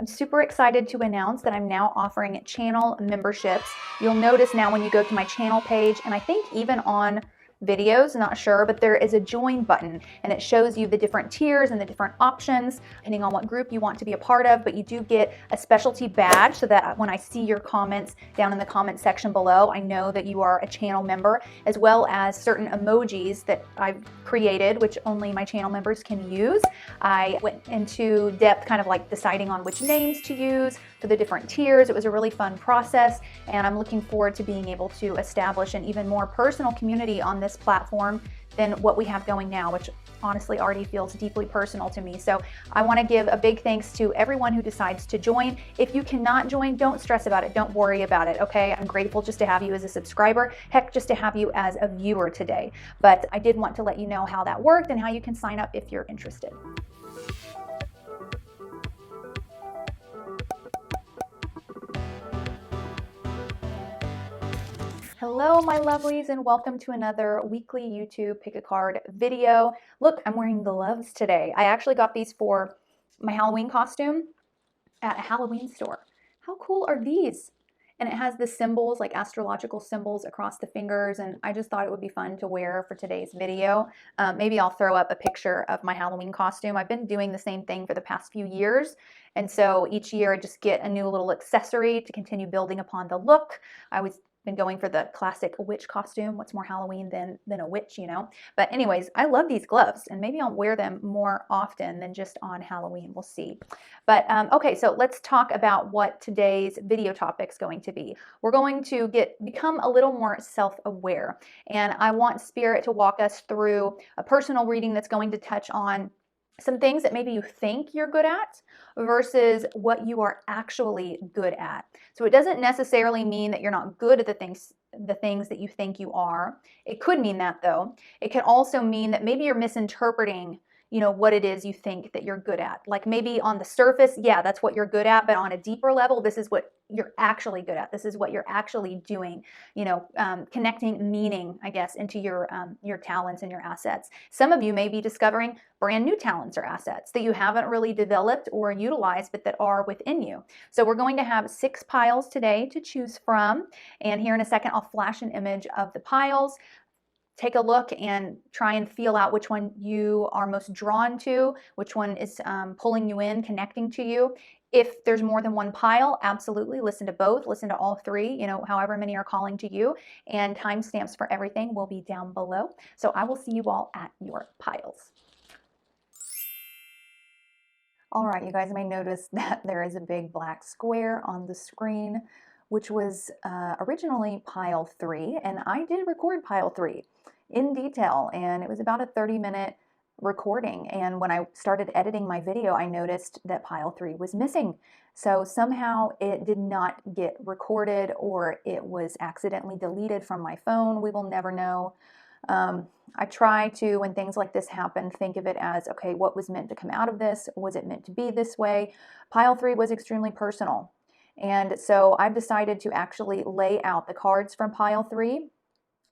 I'm super excited to announce that I'm now offering channel memberships. You'll notice now when you go to my channel page, and I think even on videos, not sure, but there is a join button and it shows you the different tiers and the different options depending on what group you want to be a part of. But you do get a specialty badge so that when I see your comments down in the comment section below, I know that you are a channel member, as well as certain emojis that I've created, which only my channel members can use. I went into depth kind of like deciding on which names to use for the different tiers. It was a really fun process, and I'm looking forward to being able to establish an even more personal community on this platform than what we have going now, which honestly already feels deeply personal to me. So I want to give a big thanks to everyone who decides to join. If you cannot join, don't stress about it. Don't worry about it, okay? I'm grateful just to have you as a subscriber, heck, just to have you as a viewer today. But I did want to let you know how that worked and how you can sign up if you're interested. Hello, my lovelies, and welcome to another weekly YouTube pick a card video. Look, I'm wearing gloves today. I actually got these for my Halloween costume at a Halloween store. How cool are these? And it has the symbols, like astrological symbols across the fingers, and I just thought it would be fun to wear for today's video. Maybe I'll throw up a picture of my Halloween costume. I've been doing the same thing for the past few years, and so each year I just get a new little accessory to continue building upon the look. I was been going for the classic witch costume. What's more Halloween than a witch, you know? But anyways, I love these gloves, and maybe I'll wear them more often than just on Halloween. We'll see. But okay, so let's talk about what today's video topic is going to be. We're going to become a little more self-aware, and I want Spirit to walk us through a personal reading that's going to touch on some things that maybe you think you're good at versus what you are actually good at. So it doesn't necessarily mean that you're not good at the things that you think you are. It could mean that, though. It can also mean that maybe you're misinterpreting, you know, what it is you think that you're good at. Like maybe on the surface, yeah, that's what you're good at, but on a deeper level, this is what you're actually good at. This is what you're actually doing, you know, connecting meaning, I guess, into your talents and your assets. Some of you may be discovering brand new talents or assets that you haven't really developed or utilized, but that are within you. So we're going to have 6 piles today to choose from. And here in a second, I'll flash an image of the piles. Take a look and try and feel out which one you are most drawn to, which one is pulling you in, connecting to you. If there's more than one pile, absolutely listen to both, listen to all 3, you know, however many are calling to you, and timestamps for everything will be down below. So I will see you all at your piles. All right, you guys may notice that there is a big black square on the screen, which was originally pile 3, and I did record pile 3 in detail, and it was about a 30-minute recording. And when I started editing my video, I noticed that pile 3 was missing. So somehow it did not get recorded, or it was accidentally deleted from my phone. We will never know. I try to, when things like this happen, think of it as, okay, what was meant to come out of this? Was it meant to be this way? Pile 3 was extremely personal. And so I've decided to actually lay out the cards from pile 3,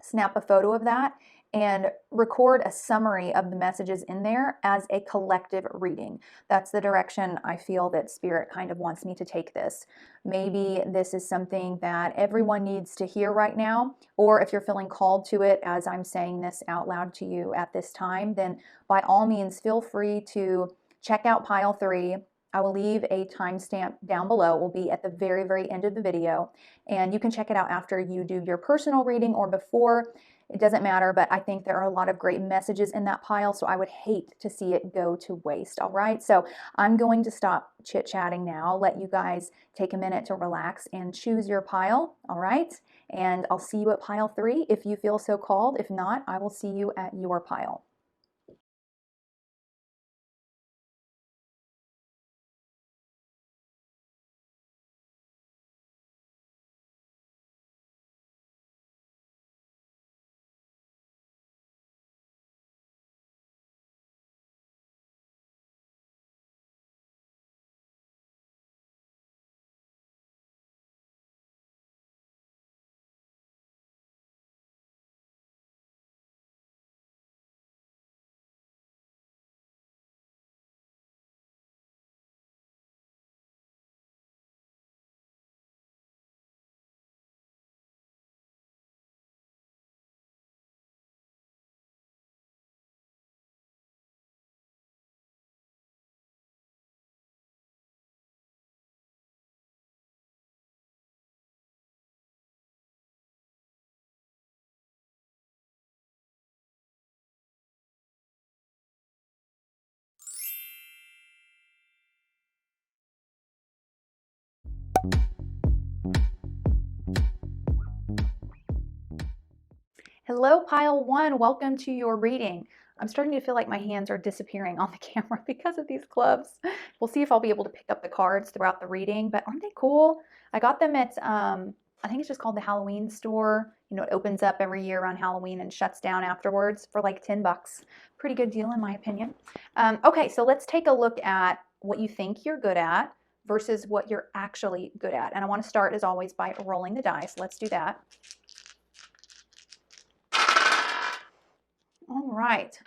snap a photo of that, and record a summary of the messages in there as a collective reading. That's the direction I feel that Spirit kind of wants me to take this. Maybe this is something that everyone needs to hear right now, or if you're feeling called to it as I'm saying this out loud to you at this time, then by all means feel free to check out pile 3. I will leave a timestamp down below. It will be at the very, very end of the video, and you can check it out after you do your personal reading or before. It doesn't matter, but I think there are a lot of great messages in that pile, so I would hate to see it go to waste, all right? So I'm going to stop chit-chatting now, let you guys take a minute to relax and choose your pile, all right? And I'll see you at pile 3 if you feel so called. If not, I will see you at your pile. Hello, pile one. Welcome to your reading. I'm starting to feel like my hands are disappearing on the camera because of these gloves. We'll see if I'll be able to pick up the cards throughout the reading, but aren't they cool? I got them at, I think it's just called the Halloween store. You know, it opens up every year around Halloween and shuts down afterwards for like 10 bucks. Pretty good deal in my opinion. Okay, so let's take a look at what you think you're good at versus what you're actually good at. And I want to start, as always, by rolling the dice. Let's do that. All right,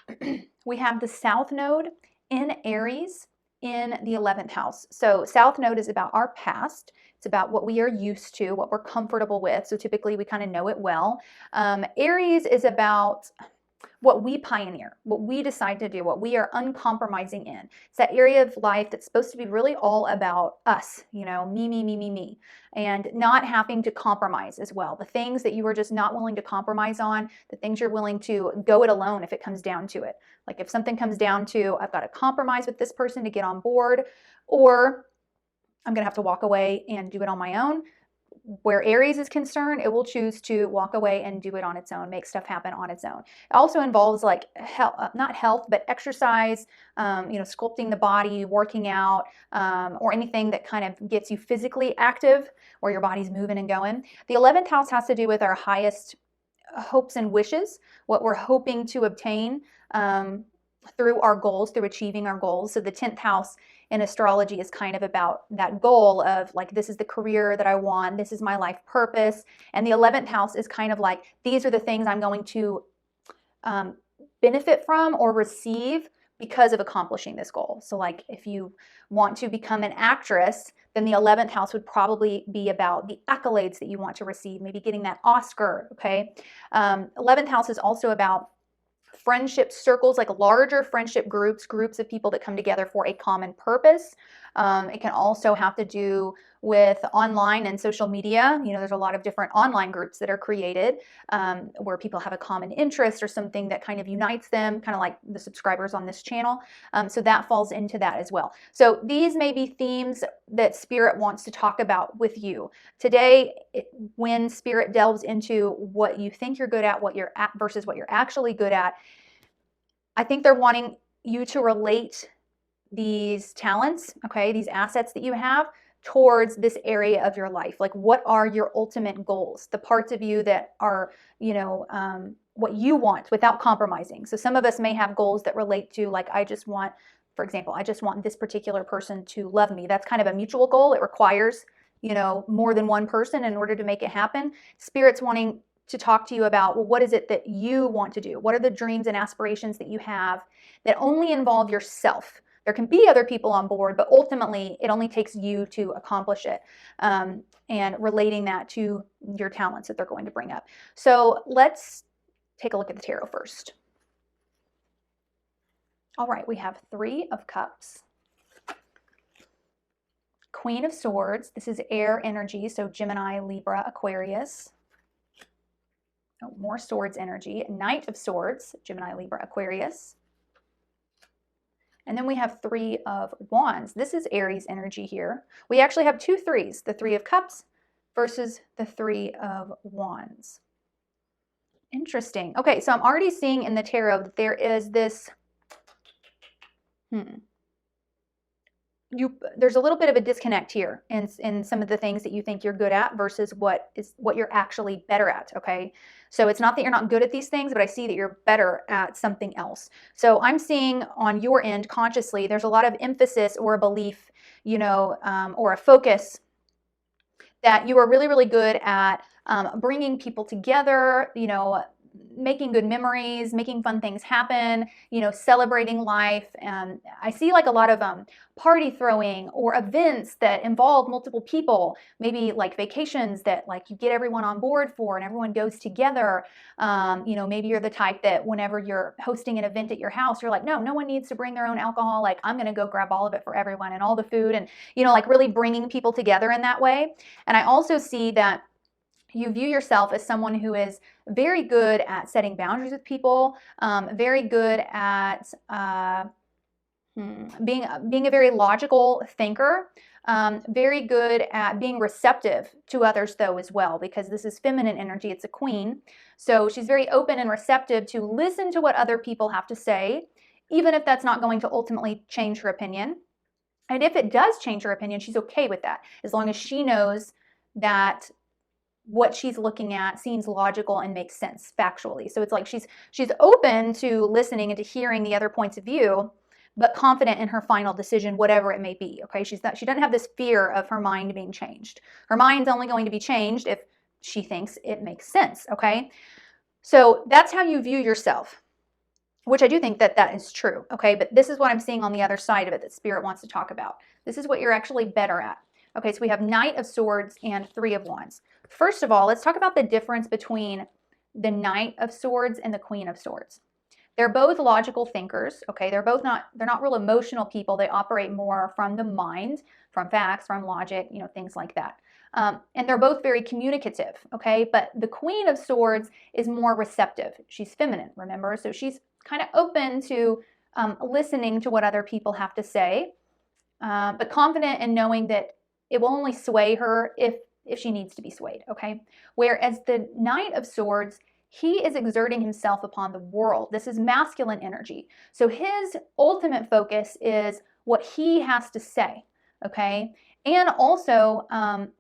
we have the South Node in Aries in the 11th house. So South Node is about our past. It's about what we are used to, what we're comfortable with. So typically we kind of know it well. Aries is about what we pioneer, what we decide to do, what we are uncompromising in. It's that area of life that's supposed to be really all about us, you know, me, and not having to compromise as well. The things that you are just not willing to compromise on, the things you're willing to go it alone if it comes down to it. Like if something comes down to, I've got to compromise with this person to get on board, or I'm going to have to walk away and do it on my own. Where Aries is concerned, it will choose to walk away and do it on its own, make stuff happen on its own. It also involves like health, not health, but exercise, you know, sculpting the body, working out, or anything that kind of gets you physically active, where your body's moving and going. The 11th house has to do with our highest hopes and wishes, what we're hoping to obtain through our goals, through achieving our goals. So the 10th house in astrology is kind of about that goal of like, this is the career that I want, this is my life purpose. And the 11th house is kind of like, these are the things I'm going to benefit from or receive because of accomplishing this goal. So like if you want to become an actress, then the 11th house would probably be about the accolades that you want to receive, maybe getting that Oscar, okay? 11th house is also about friendship circles, like larger friendship groups of people that come together for a common purpose. It can also have to do with online and social media. You know, there's a lot of different online groups that are created where people have a common interest or something that kind of unites them, kind of like the subscribers on this channel. So that falls into that as well. So these may be themes that Spirit wants to talk about with you. Today, when Spirit delves into what you think you're good at, what you're at versus what you're actually good at, I think they're wanting you to relate these talents, okay, these assets that you have towards this area of your life. Like, what are your ultimate goals? The parts of you that are, you know, what you want without compromising. So some of us may have goals that relate to, like, I just want, for example, I just want this particular person to love me. That's kind of a mutual goal. It requires, you know, more than one person in order to make it happen. Spirit's wanting to talk to you about, well, what is it that you want to do? What are the dreams and aspirations that you have that only involve yourself? There can be other people on board, but ultimately it only takes you to accomplish it, and relating that to your talents that they're going to bring up. So let's take a look at the tarot first. All right, we have 3 of Cups, Queen of Swords. This is air energy, so Gemini, Libra, Aquarius. Oh, more swords energy. Knight of Swords, Gemini, Libra, Aquarius. And then we have 3 of Wands. This is Aries energy here. We actually have 2 3s, the 3 of Cups versus the 3 of Wands. Interesting. Okay, so I'm already seeing in the tarot that there is this, there's a little bit of a disconnect here in some of the things that you think you're good at versus what you're actually better at, okay? So it's not that you're not good at these things, but I see that you're better at something else. So I'm seeing on your end consciously, there's a lot of emphasis or a belief, you know, or a focus that you are really, really good at bringing people together, you know, making good memories, making fun things happen, you know, celebrating life. And I see like a lot of party throwing or events that involve multiple people, maybe like vacations that like you get everyone on board for and everyone goes together. You know, maybe you're the type that whenever you're hosting an event at your house, you're like, no one needs to bring their own alcohol. Like, I'm going to go grab all of it for everyone and all the food, and, you know, like really bringing people together in that way. And I also see that you view yourself as someone who is very good at setting boundaries with people, very good at being a very logical thinker, Very good at being receptive to others though as well, because this is feminine energy. It's a queen. So she's very open and receptive to listen to what other people have to say, even if that's not going to ultimately change her opinion. And if it does change her opinion, she's okay with that, as long as she knows that what she's looking at seems logical and makes sense factually. So it's like she's open to listening and to hearing the other points of view, but confident in her final decision, whatever it may be. Okay, she doesn't have this fear of her mind being changed. Her mind's only going to be changed if she thinks it makes sense. Okay, so that's how you view yourself, which I do think that is true. Okay, but this is what I'm seeing on the other side of it that Spirit wants to talk about. This is what you're actually better at. Okay, so we have Knight of Swords and Three of Wands. First of all, let's talk about the difference between the Knight of Swords and the Queen of Swords. They're both logical thinkers, okay? They're not real emotional people. They operate more from the mind, from facts, from logic, things like that. And they're both very communicative, okay? But the Queen of Swords is more receptive. She's feminine, remember? So she's kind of open to listening to what other people have to say, but confident in knowing that it will only sway her if she needs to be swayed, okay? Whereas the Knight of Swords, he is exerting himself upon the world. This is masculine energy. So his ultimate focus is what he has to say, okay? And also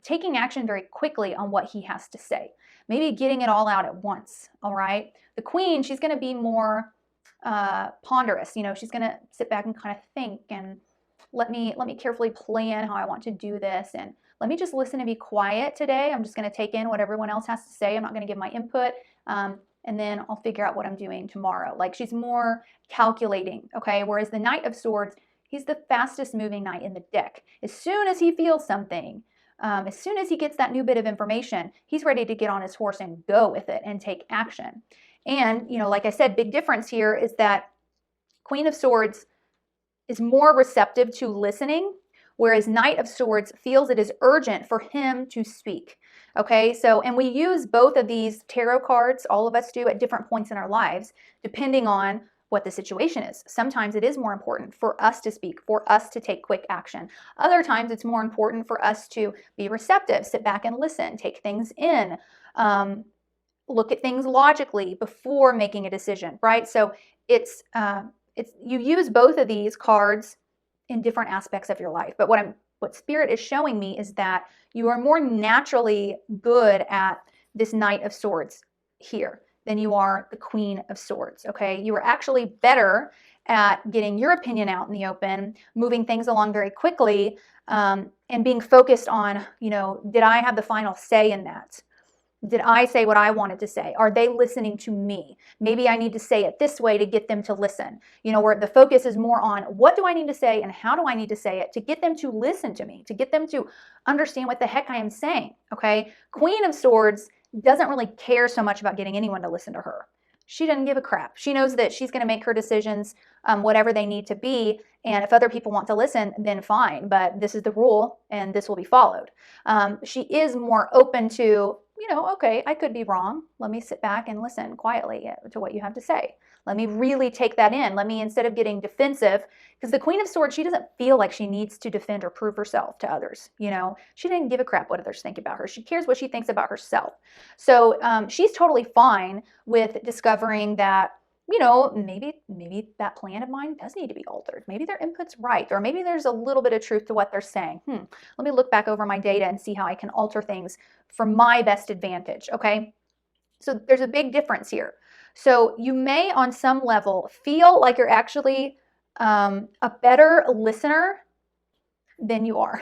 taking action very quickly on what he has to say. Maybe getting it all out at once, all right? The Queen, she's going to be more ponderous. She's going to sit back and kind of think and let me carefully plan how I want to do this, and let me just listen and be quiet today. I'm just going to take in what everyone else has to say. I'm not going to give my input, and then I'll figure out what I'm doing tomorrow. Like, she's more calculating, okay? Whereas the Knight of Swords, he's the fastest moving knight in the deck. As soon as he feels something, as soon as he gets that new bit of information, he's ready to get on his horse and go with it and take action. And, like I said, big difference here is that Queen of Swords is more receptive to listening, whereas Knight of Swords feels it is urgent for him to speak. Okay, so, and we use both of these tarot cards, all of us do, at different points in our lives, depending on what the situation is. Sometimes it is more important for us to speak, for us to take quick action. Other times it's more important for us to be receptive, sit back and listen, take things in, look at things logically before making a decision, right? So it's you use both of these cards in different aspects of your life. But what Spirit is showing me is that you are more naturally good at this Knight of Swords here than you are the Queen of Swords, okay? You are actually better at getting your opinion out in the open, moving things along very quickly, and being focused on, did I have the final say in that? Did I say what I wanted to say? Are they listening to me? Maybe I need to say it this way to get them to listen. Where the focus is more on what do I need to say and how do I need to say it to get them to listen to me, to get them to understand what the heck I am saying, okay? Queen of Swords doesn't really care so much about getting anyone to listen to her. She doesn't give a crap. She knows that she's going to make her decisions, whatever they need to be. And if other people want to listen, then fine. But this is the rule and this will be followed. She is more open to, okay, I could be wrong. Let me sit back and listen quietly to what you have to say. Let me really take that in. Let me, instead of getting defensive, because the Queen of Swords, she doesn't feel like she needs to defend or prove herself to others. She didn't give a crap what others think about her. She cares what she thinks about herself. So she's totally fine with discovering that, maybe that plan of mine does need to be altered. Maybe their input's right, or maybe there's a little bit of truth to what they're saying. Let me look back over my data and see how I can alter things for my best advantage, okay? So there's a big difference here. So you may, on some level, feel like you're actually a better listener than you are.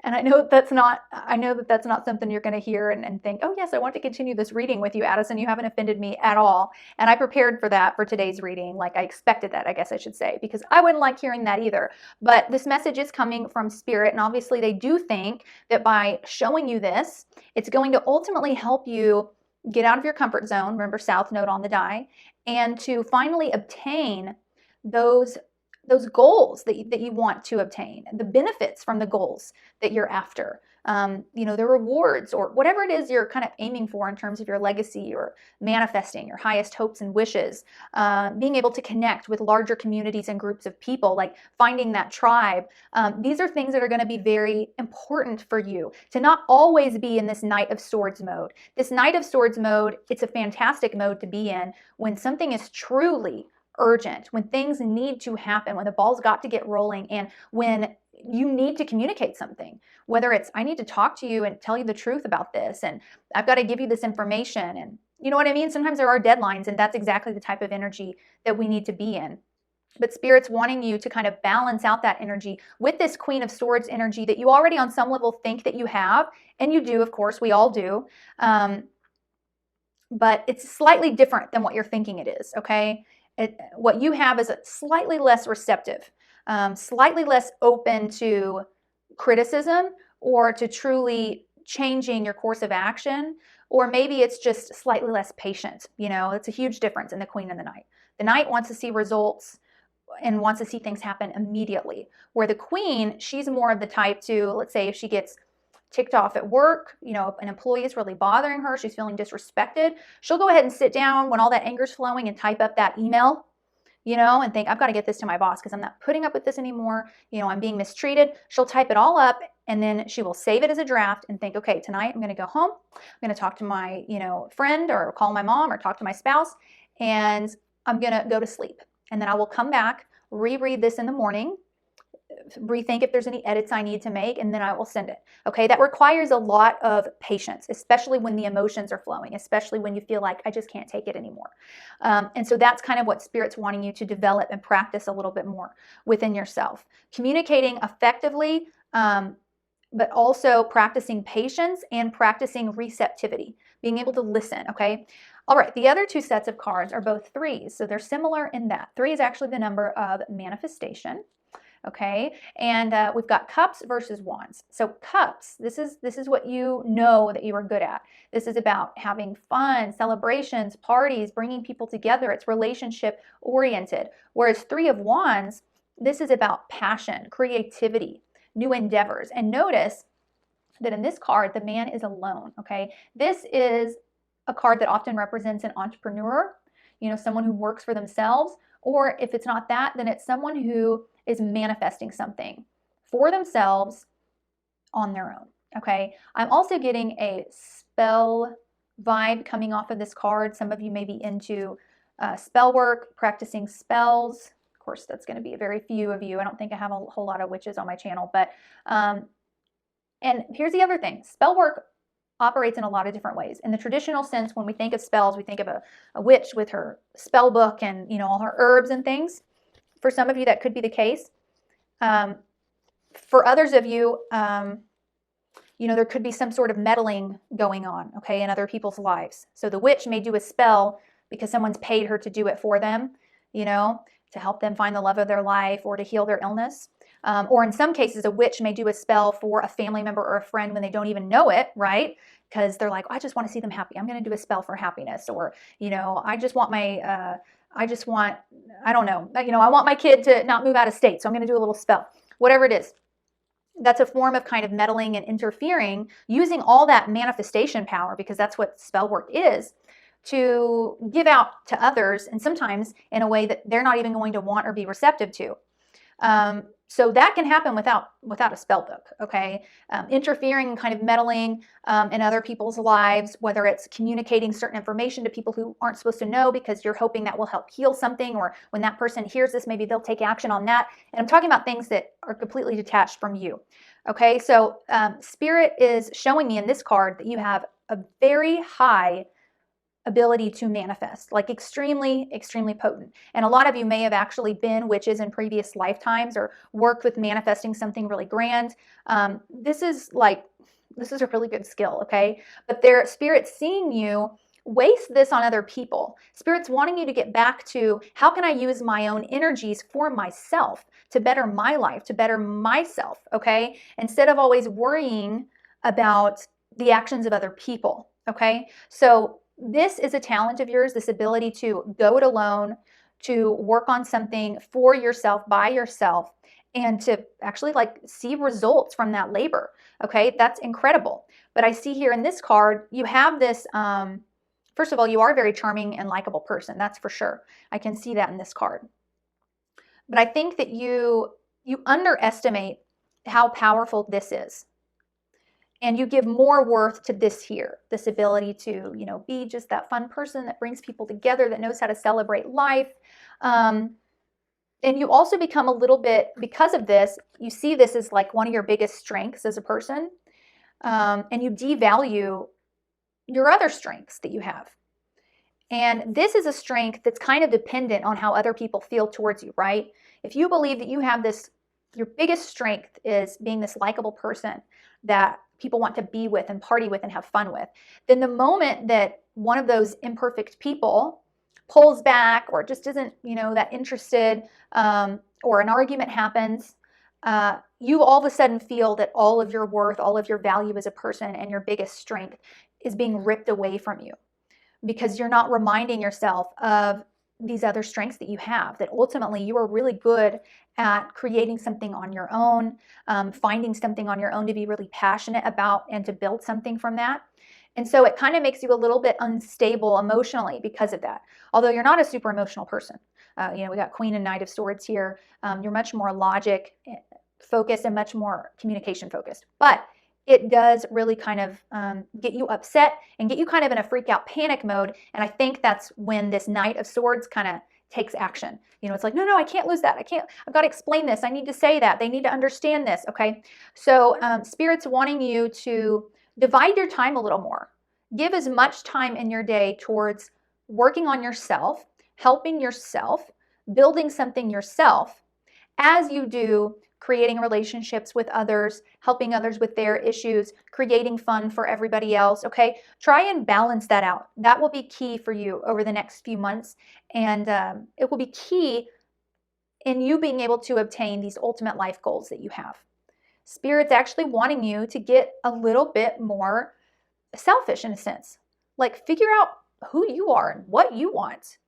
And I know that that's not something you're going to hear and think, oh yes, I want to continue this reading with you, Addison. You haven't offended me at all. And I prepared for that for today's reading. Like, I expected that, I guess I should say, because I wouldn't like hearing that either. But this message is coming from Spirit, and obviously they do think that by showing you this, it's going to ultimately help you get out of your comfort zone, remember South Node on the die, and to finally obtain those those goals that you want to obtain, the benefits from the goals that you're after, the rewards or whatever it is you're kind of aiming for in terms of your legacy or manifesting your highest hopes and wishes, being able to connect with larger communities and groups of people, like finding that tribe. These are things that are going to be very important for you to not always be in this Knight of Swords mode. This Knight of Swords mode, it's a fantastic mode to be in when something is truly urgent, when things need to happen, when the ball's got to get rolling, and when you need to communicate something, whether it's I need to talk to you and tell you the truth about this, and I've got to give you this information, and you know what I mean? Sometimes there are deadlines, and that's exactly the type of energy that we need to be in. But Spirit's wanting you to kind of balance out that energy with this Queen of Swords energy that you already on some level think that you have, and you do, of course, we all do. But it's slightly different than what you're thinking it is, okay? What you have is slightly less receptive, slightly less open to criticism or to truly changing your course of action, or maybe it's just slightly less patient. It's a huge difference in the Queen and the Knight. The Knight wants to see results and wants to see things happen immediately, where the Queen, she's more of the type to, let's say if she gets ticked off at work, an employee is really bothering her, she's feeling disrespected, she'll go ahead and sit down when all that anger's flowing and type up that email, and think, I've got to get this to my boss because I'm not putting up with this anymore. I'm being mistreated. She'll type it all up and then she will save it as a draft and think, okay, tonight I'm going to go home. I'm going to talk to my, friend or call my mom or talk to my spouse, and I'm going to go to sleep. And then I will come back, reread this in the morning, rethink if there's any edits I need to make, and then I will send it. Okay, that requires a lot of patience, especially when the emotions are flowing, especially when you feel like I just can't take it anymore. And so that's kind of what Spirit's wanting you to develop and practice a little bit more within yourself. Communicating effectively, but also practicing patience and practicing receptivity, being able to listen, okay? All right, the other two sets of cards are both threes, so they're similar in that. 3 is actually the number of manifestation. Okay, and we've got cups versus wands. So cups, this is what you know that you are good at. This is about having fun, celebrations, parties, bringing people together. It's relationship oriented. Whereas 3 of wands, this is about passion, creativity, new endeavors. And notice that in this card, the man is alone. Okay, this is a card that often represents an entrepreneur, someone who works for themselves. Or if it's not that, then it's someone who is manifesting something for themselves on their own, okay? I'm also getting a spell vibe coming off of this card. Some of you may be into spell work, practicing spells. Of course, that's going to be a very few of you. I don't think I have a whole lot of witches on my channel, but and here's the other thing. Spell work operates in a lot of different ways. In the traditional sense, when we think of spells, we think of a witch with her spell book and all her herbs and things. For some of you, that could be the case. For others of you, there could be some sort of meddling going on, okay, in other people's lives. So the witch may do a spell because someone's paid her to do it for them, to help them find the love of their life or to heal their illness. Or in some cases, a witch may do a spell for a family member or a friend when they don't even know it, right? Because they're like, I just want to see them happy. I'm going to do a spell for happiness. Or, I just want my, I don't know, I want my kid to not move out of state. So I'm going to do a little spell, whatever it is. That's a form of kind of meddling and interfering, using all that manifestation power, because that's what spell work is, to give out to others, and sometimes in a way that they're not even going to want or be receptive to. So that can happen without a spell book, okay? Interfering and kind of meddling in other people's lives, whether it's communicating certain information to people who aren't supposed to know because you're hoping that will help heal something, or when that person hears this, maybe they'll take action on that. And I'm talking about things that are completely detached from you, okay? So Spirit is showing me in this card that you have a very high ability to manifest, like extremely, extremely potent. And a lot of you may have actually been witches in previous lifetimes or worked with manifesting something really grand. This is a really good skill, okay? But their Spirit's seeing you waste this on other people. Spirit's wanting you to get back to, how can I use my own energies for myself to better my life, to better myself, okay? Instead of always worrying about the actions of other people, okay? So this is a talent of yours, this ability to go it alone, to work on something for yourself, by yourself, and to actually like see results from that labor. Okay, that's incredible. But I see here in this card, you have this, first of all, you are a very charming and likable person. That's for sure. I can see that in this card. But I think that you underestimate how powerful this is. And you give more worth to this here, this ability to, be just that fun person that brings people together, that knows how to celebrate life. And you also become a little bit, because of this, you see this as like one of your biggest strengths as a person. And you devalue your other strengths that you have. And this is a strength that's kind of dependent on how other people feel towards you, right? If you believe that you have this, your biggest strength is being this likable person that people want to be with and party with and have fun with, then the moment that one of those imperfect people pulls back or just isn't, that interested, or an argument happens, you all of a sudden feel that all of your worth, all of your value as a person and your biggest strength is being ripped away from you, because you're not reminding yourself of these other strengths that you have, that ultimately you are really good at creating something on your own, finding something on your own to be really passionate about and to build something from that. And so it kind of makes you a little bit unstable emotionally because of that. Although you're not a super emotional person. We got Queen and Knight of Swords here. You're much more logic focused and much more communication focused. But it does really kind of get you upset and get you kind of in a freak out panic mode. And I think that's when this Knight of Swords kind of takes action. It's like, no, I can't lose that. I've got to explain this. I need to say that. They need to understand this. Okay. So Spirit's wanting you to divide your time a little more. Give as much time in your day towards working on yourself, helping yourself, building something yourself, as you do creating relationships with others, helping others with their issues, creating fun for everybody else, okay? Try and balance that out. That will be key for you over the next few months, and it will be key in you being able to obtain these ultimate life goals that you have. Spirit's actually wanting you to get a little bit more selfish in a sense. Like, figure out who you are and what you want,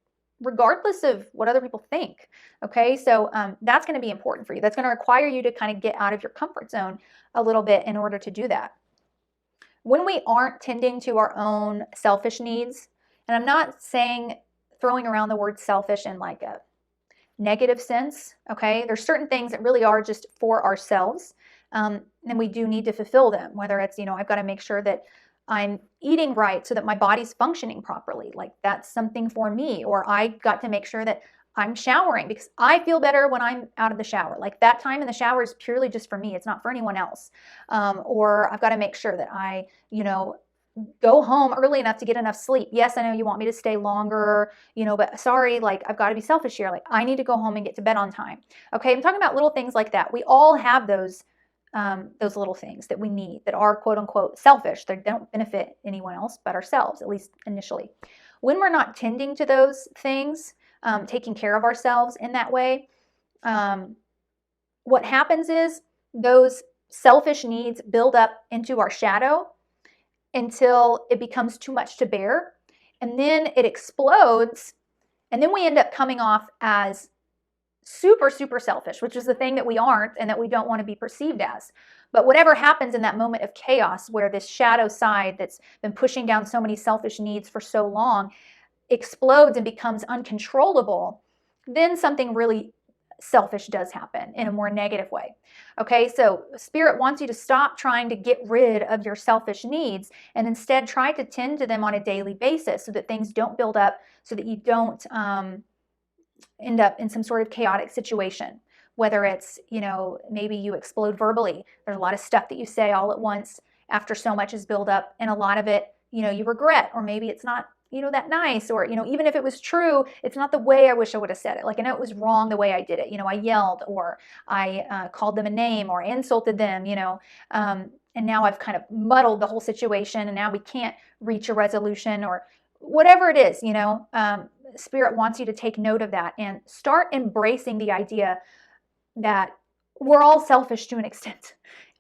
regardless of what other people think. Okay, so that's going to be important for you. That's going to require you to kind of get out of your comfort zone a little bit in order to do that. When we aren't tending to our own selfish needs, and I'm not saying throwing around the word selfish in like a negative sense, okay, there's certain things that really are just for ourselves, and we do need to fulfill them, whether it's, I've got to make sure that I'm eating right so that my body's functioning properly. Like, that's something for me. Or I got to make sure that I'm showering because I feel better when I'm out of the shower. Like, that time in the shower is purely just for me. It's not for anyone else. Or I've got to make sure that I, go home early enough to get enough sleep. Yes, I know you want me to stay longer, but sorry, like, I've got to be selfish here. Like, I need to go home and get to bed on time. Okay, I'm talking about little things like that. We all have those little things that we need that are quote unquote selfish. They don't benefit anyone else but ourselves, at least initially. When we're not tending to those things, taking care of ourselves in that way, what happens is those selfish needs build up into our shadow until it becomes too much to bear. And then it explodes. And then we end up coming off as super, super selfish, which is the thing that we aren't and that we don't want to be perceived as. But whatever happens in that moment of chaos where this shadow side that's been pushing down so many selfish needs for so long explodes and becomes uncontrollable, then something really selfish does happen in a more negative way. Okay, so Spirit wants you to stop trying to get rid of your selfish needs and instead try to tend to them on a daily basis so that things don't build up, so that you don't end up in some sort of chaotic situation, whether it's, maybe you explode verbally. There's a lot of stuff that you say all at once after so much is built up, and a lot of it, you regret, or maybe it's not, that nice, or, even if it was true, it's not the way I wish I would have said it. Like, I know it was wrong the way I did it. I yelled, or I called them a name, or insulted them, and now I've kind of muddled the whole situation, and now we can't reach a resolution, or whatever it is, Spirit wants you to take note of that and start embracing the idea that we're all selfish to an extent.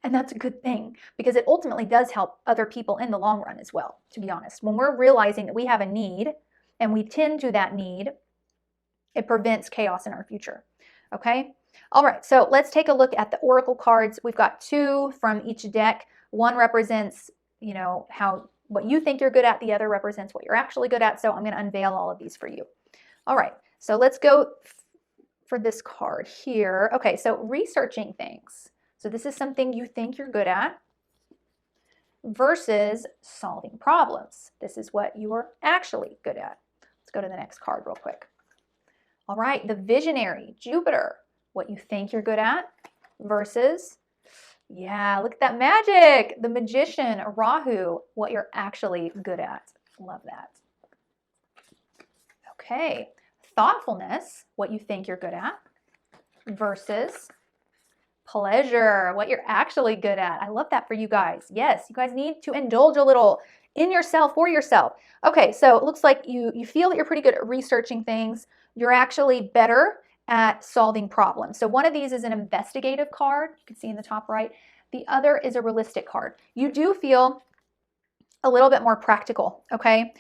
And that's a good thing, because it ultimately does help other people in the long run as well, to be honest. When we're realizing that we have a need and we tend to that need, It prevents chaos in our future. Okay? All right, so let's take a look at the oracle cards. We've got 2 from each deck. One represents, you know, what you think you're good at. The other represents what you're actually good at. So I'm going to unveil all of these for you. All right, so let's go for this card here. Okay, so researching things. So this is something you think you're good at versus solving problems. This is what you are actually good at. Let's go to the next card real quick. All right, the visionary, Jupiter, what you think you're good at versus, yeah, look at that magic. The magician, Rahu, what you're actually good at. Love that. Okay, thoughtfulness, what you think you're good at versus pleasure, what you're actually good at. I love that for you guys. Yes, you guys need to indulge a little in yourself, for yourself. Okay, so it looks like you feel that you're pretty good at researching things. You're actually better at solving problems. So one of these is an investigative card. You can see in the top right. The other is a realistic card. You do feel a little bit more practical, okay?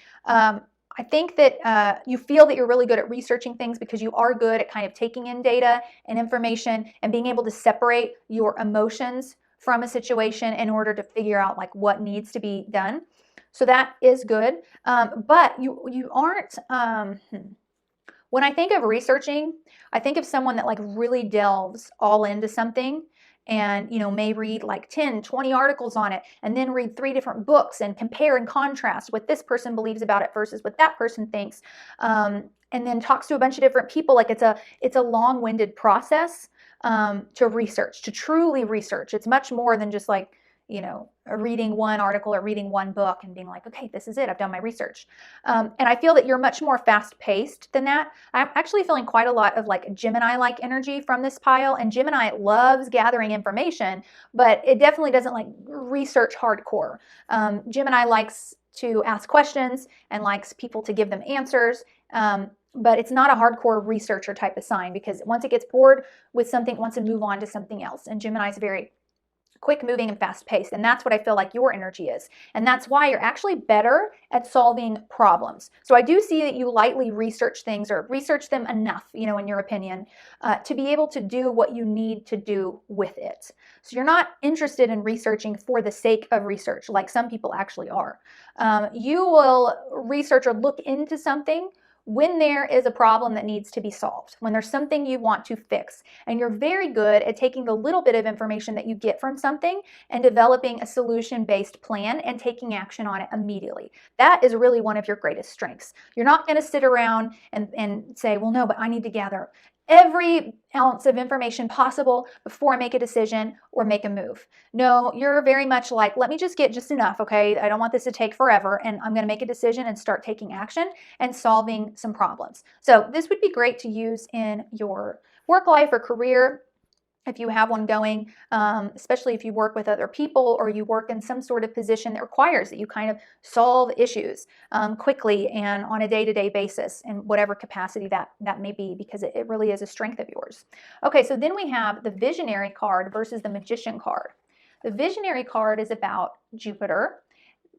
I think that you feel that you're really good at researching things because you are good at kind of taking in data and information and being able to separate your emotions from a situation in order to figure out like what needs to be done. So that is good. But you aren't, when I think of researching, I think of someone that like really delves all into something and, you know, may read like 10, 20 articles on it and then read 3 different books and compare and contrast what this person believes about it versus what that person thinks. And then talks to a bunch of different people. Like it's a long-winded process to research, to truly research. It's much more than just like, you know, reading one article or reading one book and being like, okay, this is it. I've done my research. And I feel that you're much more fast-paced than that. I'm actually feeling quite a lot of like Gemini-like energy from this pile. And Gemini loves gathering information, but it definitely doesn't like research hardcore. Gemini likes to ask questions and likes people to give them answers. But it's not a hardcore researcher type of sign because once it gets bored with something, it wants to move on to something else. And Gemini is very quick moving and fast paced. And that's what I feel like your energy is. And that's why you're actually better at solving problems. So I do see that you lightly research things or research them enough, you know, in your opinion, to be able to do what you need to do with it. So you're not interested in researching for the sake of research, like some people actually are. You will research or look into something when there is a problem that needs to be solved, when there's something you want to fix. And you're very good at taking the little bit of information that you get from something and developing a solution-based plan and taking action on it immediately. That is really one of your greatest strengths. You're not going to sit around and say, well, no, but I need to gather every ounce of information possible before I make a decision or make a move. No, you're very much like, let me just get just enough, okay? I don't want this to take forever, and I'm going to make a decision and start taking action and solving some problems. So this would be great to use in your work life or career if you have one going, especially if you work with other people or you work in some sort of position that requires that you kind of solve issues quickly and on a day-to-day basis in whatever capacity that may be, because it really is a strength of yours. Okay, so then we have the visionary card versus the magician card. The visionary card is about Jupiter.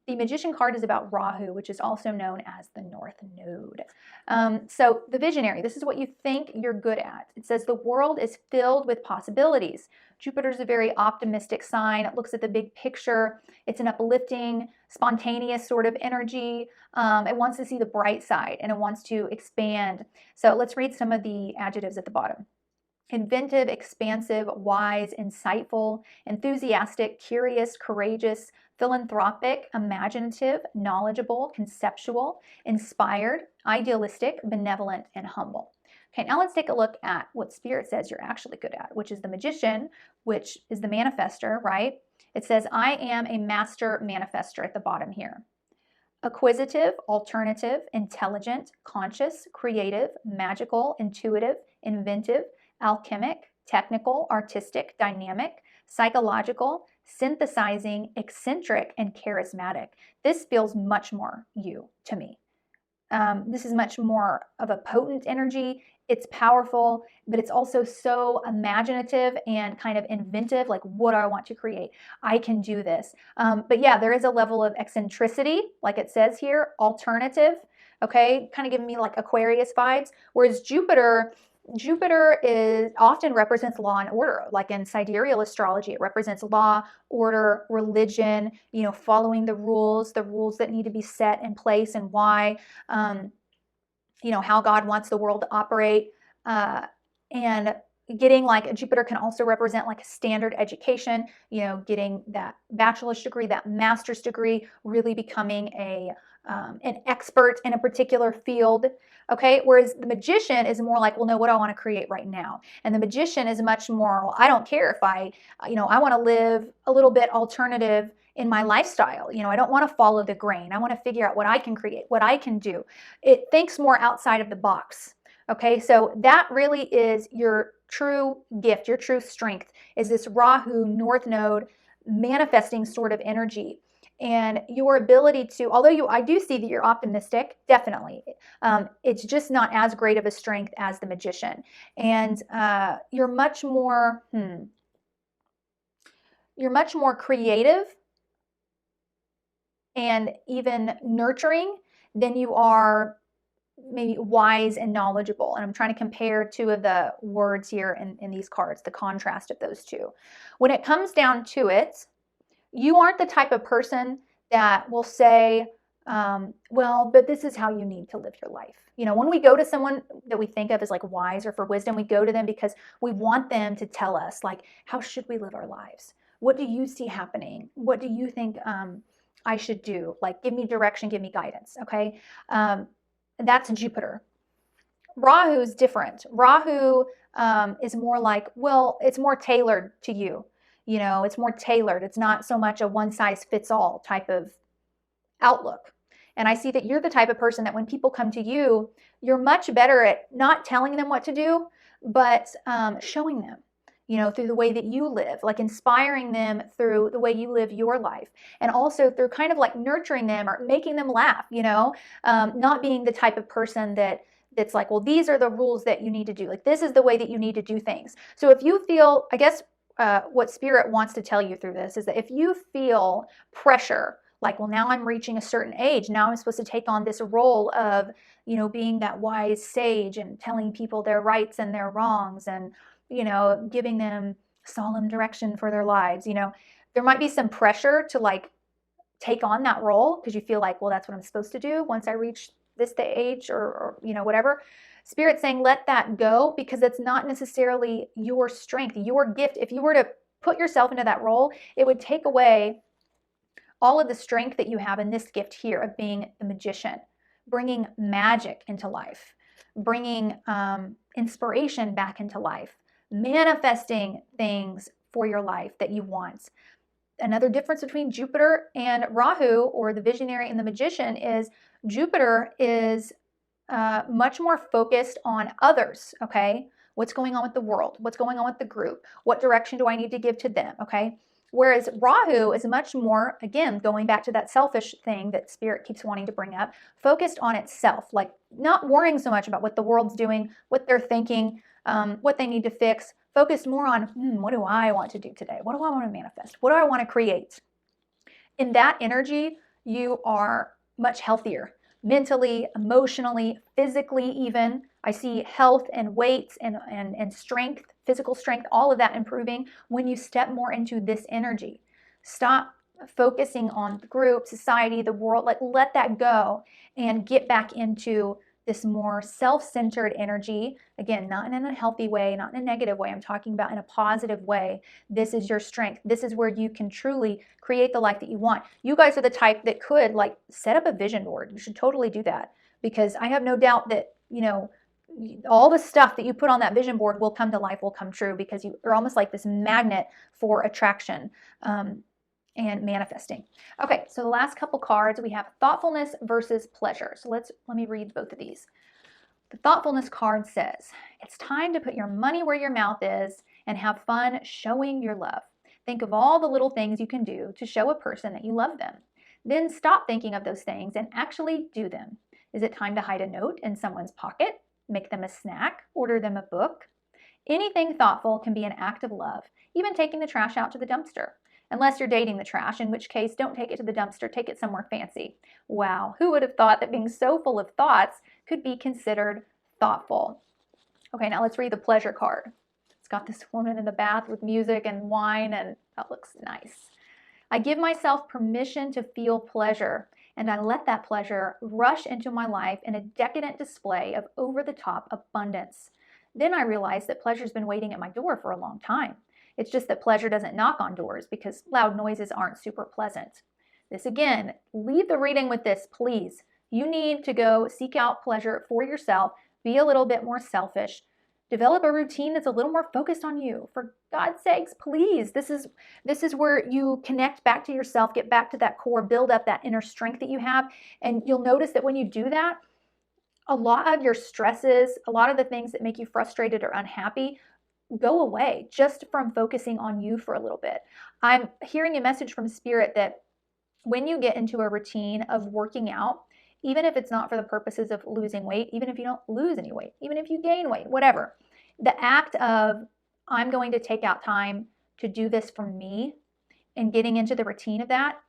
The magician card is about Rahu, which is also known as the North Node. So the visionary, this is what you think you're good at. It says the world is filled with possibilities. Jupiter is a very optimistic sign. It looks at the big picture. It's an uplifting, spontaneous sort of energy. It wants to see the bright side and it wants to expand. So let's read some of the adjectives at the bottom. Inventive, expansive, wise, insightful, enthusiastic, curious, courageous, philanthropic, imaginative, knowledgeable, conceptual, inspired, idealistic, benevolent, and humble. Okay, now let's take a look at what Spirit says you're actually good at, which is the magician, which is the manifester, right? It says, I am a master manifester at the bottom here. Acquisitive, alternative, intelligent, conscious, creative, magical, intuitive, inventive, alchemic, technical, artistic, dynamic, psychological, synthesizing, eccentric, and charismatic. This feels much more you to me. This is much more of a potent energy. It's powerful, but it's also so imaginative and kind of inventive, like what do I want to create? I can do this. But yeah, there is a level of eccentricity, like it says here, alternative. okay? Kind of giving me like Aquarius vibes. Whereas Jupiter is often represents law and order. Like in sidereal astrology, it represents law, order, religion, following the rules that need to be set in place, and why, how God wants the world to operate. And getting, like, Jupiter can also represent like a standard education, getting that bachelor's degree, that master's degree, really becoming an expert in a particular field. Okay, whereas the Magician is more like, well, no, what do I want to create right now? And the Magician is much more, well, I don't care if I want to live a little bit alternative in my lifestyle. I don't want to follow the grain. I want to figure out what I can create, what I can do. It thinks more outside of the box. Okay, so that really is your true gift, your true strength, is this Rahu North Node manifesting sort of energy. And your ability to, although I do see that you're optimistic, definitely, it's just not as great of a strength as the Magician. And you're much more creative and even nurturing than you are maybe wise and knowledgeable. And I'm trying to compare two of the words here in these cards, the contrast of those two. When it comes down to it, you aren't the type of person that will say, well, but this is how you need to live your life. When we go to someone that we think of as like wise or for wisdom, we go to them because we want them to tell us, like, how should we live our lives? What do you see happening? What do you think I should do? Like, give me direction, give me guidance, okay? That's Jupiter. Rahu is different. Rahu is more like, well, it's more tailored to you. It's more tailored. It's not so much a one-size-fits-all type of outlook. And I see that you're the type of person that when people come to you, you're much better at not telling them what to do, but showing them, through the way that you live, like inspiring them through the way you live your life, and also through kind of like nurturing them or making them laugh, not being the type of person that's like, well, these are the rules that you need to do. Like, this is the way that you need to do things. So if you feel, I guess, what Spirit wants to tell you through this is that if you feel pressure, like, well, now I'm reaching a certain age, now I'm supposed to take on this role of, being that wise sage and telling people their rights and their wrongs, and, giving them solemn direction for their lives, there might be some pressure to like take on that role because you feel like, well, that's what I'm supposed to do once I reach this age or whatever. Spirit's saying, let that go, because it's not necessarily your strength, your gift. If you were to put yourself into that role, it would take away all of the strength that you have in this gift here of being the Magician, bringing magic into life, bringing inspiration back into life, manifesting things for your life that you want. Another difference between Jupiter and Rahu, or the visionary and the Magician, is Jupiter is much more focused on others, okay? What's going on with the world? What's going on with the group? What direction do I need to give to them, okay? Whereas Rahu is much more, again, going back to that selfish thing that Spirit keeps wanting to bring up, focused on itself, like not worrying so much about what the world's doing, what they're thinking, what they need to fix, focused more on, what do I want to do today? What do I want to manifest? What do I want to create? In that energy, you are much healthier, mentally, emotionally, physically even. I see health and weight and strength, physical strength, all of that improving when you step more into this energy. Stop focusing on the group, society, the world. Like, let that go and get back into this more self-centered energy. Again, not in a unhealthy way, not in a negative way. I'm talking about in a positive way. This is your strength. This is where you can truly create the life that you want. You guys are the type that could like set up a vision board. You should totally do that, because I have no doubt that, all the stuff that you put on that vision board will come to life, will come true, because you are almost like this magnet for attraction and manifesting. Okay, so the last couple cards, we have thoughtfulness versus pleasure. So let me read both of these. The thoughtfulness card says, it's time to put your money where your mouth is and have fun showing your love. Think of all the little things you can do to show a person that you love them. Then stop thinking of those things and actually do them. Is it time to hide a note in someone's pocket? Make them a snack? Order them a book? Anything thoughtful can be an act of love, even taking the trash out to the dumpster. unless you're dating the trash, in which case don't take it to the dumpster, take it somewhere fancy. Wow, who would have thought that being so full of thoughts could be considered thoughtful? Okay, now let's read the pleasure card. It's got this woman in the bath with music and wine, and that looks nice. I give myself permission to feel pleasure, and I let that pleasure rush into my life in a decadent display of over-the-top abundance. Then I realize that pleasure's been waiting at my door for a long time. It's just that pleasure doesn't knock on doors because loud noises aren't super pleasant. This again, leave the reading with this, please. You need to go seek out pleasure for yourself, be a little bit more selfish, develop a routine that's a little more focused on you. For God's sakes, please. This is where you connect back to yourself, get back to that core, build up that inner strength that you have. And you'll notice that when you do that, a lot of your stresses, a lot of the things that make you frustrated or unhappy go away just from focusing on you for a little bit. I'm hearing a message from Spirit that when you get into a routine of working out, even if it's not for the purposes of losing weight, even if you don't lose any weight, even if you gain weight, whatever, the act of I'm going to take out time to do this for me and getting into the routine of that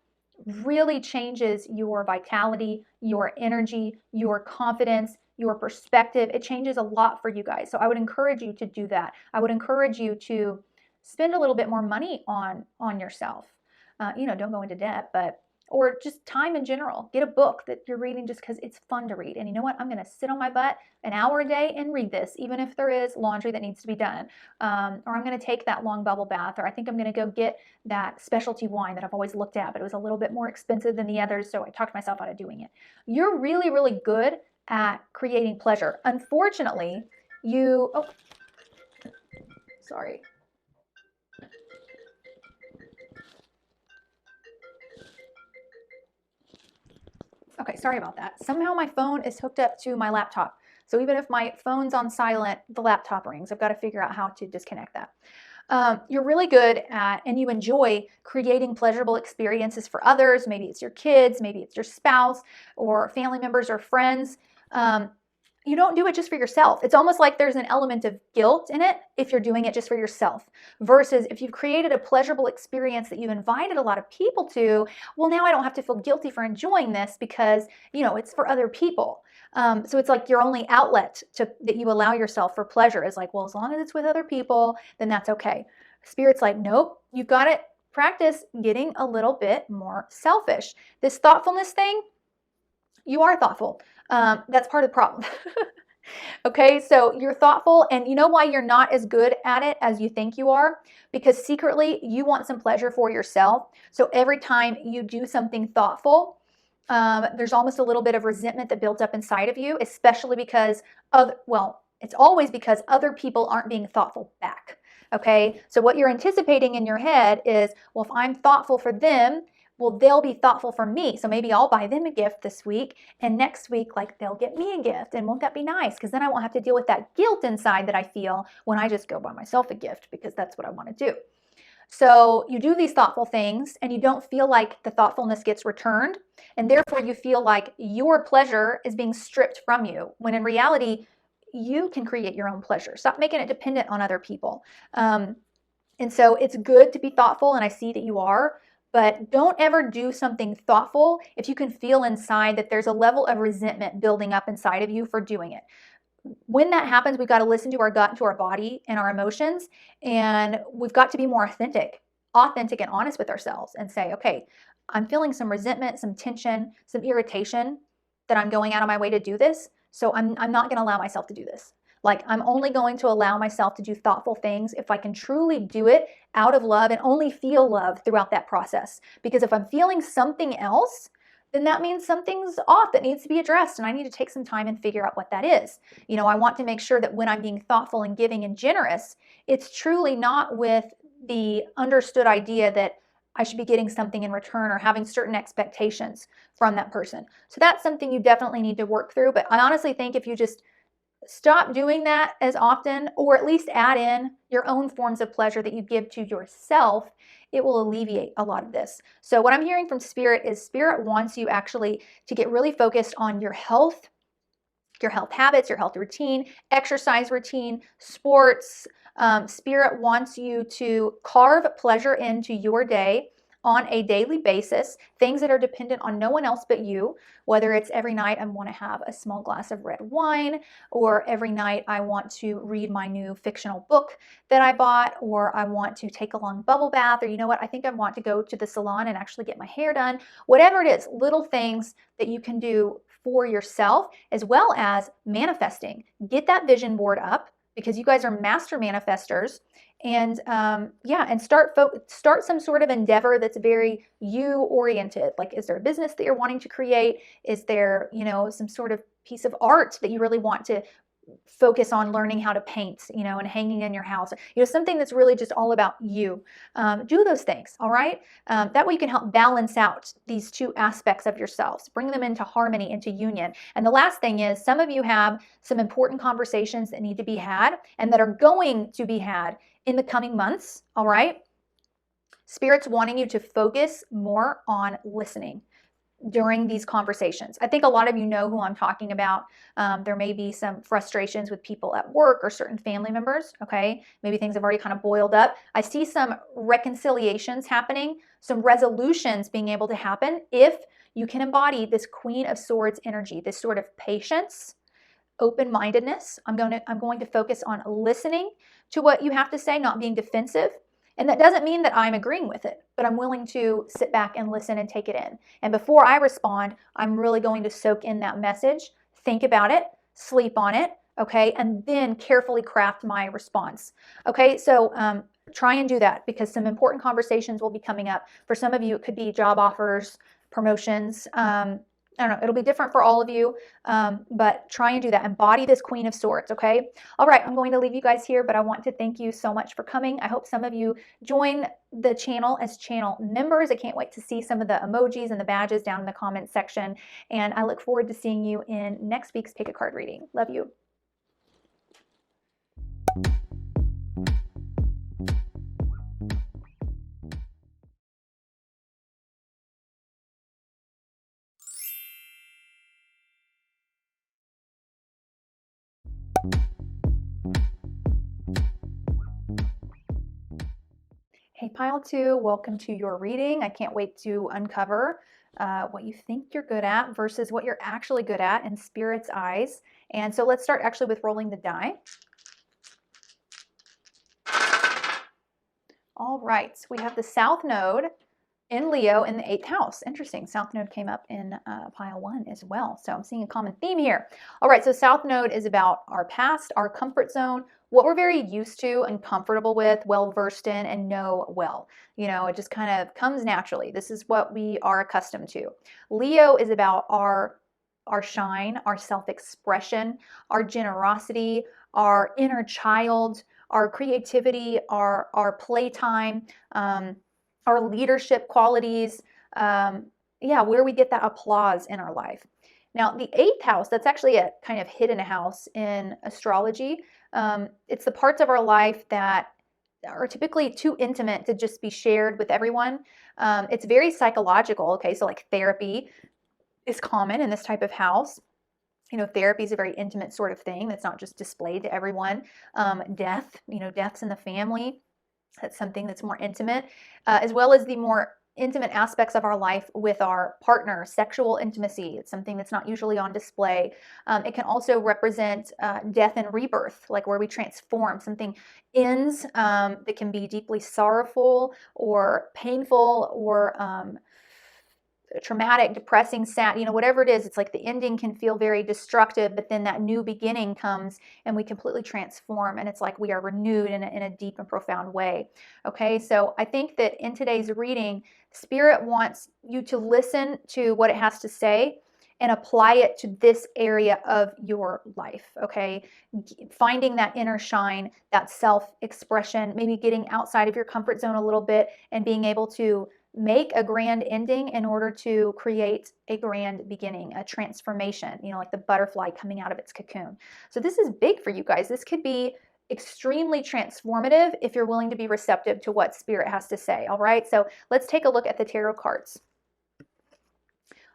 really changes your vitality, your energy, your confidence, your perspective. It changes a lot for you guys. So I would encourage you to do that. I would encourage you to spend a little bit more money on yourself. Don't go into debt, or just time in general. Get a book that you're reading just because it's fun to read. And you know what? I'm going to sit on my butt an hour a day and read this, even if there is laundry that needs to be done. Or I'm going to take that long bubble bath, or I think I'm going to go get that specialty wine that I've always looked at, but it was a little bit more expensive than the others, so I talked myself out of doing it. You're really, really good at creating pleasure. Unfortunately, sorry. Okay, sorry about that. Somehow my phone is hooked up to my laptop. So even if my phone's on silent, the laptop rings. I've got to figure out how to disconnect that. You're really good at, and you enjoy creating pleasurable experiences for others. Maybe it's your kids, maybe it's your spouse or family members or friends. You don't do it just for yourself. It's almost like there's an element of guilt in it if you're doing it just for yourself, versus if you've created a pleasurable experience that you've invited a lot of people to, well, now I don't have to feel guilty for enjoying this because, it's for other people. So it's like your only outlet that you allow yourself for pleasure is like, well, as long as it's with other people, then that's okay. Spirit's like, nope, you've got to practice getting a little bit more selfish. This thoughtfulness thing, you are thoughtful. That's part of the problem. Okay, so you're thoughtful, and you know why you're not as good at it as you think you are? Because secretly you want some pleasure for yourself. So every time you do something thoughtful, there's almost a little bit of resentment that builds up inside of you, especially because it's always because other people aren't being thoughtful back. Okay, so what you're anticipating in your head is, well, if I'm thoughtful for them, well, they'll be thoughtful for me. So maybe I'll buy them a gift this week, and next week, they'll get me a gift. And won't that be nice? Because then I won't have to deal with that guilt inside that I feel when I just go buy myself a gift, because that's what I want to do. So you do these thoughtful things, and you don't feel like the thoughtfulness gets returned. And therefore, you feel like your pleasure is being stripped from you, when in reality, you can create your own pleasure. Stop making it dependent on other people. And so it's good to be thoughtful, and I see that you are. But don't ever do something thoughtful if you can feel inside that there's a level of resentment building up inside of you for doing it. When that happens, we've got to listen to our gut, to our body, and our emotions, and we've got to be more authentic and honest with ourselves and say, okay, I'm feeling some resentment, some tension, some irritation that I'm going out of my way to do this, so I'm not going to allow myself to do this. I'm only going to allow myself to do thoughtful things if I can truly do it out of love and only feel love throughout that process. Because if I'm feeling something else, then that means something's off that needs to be addressed, and I need to take some time and figure out what that is. I want to make sure that when I'm being thoughtful and giving and generous, it's truly not with the understood idea that I should be getting something in return or having certain expectations from that person. So that's something you definitely need to work through. But I honestly think if you just stop doing that as often, or at least add in your own forms of pleasure that you give to yourself, it will alleviate a lot of this. So what I'm hearing from Spirit is Spirit wants you actually to get really focused on your health habits, your health routine, exercise routine, sports, Spirit wants you to carve pleasure into your day on a daily basis, things that are dependent on no one else but you, whether it's every night I want to have a small glass of red wine, or every night I want to read my new fictional book that I bought, or I want to take a long bubble bath, or you know what, I think I want to go to the salon and actually get my hair done. Whatever it is, little things that you can do for yourself, as well as manifesting. Get that vision board up, because you guys are master manifestors. And yeah, and start some sort of endeavor that's very you oriented. Like, is there a business that you're wanting to create? Is there, you know, some sort of piece of art that you really want to focus on learning how to paint, you know, and hanging in your house, you know, something that's really just all about you. Do those things, all right? That way you can help balance out these two aspects of yourselves, bring them into harmony, into union. And the last thing is, some of you have some important conversations that need to be had and that are going to be had in the coming months, all right? Spirit's wanting you to focus more on listening during these conversations. I think a lot of you know who I'm talking about. There may be some frustrations with people at work or certain family members, okay? Maybe things have already kind of boiled up. I see some reconciliations happening, some resolutions being able to happen if you can embody this Queen of Swords energy, this sort of patience, open-mindedness. I'm going to focus on listening to what you have to say, not being defensive. And that doesn't mean that I'm agreeing with it, but I'm willing to sit back and listen and take it in. And before I respond, I'm really going to soak in that message, think about it, sleep on it, okay, and then carefully craft my response. Okay, so try and do that, because some important conversations will be coming up. For some of you, it could be job offers, promotions. I don't know, it'll be different for all of you, but try and do that. Embody this Queen of Swords, okay? All right, I'm going to leave you guys here, but I want to thank you so much for coming. I hope some of you join the channel as channel members. I can't wait to see some of the emojis and the badges down in the comments section, and I look forward to seeing you in next week's Pick a Card reading. Love you. Hey, Pile 2, welcome to your reading. I can't wait to uncover what you think you're good at versus what you're actually good at in Spirit's eyes. And so let's start actually with rolling the die. All right, we have the South Node in Leo in the 8th house. Interesting. South Node came up in pile 1 as well. So I'm seeing a common theme here. All right, so South Node is about our past, our comfort zone, what we're very used to and comfortable with, well versed in, and know well. You know, it just kind of comes naturally. This is what we are accustomed to. Leo is about our shine, our self-expression, our generosity, our inner child, our creativity, our playtime, our leadership qualities, yeah, where we get that applause in our life. Now, the 8th house, that's actually a kind of hidden house in astrology. It's the parts of our life that are typically too intimate to just be shared with everyone. It's very psychological, okay? So like therapy is common in this type of house. You know, therapy is a very intimate sort of thing that's not just displayed to everyone. Death, you know, deaths in the family. That's something that's more intimate, as well as the more intimate aspects of our life with our partner, sexual intimacy. It's something that's not usually on display. It can also represent death and rebirth, like where we transform. Something ends that can be deeply sorrowful or painful or traumatic, depressing, sad, you know, whatever it is. It's like the ending can feel very destructive, but then that new beginning comes and we completely transform, and it's like we are renewed in a deep and profound way. Okay, so I think that in today's reading, Spirit wants you to listen to what it has to say and apply it to this area of your life, okay? Finding that inner shine, that self-expression, maybe getting outside of your comfort zone a little bit and being able to make a grand ending in order to create a grand beginning, a transformation, you know, like the butterfly coming out of its cocoon. So this is big for you guys. This could be extremely transformative if you're willing to be receptive to what Spirit has to say. All right, so let's take a look at the tarot cards.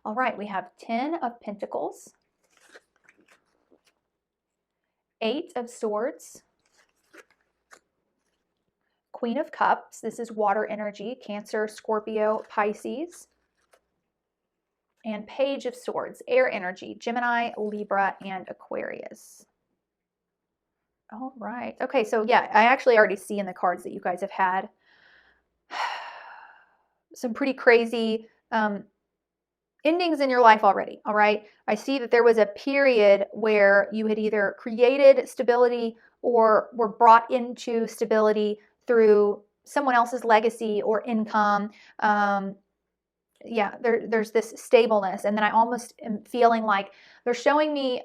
All right, we have 10 of Pentacles, 8 of Swords, Queen of Cups. This is water energy, Cancer, Scorpio, Pisces. And Page of Swords, air energy, Gemini, Libra, and Aquarius. All right. Okay, so yeah, I actually already see in the cards that you guys have had some pretty crazy endings in your life already. All right. I see that there was a period where you had either created stability or were brought into stability through someone else's legacy or income. Yeah, there's this stableness. And then I almost am feeling like they're showing me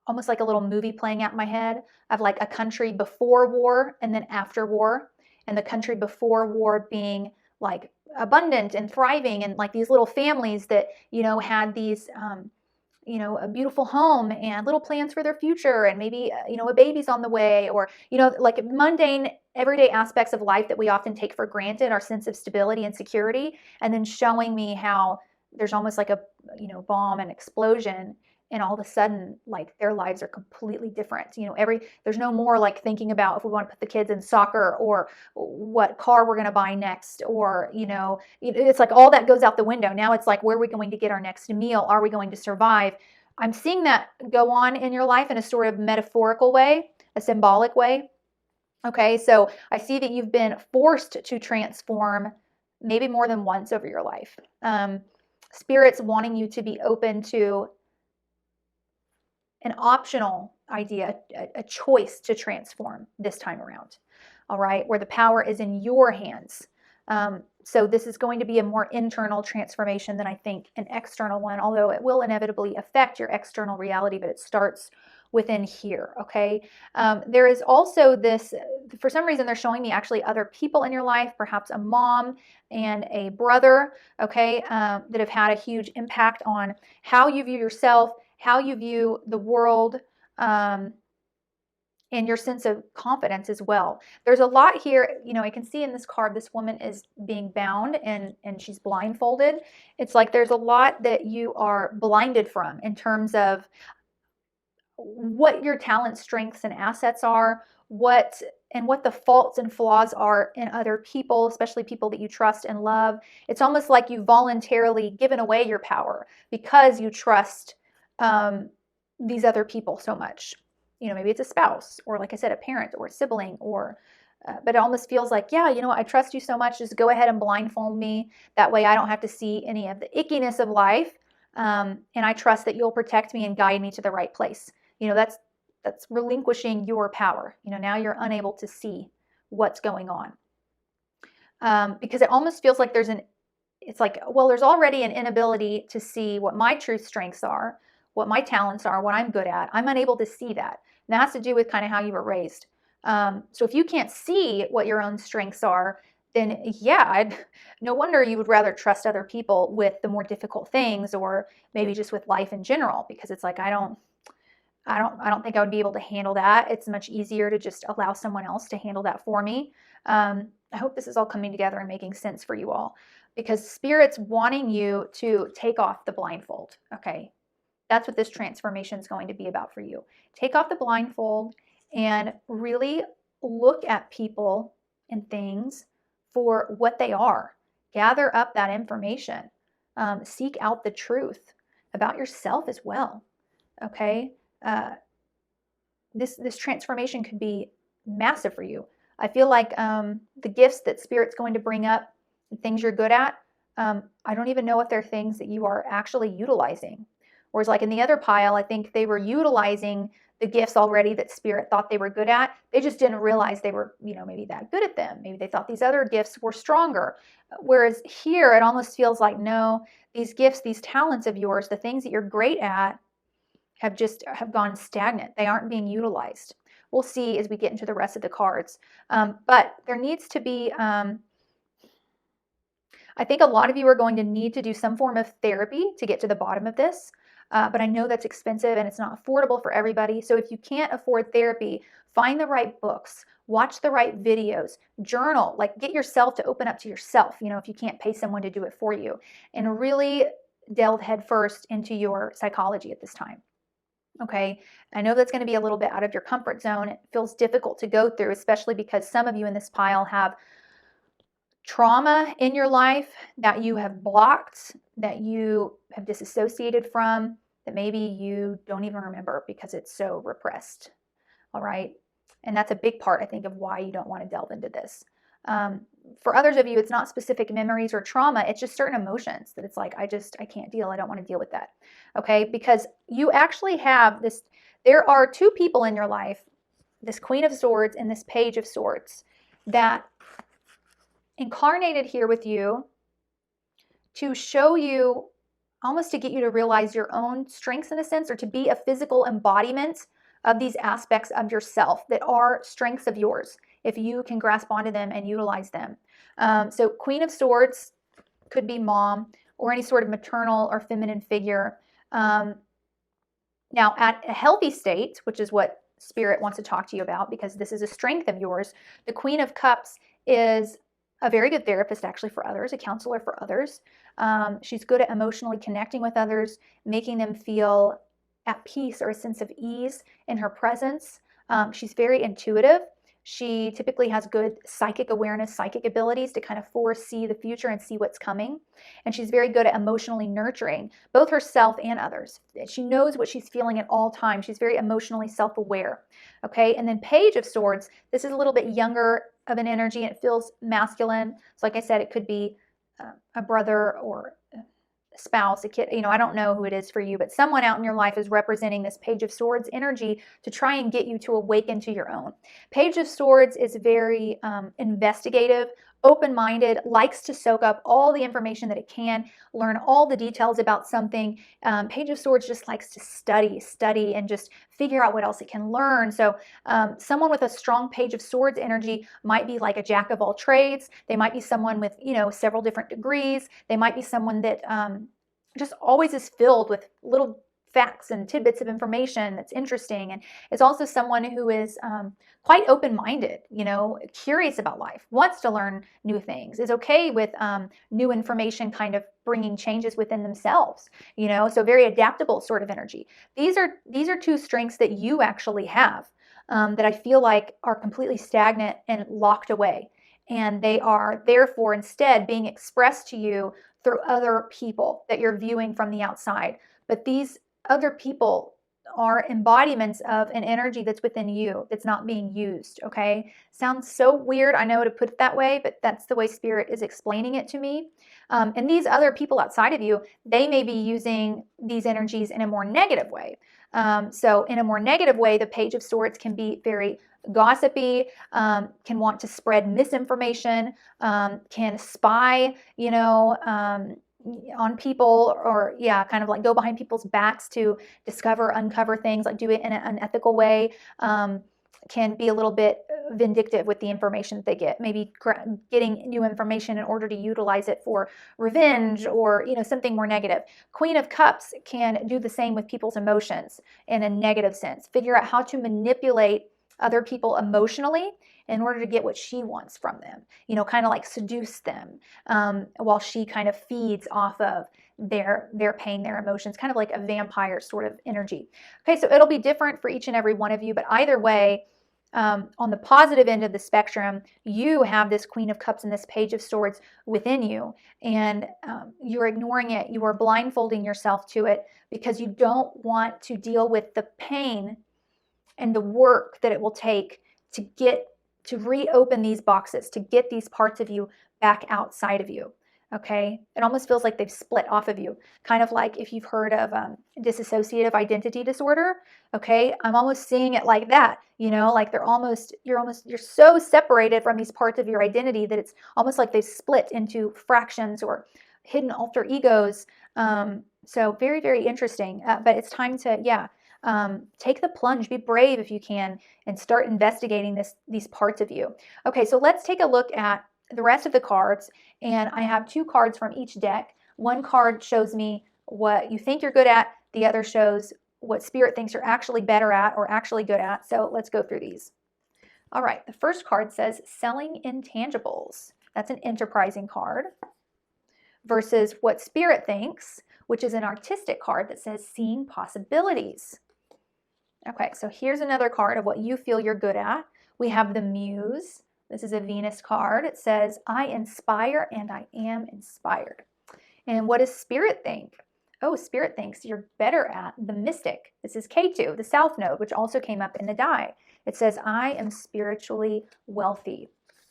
almost like a little movie playing out in my head of like a country before war and then after war. And the country before war being like abundant and thriving, and like these little families that, you know, had these, you know, a beautiful home and little plans for their future, and maybe, you know, a baby's on the way, or, you know, like mundane everyday aspects of life that we often take for granted, our sense of stability and security, and then showing me how there's almost like a, you know, bomb and explosion, and all of a sudden, like, their lives are completely different. You know, there's no more like thinking about if we want to put the kids in soccer or what car we're going to buy next, or, you know, it's like all that goes out the window. Now it's like, where are we going to get our next meal? Are we going to survive? I'm seeing that go on in your life in a sort of metaphorical way, a symbolic way. Okay, so I see that you've been forced to transform maybe more than once over your life. Spirit's wanting you to be open to an optional idea, a choice to transform this time around, all right, where the power is in your hands. So this is going to be a more internal transformation than I think an external one, although it will inevitably affect your external reality, but it starts within here, okay? There is also this, for some reason, they're showing me actually other people in your life, perhaps a mom and a brother, okay, that have had a huge impact on how you view yourself, how you view the world, and your sense of confidence as well. There's a lot here. You know, I can see in this card, this woman is being bound and she's blindfolded. It's like there's a lot that you are blinded from in terms of what your talents, strengths, and assets are, what the faults and flaws are in other people, especially people that you trust and love. It's almost like you've voluntarily given away your power because you trust these other people so much. You know, maybe it's a spouse, or like I said, a parent or a sibling, or but it almost feels like, yeah, you know what, I trust you so much, just go ahead and blindfold me. That way I don't have to see any of the ickiness of life. And I trust that you'll protect me and guide me to the right place. You know, that's relinquishing your power. You know, now you're unable to see what's going on. Because it almost feels like it's like, well, there's already an inability to see what my true strengths are, what my talents are, what I'm good at. I'm unable to see that. And that has to do with kind of how you were raised. So if you can't see what your own strengths are, then yeah, no wonder you would rather trust other people with the more difficult things, or maybe just with life in general, because it's like, I don't think I would be able to handle that. It's much easier to just allow someone else to handle that for me. I hope this is all coming together and making sense for you all, because Spirit's wanting you to take off the blindfold, okay? That's what this transformation is going to be about for you. Take off the blindfold and really look at people and things for what they are. Gather up that information. Seek out the truth about yourself as well, okay? This transformation could be massive for you. I feel like the gifts that Spirit's going to bring up, things you're good at, I don't even know if they're things that you are actually utilizing. Whereas like in the other pile, I think they were utilizing the gifts already that Spirit thought they were good at. They just didn't realize they were, you know, maybe that good at them. Maybe they thought these other gifts were stronger. Whereas here, it almost feels like, no, these gifts, these talents of yours, the things that you're great at, have gone stagnant. They aren't being utilized. We'll see as we get into the rest of the cards. But there needs to be, I think a lot of you are going to need to do some form of therapy to get to the bottom of this. But I know that's expensive and it's not affordable for everybody. So if you can't afford therapy, find the right books, watch the right videos, journal, like get yourself to open up to yourself, you know, if you can't pay someone to do it for you, and really delve headfirst into your psychology at this time. Okay, I know that's going to be a little bit out of your comfort zone. It feels difficult to go through, especially because some of you in this pile have trauma in your life that you have blocked, that you have disassociated from, that maybe you don't even remember because it's so repressed. All right. And that's a big part, I think, of why you don't want to delve into this. For others of you, it's not specific memories or trauma. It's just certain emotions that it's like, I can't deal. I don't want to deal with that. Okay. Because you actually have this, there are two people in your life, this Queen of Swords and this Page of Swords, that incarnated here with you to show you, almost to get you to realize your own strengths in a sense, or to be a physical embodiment of these aspects of yourself that are strengths of yours, if you can grasp onto them and utilize them. So Queen of Swords could be mom or any sort of maternal or feminine figure. Now, at a healthy state, which is what Spirit wants to talk to you about, because this is a strength of yours, the Queen of Cups is a very good therapist, actually, for others, a counselor for others. She's good at emotionally connecting with others, making them feel at peace or a sense of ease in her presence. She's very intuitive. She typically has good psychic awareness, psychic abilities to kind of foresee the future and see what's coming. And she's very good at emotionally nurturing both herself and others. She knows what she's feeling at all times. She's very emotionally self-aware. Okay, and then Page of Swords, this is a little bit younger of an energy, and it feels masculine. So like I said, it could be a brother or a spouse, a kid, I don't know who it is for you, but someone out in your life is representing this Page of Swords energy to try and get you to awaken to your own. Page of Swords is very investigative, open-minded, likes to soak up all the information that it can, learn all the details about something. Page of Swords just likes to study, and just figure out what else it can learn. So someone with a strong Page of Swords energy might be like a jack of all trades. They might be someone with, several different degrees. They might be someone that just always is filled with little facts and tidbits of information that's interesting. And it's also someone who is quite open-minded, curious about life, wants to learn new things, is okay with new information kind of bringing changes within themselves, so very adaptable sort of energy. These are two strengths that you actually have that I feel like are completely stagnant and locked away. And they are therefore instead being expressed to you through other people that you're viewing from the outside. But these other people are embodiments of an energy that's within you that's not being used, okay? Sounds so weird, I know, to put it that way, but that's the way Spirit is explaining it to me. And these other people outside of you, they may be using these energies in a more negative way. So in a more negative way, the Page of Swords can be very gossipy, can want to spread misinformation, can spy, on people, or kind of like go behind people's backs to uncover things, like do it in an unethical way. Can be a little bit vindictive with the information that they get, maybe getting new information in order to utilize it for revenge, or something more negative. Queen of Cups can do the same with people's emotions in a negative sense, figure out how to manipulate other people emotionally in order to get what she wants from them, kind of like seduce them, while she kind of feeds off of their pain, their emotions, kind of like a vampire sort of energy. Okay, so it'll be different for each and every one of you, but either way, on the positive end of the spectrum, you have this Queen of Cups and this Page of Swords within you, and you're ignoring it. You are blindfolding yourself to it because you don't want to deal with the pain and the work that it will take to reopen these boxes, to get these parts of you back outside of you. Okay, it almost feels like they've split off of you, kind of like if you've heard of dissociative identity disorder. Okay, I'm almost seeing it like that, like you're so separated from these parts of your identity that it's almost like they've split into fractions or hidden alter egos. So very, very interesting, but it's time to take the plunge, be brave if you can, and start investigating these parts of you. Okay, so let's take a look at the rest of the cards, and I have two cards from each deck. One card shows me what you think you're good at, the other shows what Spirit thinks you're actually better at or actually good at. So let's go through these. All right, the first card says selling intangibles. That's an enterprising card. Versus what Spirit thinks, which is an artistic card that says seeing possibilities. Okay, so here's another card of what you feel you're good at. We have the Muse. This is a Venus card. It says, I inspire and I am inspired. And what does Spirit think? Oh, Spirit thinks you're better at the Mystic. This is K2, the South Node, which also came up in the die. It says, I am spiritually wealthy.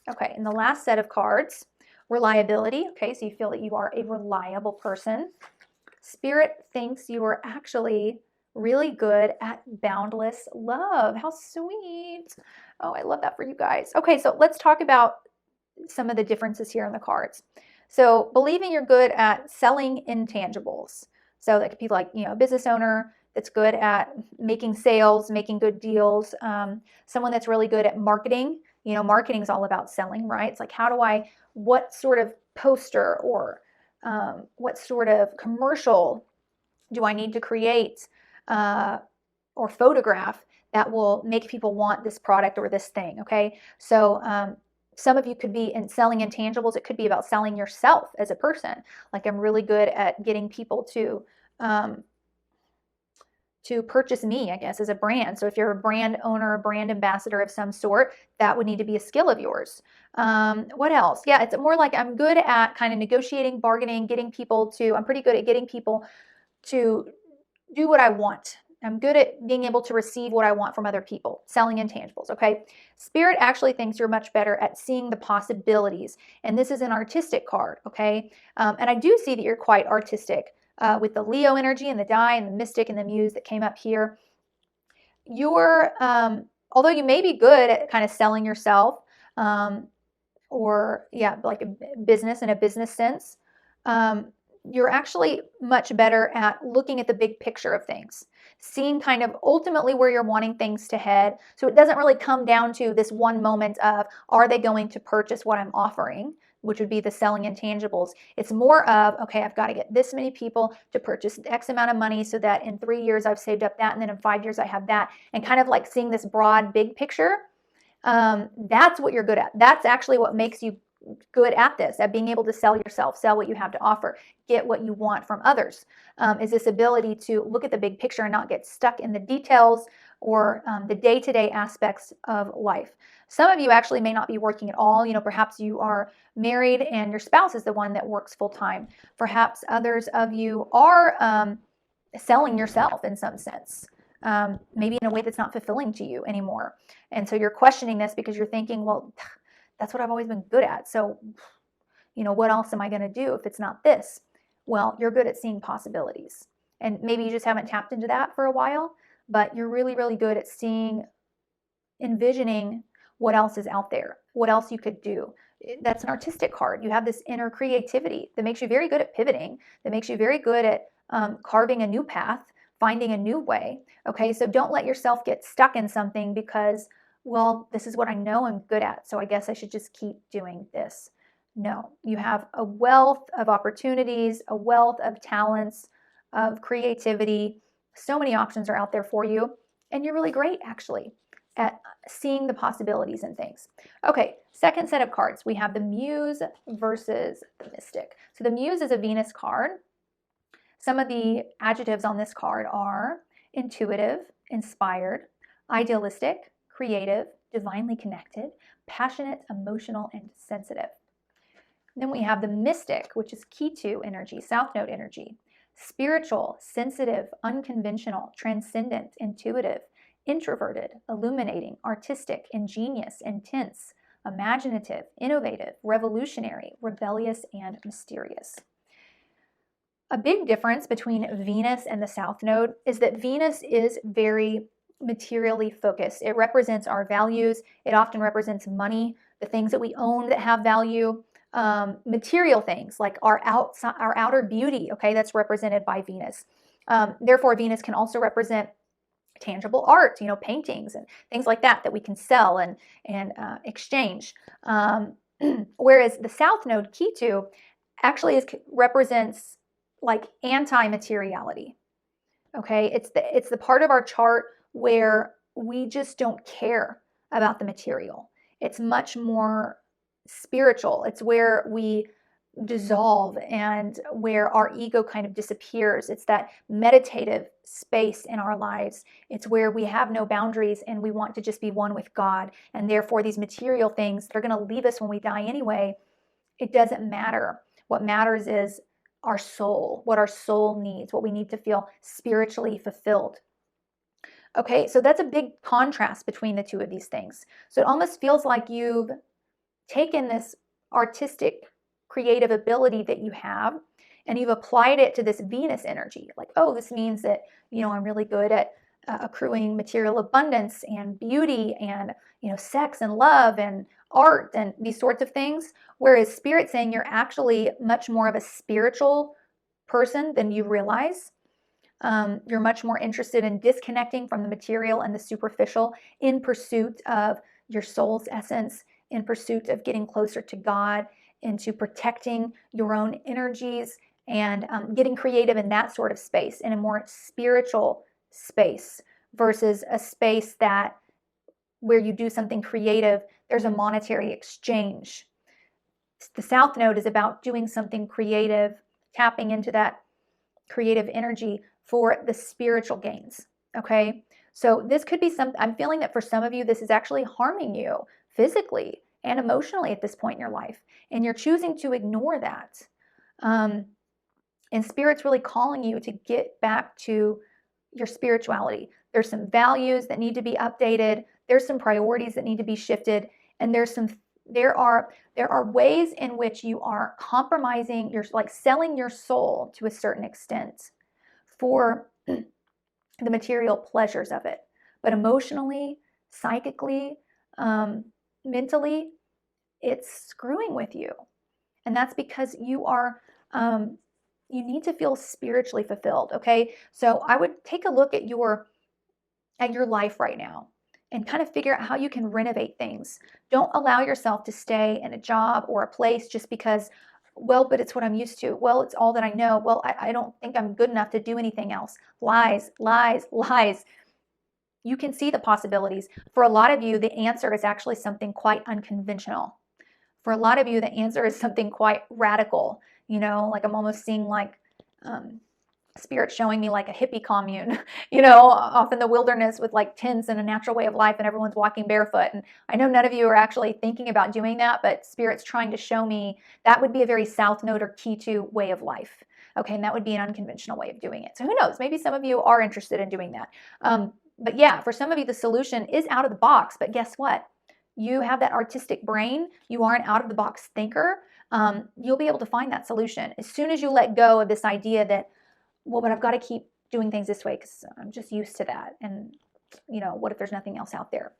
Okay, and the last set of cards, reliability. Okay, so you feel that you are a reliable person. Spirit thinks you are actually really good at boundless love. How sweet. Oh, I love that for you guys. Okay, so let's talk about some of the differences here in the cards. So believing you're good at selling intangibles. So that could be like, a business owner that's good at making sales, making good deals. Someone that's really good at marketing. Marketing is all about selling, right? It's like, what sort of poster or what sort of commercial do I need to create or photograph that will make people want this product or this thing, okay? So some of you could be in selling intangibles. It could be about selling yourself as a person. Like, I'm really good at getting people to purchase me, I guess, as a brand. So if you're a brand owner, a brand ambassador of some sort, that would need to be a skill of yours. What else? Yeah, it's more like I'm good at kind of negotiating, bargaining, I'm pretty good at getting people to do what I want. I'm good at being able to receive what I want from other people, selling intangibles, okay? Spirit actually thinks you're much better at seeing the possibilities, and this is an artistic card, okay? And I do see that you're quite artistic with the Leo energy and the die and the Mystic and the Muse that came up here. You're, although you may be good at kind of selling yourself, or like a business in a business sense, you're actually much better at looking at the big picture of things, seeing kind of ultimately where you're wanting things to head. So it doesn't really come down to this one moment of, are they going to purchase what I'm offering, which would be the selling intangibles. It's more of, okay, I've got to get this many people to purchase X amount of money so that in 3 years I've saved up that, and then in 5 years I have that, and kind of like seeing this broad, big picture. That's what you're good at. That's actually what makes you good at this, at being able to sell yourself, sell what you have to offer, get what you want from others, is this ability to look at the big picture and not get stuck in the details or the day-to-day aspects of life. Some of you actually may not be working at all. Perhaps you are married and your spouse is the one that works full-time. Perhaps others of you are selling yourself in some sense. Maybe in a way that's not fulfilling to you anymore. And so you're questioning this because you're thinking, well, that's what I've always been good at. So, what else am I going to do if it's not this? Well, you're good at seeing possibilities. And maybe you just haven't tapped into that for a while, but you're really, really good at envisioning what else is out there, what else you could do. That's an artistic card. You have this inner creativity that makes you very good at pivoting, that makes you very good at carving a new path, finding a new way. Okay, so don't let yourself get stuck in something because, well, this is what I know I'm good at, so I guess I should just keep doing this. No, you have a wealth of opportunities, a wealth of talents, of creativity. So many options are out there for you, and you're really great, actually, at seeing the possibilities in things. Okay, second set of cards. We have the Muse versus the Mystic. So the Muse is a Venus card. Some of the adjectives on this card are intuitive, inspired, idealistic, creative, divinely connected, passionate, emotional, and sensitive. Then we have the Mystic, which is K2 energy, South Node energy. Spiritual, sensitive, unconventional, transcendent, intuitive, introverted, illuminating, artistic, ingenious, intense, imaginative, innovative, revolutionary, rebellious, and mysterious. A big difference between Venus and the South Node is that Venus is very materially focused. It represents our values. It often represents money, the things that we own that have value, material things like our outer beauty, okay, that's represented by Venus. Therefore, Venus can also represent tangible art, paintings and things like that we can sell and exchange. Whereas the South Node, K2, actually represents like anti-materiality. Okay, it's the part of our chart where we just don't care about the material. It's much more spiritual. It's where we dissolve and where our ego kind of disappears. It's that meditative space in our lives. It's where we have no boundaries and we want to just be one with God. And therefore, these material things that are going to leave us when we die anyway, it doesn't matter. What matters is our soul, what our soul needs, what we need to feel spiritually fulfilled. Okay, so that's a big contrast between the two of these things. So it almost feels like you've taken this artistic, creative ability that you have and you've applied it to this Venus energy. Like, oh, this means that, I'm really good at accruing material abundance and beauty and, sex and love and art and these sorts of things. Whereas Spirit's saying you're actually much more of a spiritual person than you realize. You're much more interested in disconnecting from the material and the superficial in pursuit of your soul's essence, in pursuit of getting closer to God, into protecting your own energies and getting creative in that sort of space, in a more spiritual space versus a space that where you do something creative, there's a monetary exchange. The South Node is about doing something creative, tapping into that creative energy for the spiritual gains. Okay. So this could be I'm feeling that for some of you, this is actually harming you physically and emotionally at this point in your life. And you're choosing to ignore that. And Spirit's really calling you to get back to your spirituality. There's some values that need to be updated. There's some priorities that need to be shifted. And there are ways in which you are compromising, you're like selling your soul to a certain extent for the material pleasures of it. But emotionally, psychically, mentally, it's screwing with you. And that's because you need to feel spiritually fulfilled. Okay. So I would take a look at your life right now and kind of figure out how you can renovate things. Don't allow yourself to stay in a job or a place just because, well, but it's what I'm used to. Well, it's all that I know. Well, I don't think I'm good enough to do anything else. Lies, lies, lies. You can see the possibilities. For a lot of you, the answer is actually something quite unconventional. For a lot of you, the answer is something quite radical. Like I'm almost seeing like Spirit showing me like a hippie commune, off in the wilderness with like tents and a natural way of life and everyone's walking barefoot. And I know none of you are actually thinking about doing that, but Spirit's trying to show me that would be a very South Node or key to way of life. Okay, and that would be an unconventional way of doing it. So who knows? Maybe some of you are interested in doing that. But yeah, for some of you, the solution is out of the box. But guess what? You have that artistic brain. You are an out of the box thinker. You'll be able to find that solution as soon as you let go of this idea that, well, but I've got to keep doing things this way because I'm just used to that. And, what if there's nothing else out there?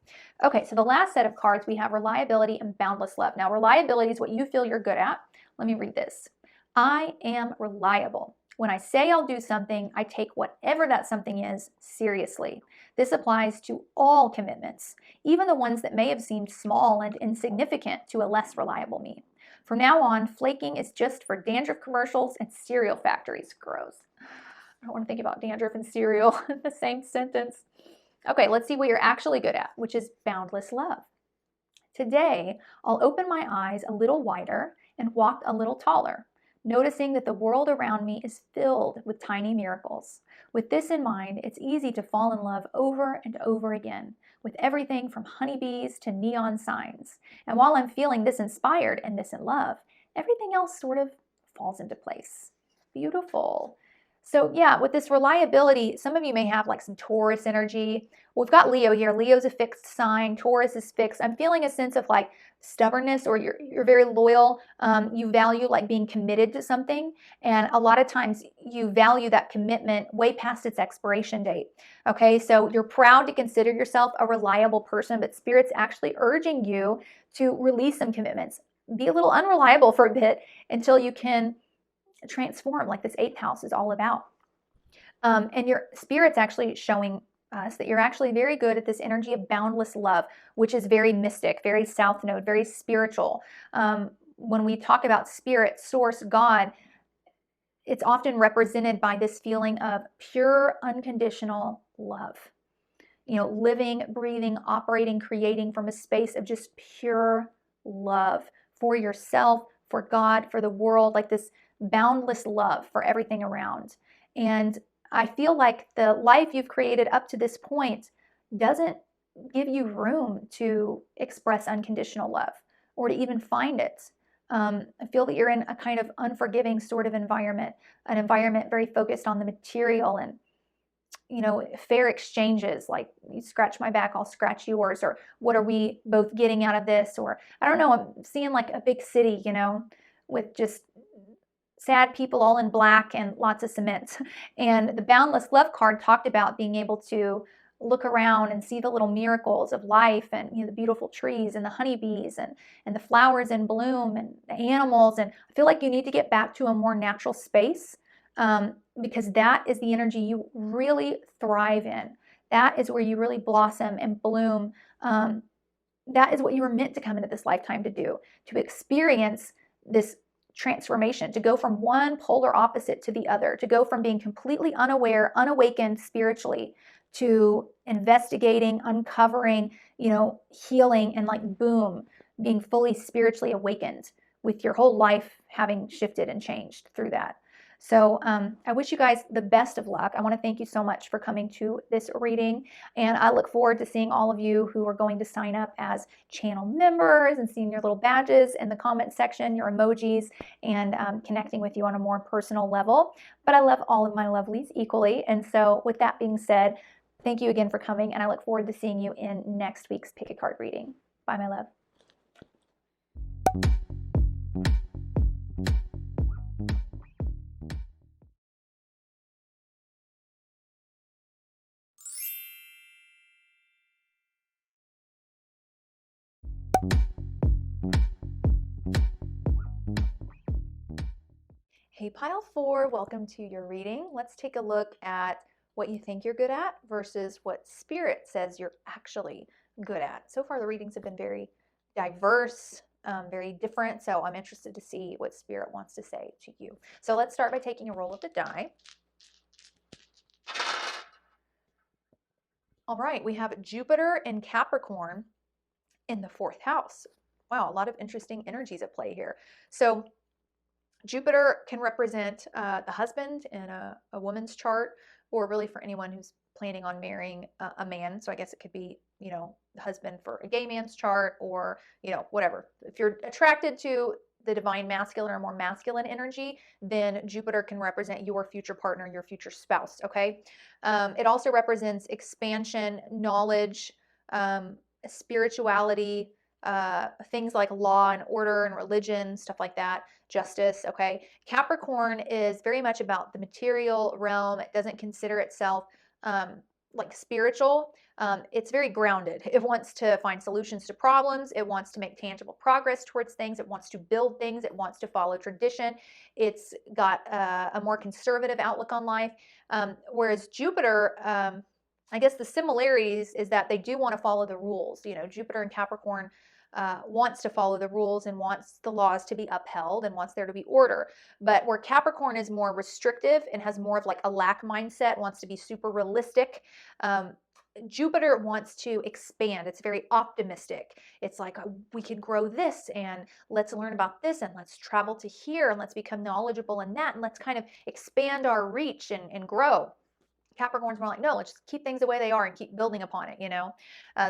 Okay, so the last set of cards, we have reliability and boundless love. Now, reliability is what you feel you're good at. Let me read this. I am reliable. When I say I'll do something, I take whatever that something is seriously. This applies to all commitments, even the ones that may have seemed small and insignificant to a less reliable me. From now on, flaking is just for dandruff commercials and cereal factories. Gross. I don't want to think about dandruff and cereal in the same sentence. Okay, let's see what you're actually good at, which is boundless love. Today, I'll open my eyes a little wider and walk a little taller, noticing that the world around me is filled with tiny miracles. With this in mind, it's easy to fall in love over and over again, with everything from honeybees to neon signs. And while I'm feeling this inspired and this in love, everything else sort of falls into place. Beautiful. So yeah, with this reliability, some of you may have like some Taurus energy. We've got Leo here. Leo's a fixed sign. Taurus is fixed. I'm feeling a sense of like stubbornness, or you're very loyal. You value like being committed to something. And a lot of times you value that commitment way past its expiration date. Okay, so you're proud to consider yourself a reliable person, but Spirit's actually urging you to release some commitments. Be a little unreliable for a bit until you can transform, like this 8th house is all about. And your Spirit's actually showing us that you're actually very good at this energy of boundless love, which is very mystic, very South Node, very spiritual. When we talk about Spirit, Source, God, it's often represented by this feeling of pure, unconditional love. Living, breathing, operating, creating from a space of just pure love for yourself, for God, for the world, like this boundless love for everything around. And I feel like the life you've created up to this point doesn't give you room to express unconditional love or to even find it. I feel that you're in a kind of unforgiving sort of environment, an environment very focused on the material and, fair exchanges, like you scratch my back, I'll scratch yours, or what are we both getting out of this? Or I don't know, I'm seeing like a big city, with just sad people all in black and lots of cement. And the Boundless Love card talked about being able to look around and see the little miracles of life and the beautiful trees and the honeybees and the flowers in bloom and the animals. And I feel like you need to get back to a more natural space, because that is the energy you really thrive in. That is where you really blossom and bloom. That is what you were meant to come into this lifetime to do, to experience this transformation, to go from one polar opposite to the other, to go from being completely unaware, unawakened spiritually, to investigating, uncovering, healing, and like boom, being fully spiritually awakened with your whole life having shifted and changed through that. So I wish you guys the best of luck. I want to thank you so much for coming to this reading. And I look forward to seeing all of you who are going to sign up as channel members and seeing your little badges in the comment section, your emojis, and connecting with you on a more personal level. But I love all of my lovelies equally. And so with that being said, thank you again for coming. And I look forward to seeing you in next week's Pick a Card reading. Bye, my love. Hey, Pile 4, welcome to your reading. Let's take a look at what you think you're good at versus what Spirit says you're actually good at. So far, the readings have been very diverse, very different, so I'm interested to see what Spirit wants to say to you. So let's start by taking a roll of the die. All right, we have Jupiter and Capricorn in the 4th house. Wow, a lot of interesting energies at play here. So Jupiter can represent the husband in a woman's chart, or really for anyone who's planning on marrying a man. So I guess it could be, the husband for a gay man's chart, or, whatever. If you're attracted to the divine masculine or more masculine energy, then Jupiter can represent your future partner, your future spouse, okay? It also represents expansion, knowledge, spirituality, things like law and order and religion, stuff like that, justice, okay? Capricorn is very much about the material realm. It doesn't consider itself like spiritual. It's very grounded. It wants to find solutions to problems. It wants to make tangible progress towards things. It wants to build things. It wants to follow tradition. It's got a more conservative outlook on life. Whereas Jupiter, I guess the similarities is that they do want to follow the rules. Jupiter and Capricorn wants to follow the rules and wants the laws to be upheld and wants there to be order. But where Capricorn is more restrictive and has more of like a lack mindset, wants to be super realistic, Jupiter wants to expand. It's very optimistic. It's like, we could grow this, and let's learn about this, and let's travel to here, and let's become knowledgeable in that, and let's kind of expand our reach and grow. Capricorn's more like, no, let's just keep things the way they are and keep building upon it,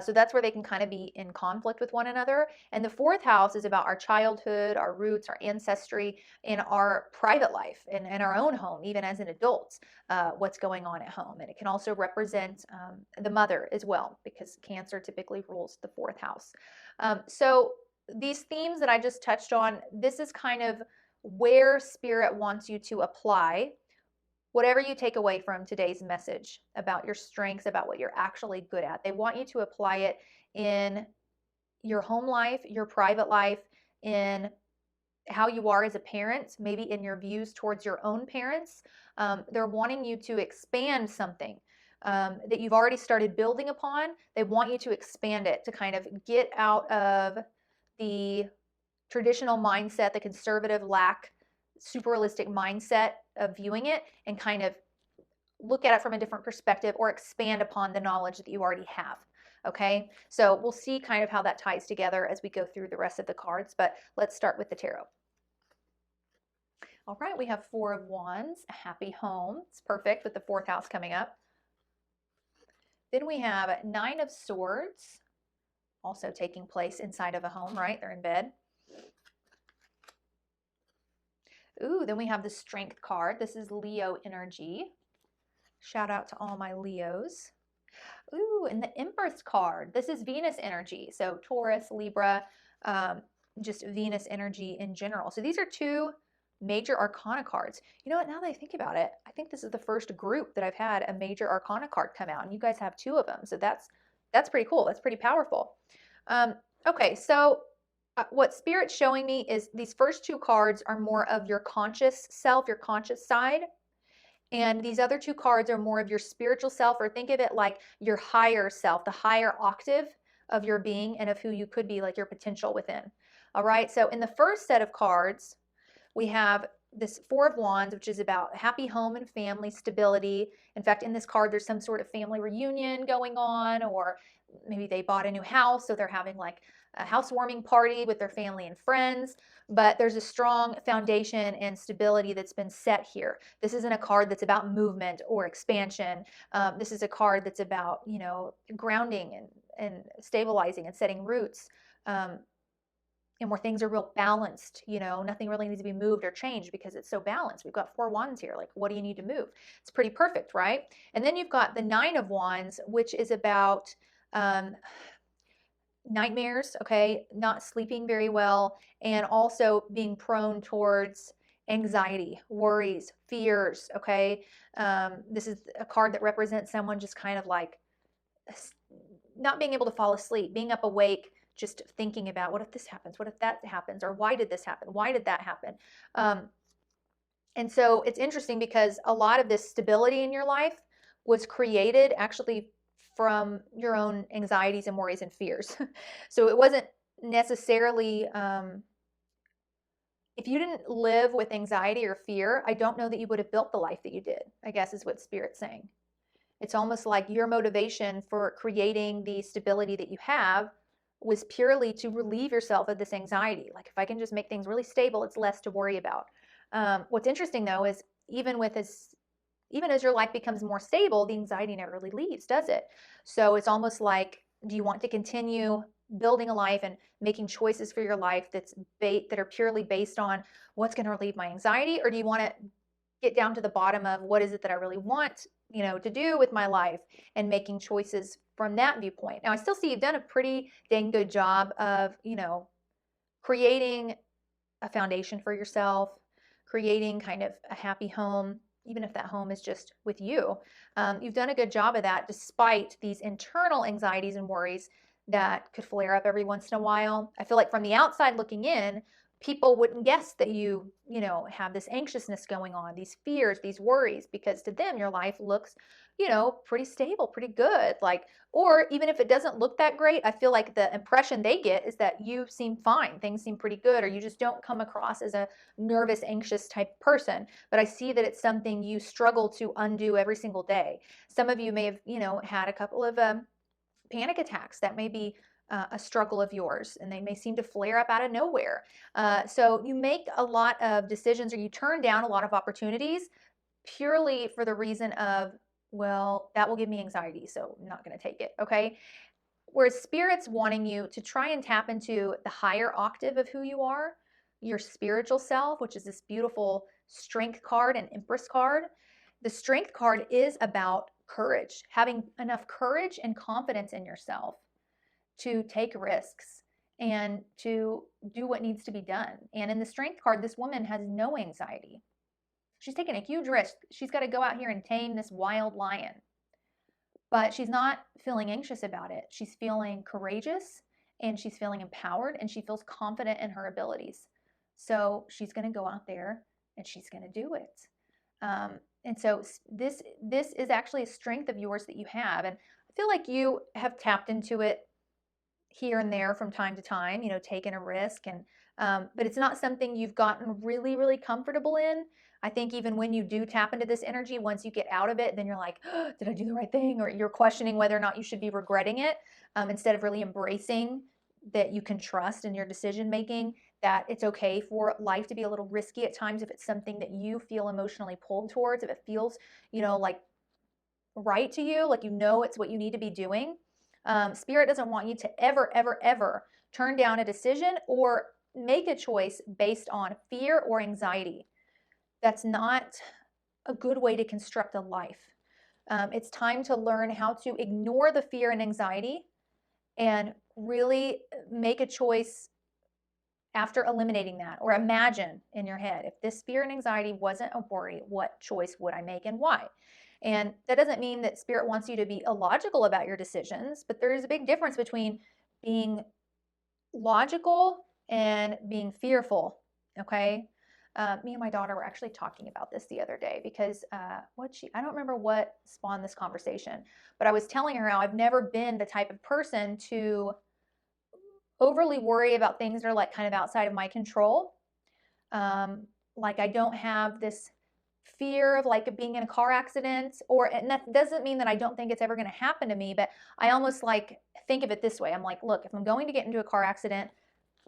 So that's where they can kind of be in conflict with one another. And the 4th house is about our childhood, our roots, our ancestry, and our private life and our own home, even as an adult, what's going on at home. And it can also represent the mother as well, because Cancer typically rules the 4th house. So these themes that I just touched on, this is kind of where Spirit wants you to apply whatever you take away from today's message about your strengths, about what you're actually good at. They want you to apply it in your home life, your private life, in how you are as a parent, maybe in your views towards your own parents. They're wanting you to expand something that you've already started building upon. They want you to expand it, to kind of get out of the traditional mindset, the conservative super realistic mindset of viewing it, and kind of look at it from a different perspective or expand upon the knowledge that you already have. Okay, so we'll see kind of how that ties together as we go through the rest of the cards, but let's start with the tarot. All right, we have Four of Wands, a happy home. It's perfect with the fourth house coming up. Then we have Nine of Swords, also taking place inside of a home, right? They're in bed. Ooh, then we have the Strength card. This is Leo energy. Shout out to all my Leos. Ooh, and the Empress card. This is Venus energy. So Taurus, Libra, just Venus energy in general. So these are two major arcana cards. You know what? Now that I think about it, I think this is the first group that I've had a major arcana card come out, and you guys have two of them. So that's pretty cool. That's pretty powerful. Okay, so what Spirit's showing me is these first two cards are more of your conscious self, your conscious side. And these other two cards are more of your spiritual self, or think of it like your higher self, the higher octave of your being and of who you could be, like your potential within. All right, so in the first set of cards, we have this Four of Wands, which is about happy home and family stability. In fact, in this card, there's some sort of family reunion going on, or maybe they bought a new house, so they're having like a housewarming party with their family and friends. But there's a strong foundation and stability that's been set here. This isn't a card that's about movement or expansion. This is a card that's about, you know, grounding and stabilizing and setting roots. And where things are real balanced, you know, nothing really needs to be moved or changed because it's so balanced. We've got Four Wands here. Like, what do you need to move? It's pretty perfect, right? And then you've got the Nine of Wands, which is about nightmares, okay, not sleeping very well, and also being prone towards anxiety, worries, fears, okay? This is a card that represents someone just kind of like not being able to fall asleep, being up awake, just thinking about what if this happens, what if that happens, or why did this happen, why did that happen? And so it's interesting because a lot of this stability in your life was created actually from your own anxieties and worries and fears. So it wasn't necessarily, if you didn't live with anxiety or fear, I don't know that you would have built the life that you did, I guess is what Spirit's saying. It's almost like your motivation for creating the stability that you have was purely to relieve yourself of this anxiety. Like, if I can just make things really stable, it's less to worry about. What's interesting though is even as your life becomes more stable, the anxiety never really leaves, does it? So it's almost like, do you want to continue building a life and making choices for your life that are purely based on what's going to relieve my anxiety, or do you want to get down to the bottom of what is it that I really want, you know, to do with my life, and making choices from that viewpoint? Now, I still see you've done a pretty dang good job of, you know, creating a foundation for yourself, creating kind of a happy home, even if that home is just with you. You've done a good job of that despite these internal anxieties and worries that could flare up every once in a while. I feel like from the outside looking in, people wouldn't guess that you know, have this anxiousness going on, these fears, these worries, because to them, your life looks, you know, pretty stable, pretty good. Like, or even if it doesn't look that great, I feel like the impression they get is that you seem fine, things seem pretty good, or you just don't come across as a nervous, anxious type person. But I see that it's something you struggle to undo every single day. Some of you may have, you know, had a couple of panic attacks. That may be a struggle of yours, and they may seem to flare up out of nowhere. So you make a lot of decisions, or you turn down a lot of opportunities purely for the reason of, well, that will give me anxiety, so I'm not going to take it, okay? Whereas Spirit's wanting you to try and tap into the higher octave of who you are, your spiritual self, which is this beautiful Strength card and Empress card. The Strength card is about courage, having enough courage and confidence in yourself to take risks and to do what needs to be done. And in the Strength card, this woman has no anxiety. She's taking a huge risk. She's got to go out here and tame this wild lion. But she's not feeling anxious about it. She's feeling courageous, and she's feeling empowered, and she feels confident in her abilities. So she's going to go out there and she's going to do it. And so this is actually a strength of yours that you have. And I feel like you have tapped into it here and there from time to time, you know, taking a risk, and but it's not something you've gotten really, really comfortable in. I think even when you do tap into this energy, once you get out of it, then you're like, oh, did I do the right thing? Or you're questioning whether or not you should be regretting it, instead of really embracing that you can trust in your decision making. that it's okay for life to be a little risky at times if it's something that you feel emotionally pulled towards, if it feels, like right to you, like it's what you need to be doing. Spirit doesn't want you to ever, ever, ever turn down a decision or make a choice based on fear or anxiety. That's not a good way to construct a life. It's time to learn how to ignore the fear and anxiety and really make a choice after eliminating that, or imagine in your head, if this fear and anxiety wasn't a worry, what choice would I make and why? And that doesn't mean that spirit wants you to be illogical about your decisions, but there is a big difference between being logical and being fearful. Okay. Me and my daughter were actually talking about this the other day because I don't remember what spawned this conversation, but I was telling her how I've never been the type of person to overly worry about things that are like kind of outside of my control. Like I don't have this fear of like being in a car accident, and that doesn't mean that I don't think it's ever going to happen to me, but I almost like think of it this way. I'm like, look, if I'm going to get into a car accident,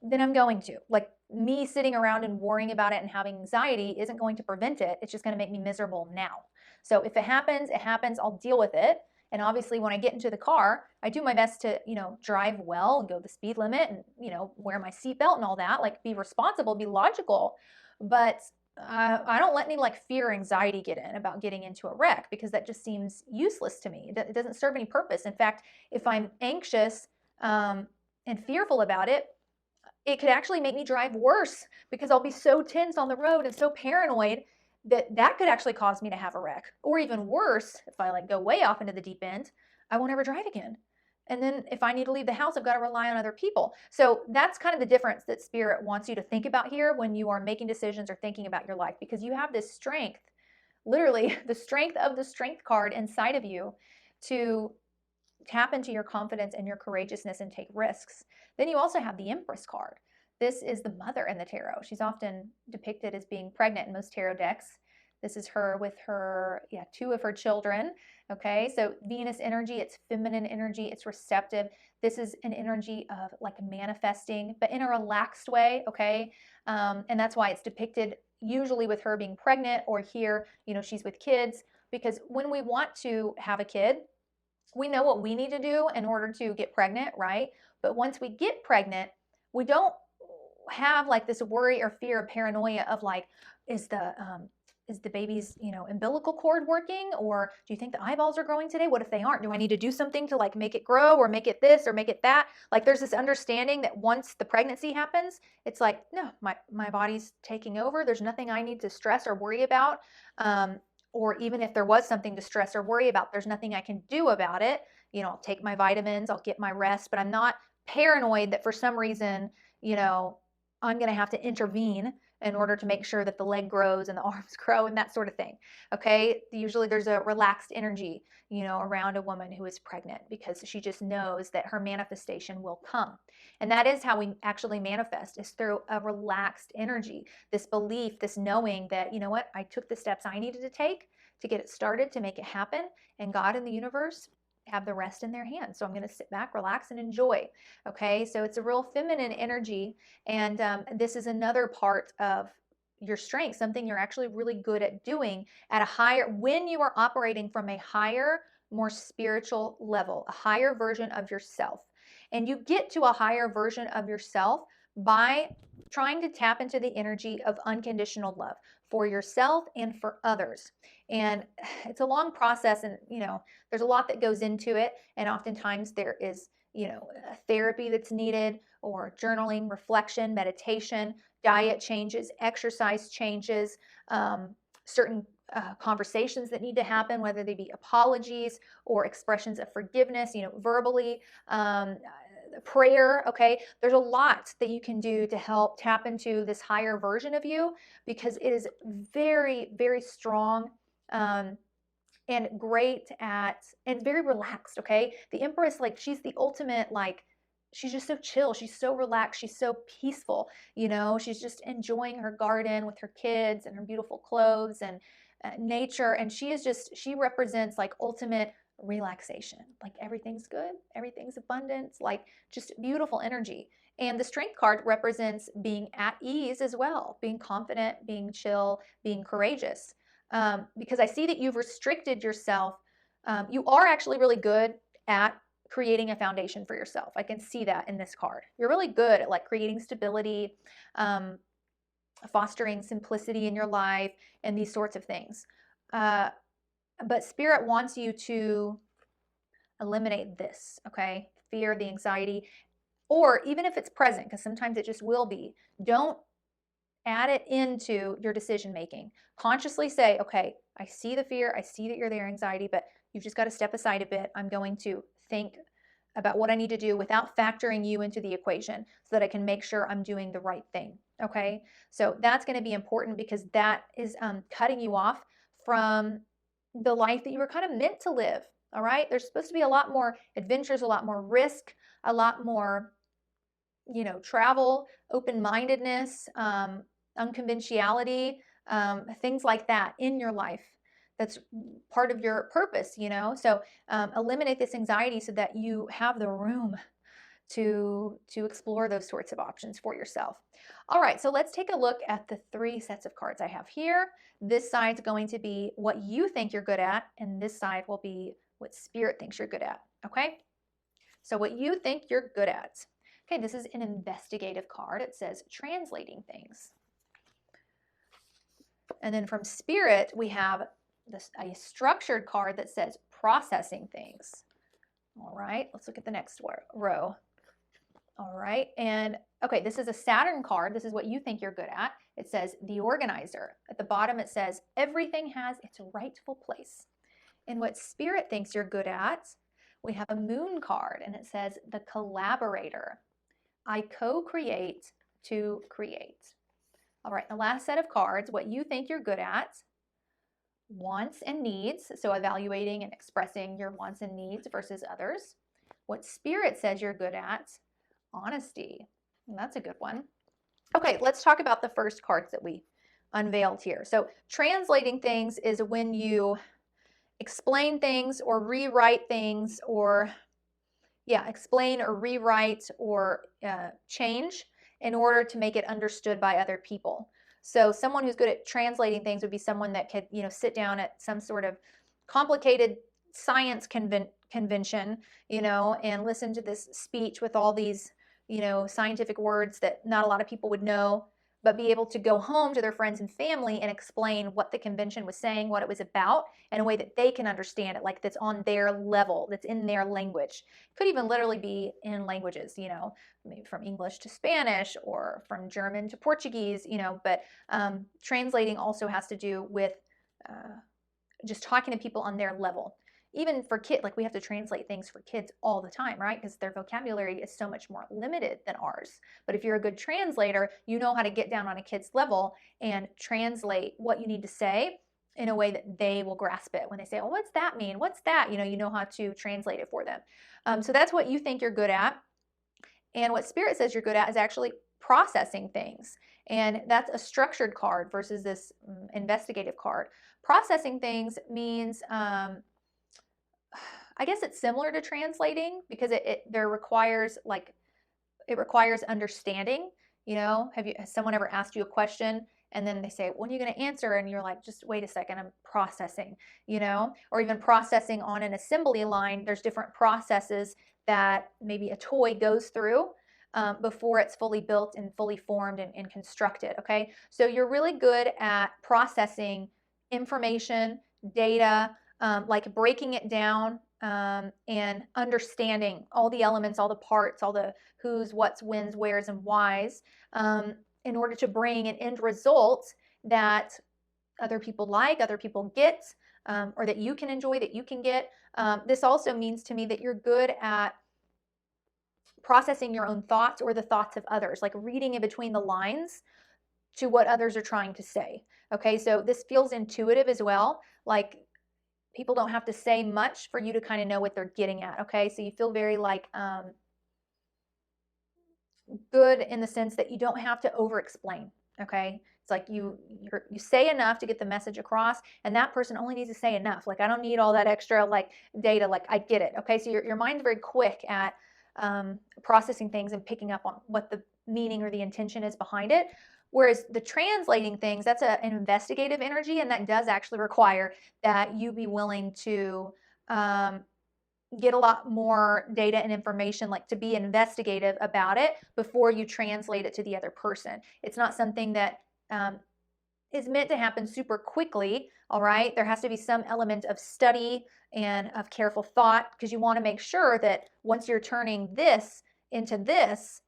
then I'm going to. Like, me sitting around and worrying about it and having anxiety isn't going to prevent it. It's just going to make me miserable now. So if it happens, it happens. I'll deal with it. And obviously, when I get into the car, I do my best to, drive well and go the speed limit and, wear my seatbelt and all that, like be responsible, be logical. But I don't let any like fear or anxiety get in about getting into a wreck, because that just seems useless to me. It doesn't serve any purpose. In fact, if I'm anxious and fearful about it, it could actually make me drive worse, because I'll be so tense on the road and so paranoid that could actually cause me to have a wreck. Or even worse, if I like go way off into the deep end, I won't ever drive again. And then if I need to leave the house, I've got to rely on other people. So that's kind of the difference that Spirit wants you to think about here when you are making decisions or thinking about your life, because you have this strength, literally the strength of the strength card inside of you to tap into your confidence and your courageousness and take risks. Then you also have the Empress card. This is the mother in the tarot. She's often depicted as being pregnant in most tarot decks. This is her with two of her children. Okay, so Venus energy, it's feminine energy, it's receptive. This is an energy of like manifesting, but in a relaxed way. Okay, and that's why it's depicted usually with her being pregnant, or here, she's with kids, because when we want to have a kid, we know what we need to do in order to get pregnant, right? But once we get pregnant, we don't have like this worry or fear or paranoia of like, is the baby's umbilical cord working, or do you think the eyeballs are growing today? What if they aren't? Do I need to do something to like make it grow, or make it this or make it that? Like, there's this understanding that once the pregnancy happens, it's like, no, my body's taking over. There's nothing I need to stress or worry about. Or even if there was something to stress or worry about, there's nothing I can do about it. I'll take my vitamins, I'll get my rest, but I'm not paranoid that for some reason, I'm going to have to intervene in order to make sure that the leg grows and the arms grow and that sort of thing. Okay. Usually there's a relaxed energy, around a woman who is pregnant, because she just knows that her manifestation will come. And that is how we actually manifest, is through a relaxed energy, this belief, this knowing that, what, I took the steps I needed to take to get it started, to make it happen. And God and the universe have the rest in their hands. So I'm going to sit back, relax, and enjoy. Okay. So it's a real feminine energy. And this is another part of your strength, something you're actually really good at doing at a higher, when you are operating from a higher, more spiritual level, a higher version of yourself. And you get to a higher version of yourself by trying to tap into the energy of unconditional love for yourself and for others. And it's a long process, and there's a lot that goes into it. And oftentimes there is, a therapy that's needed, or journaling, reflection, meditation, diet changes, exercise changes, certain conversations that need to happen, whether they be apologies or expressions of forgiveness, verbally, prayer. Okay. There's a lot that you can do to help tap into this higher version of you, because it is very, very strong. And great at, and very relaxed. Okay. The Empress, like, she's the ultimate, like, she's just so chill. She's so relaxed. She's so peaceful. She's just enjoying her garden with her kids and her beautiful clothes and nature. And she represents like ultimate relaxation, like everything's good, everything's abundance, like just beautiful energy. And the Strength card represents being at ease as well, being confident, being chill, being courageous. Because I see that you've restricted yourself. You are actually really good at creating a foundation for yourself. I can see that in this card. You're really good at like creating stability, fostering simplicity in your life, and these sorts of things. But Spirit wants you to eliminate this, okay? Fear, the anxiety, or even if it's present, because sometimes it just will be, don't add it into your decision making. Consciously say, okay, I see the fear, I see that you're there, anxiety, but you've just got to step aside a bit. I'm going to think about what I need to do without factoring you into the equation so that I can make sure I'm doing the right thing. Okay, so that's going to be important because that is cutting you off from the life that you were kind of meant to live. All right, there's supposed to be a lot more adventures, a lot more risk, a lot more, travel, open-mindedness, unconventionality, things like that in your life. That's part of your purpose, So eliminate this anxiety so that you have the room to explore those sorts of options for yourself. All right, so let's take a look at the 3 sets of cards I have here. This side's going to be what you think you're good at, and this side will be what Spirit thinks you're good at, okay? So what you think you're good at. Okay, this is an investigative card. It says translating things. And then from Spirit, we have a structured card that says processing things. All right, let's look at the next row. All right, and okay, this is a Saturn card. This is what you think you're good at. It says the organizer. At the bottom, it says everything has its rightful place. And what Spirit thinks you're good at, we have a Moon card, and it says the collaborator. I co-create to create. All right, the last set of cards, what you think you're good at, wants and needs, so evaluating and expressing your wants and needs versus others. What Spirit says you're good at, honesty. And that's a good one. Okay, let's talk about the first cards that we unveiled here. So translating things is when you explain things or rewrite things or explain or rewrite or change in order to make it understood by other people. So someone who's good at translating things would be someone that could, sit down at some sort of complicated science convention, and listen to this speech with all these, scientific words that not a lot of people would know, but be able to go home to their friends and family and explain what the convention was saying, what it was about, in a way that they can understand it, like that's on their level, that's in their language. Could even literally be in languages, maybe from English to Spanish or from German to Portuguese, but translating also has to do with just talking to people on their level. Even for kids, like we have to translate things for kids all the time, right? Because their vocabulary is so much more limited than ours. But if you're a good translator, you know how to get down on a kid's level and translate what you need to say in a way that they will grasp it. When they say, oh, what's that mean? What's that? You know how to translate it for them. So that's what you think you're good at. And what Spirit says you're good at is actually processing things. And that's a structured card versus this investigative card. Processing things means, I guess it's similar to translating because it requires understanding. Has someone ever asked you a question and then they say, when are you going to answer? And you're like, just wait a second, I'm processing, or even processing on an assembly line. There's different processes that maybe a toy goes through before it's fully built and fully formed and constructed. Okay, so you're really good at processing information, data, like breaking it down and understanding all the elements, all the parts, all the who's, what's, whens, wheres, and whys in order to bring an end result that other people like, other people get, or that you can enjoy, that you can get. This also means to me that you're good at processing your own thoughts or the thoughts of others, like reading in between the lines to what others are trying to say. Okay, so this feels intuitive as well, like people don't have to say much for you to kind of know what they're getting at. Okay, so you feel very like good in the sense that you don't have to over explain. Okay. It's like you say enough to get the message across, and that person only needs to say enough. Like, I don't need all that extra like data. Like, I get it. Okay. So your mind's very quick at processing things and picking up on what the meaning or the intention is behind it. Whereas the translating things, that's an investigative energy, and that does actually require that you be willing to um, get a lot more data and information, like to be investigative about it before you translate it to the other person. It's not something that um, is meant to happen super quickly. All right. There has to be some element of study and of careful thought, because you want to make sure that once you're turning this into this,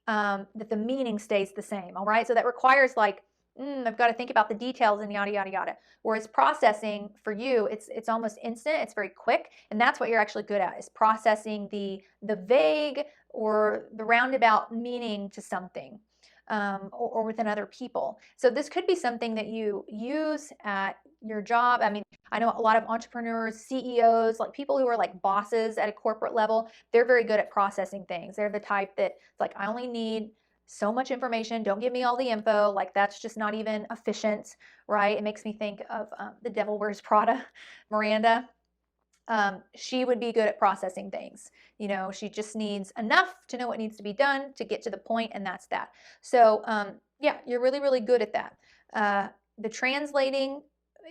that the meaning stays the same. All right. So that requires like, I've got to think about the details and yada yada yada. Whereas processing for you, it's almost instant. It's very quick, and that's what you're actually good at, is processing the vague or the roundabout meaning to something. Or within other people. So this could be something that you use at your job. I mean, I know a lot of entrepreneurs, CEOs, like people who are like bosses at a corporate level, they're very good at processing things. They're the type that it's like, I only need so much information. Don't give me all the info. Like, that's just not even efficient, right? It makes me think of The Devil Wears Prada, Miranda. She would be good at processing things. She just needs enough to know what needs to be done to get to the point, and that's that. So, yeah, you're really, really good at that. The translating,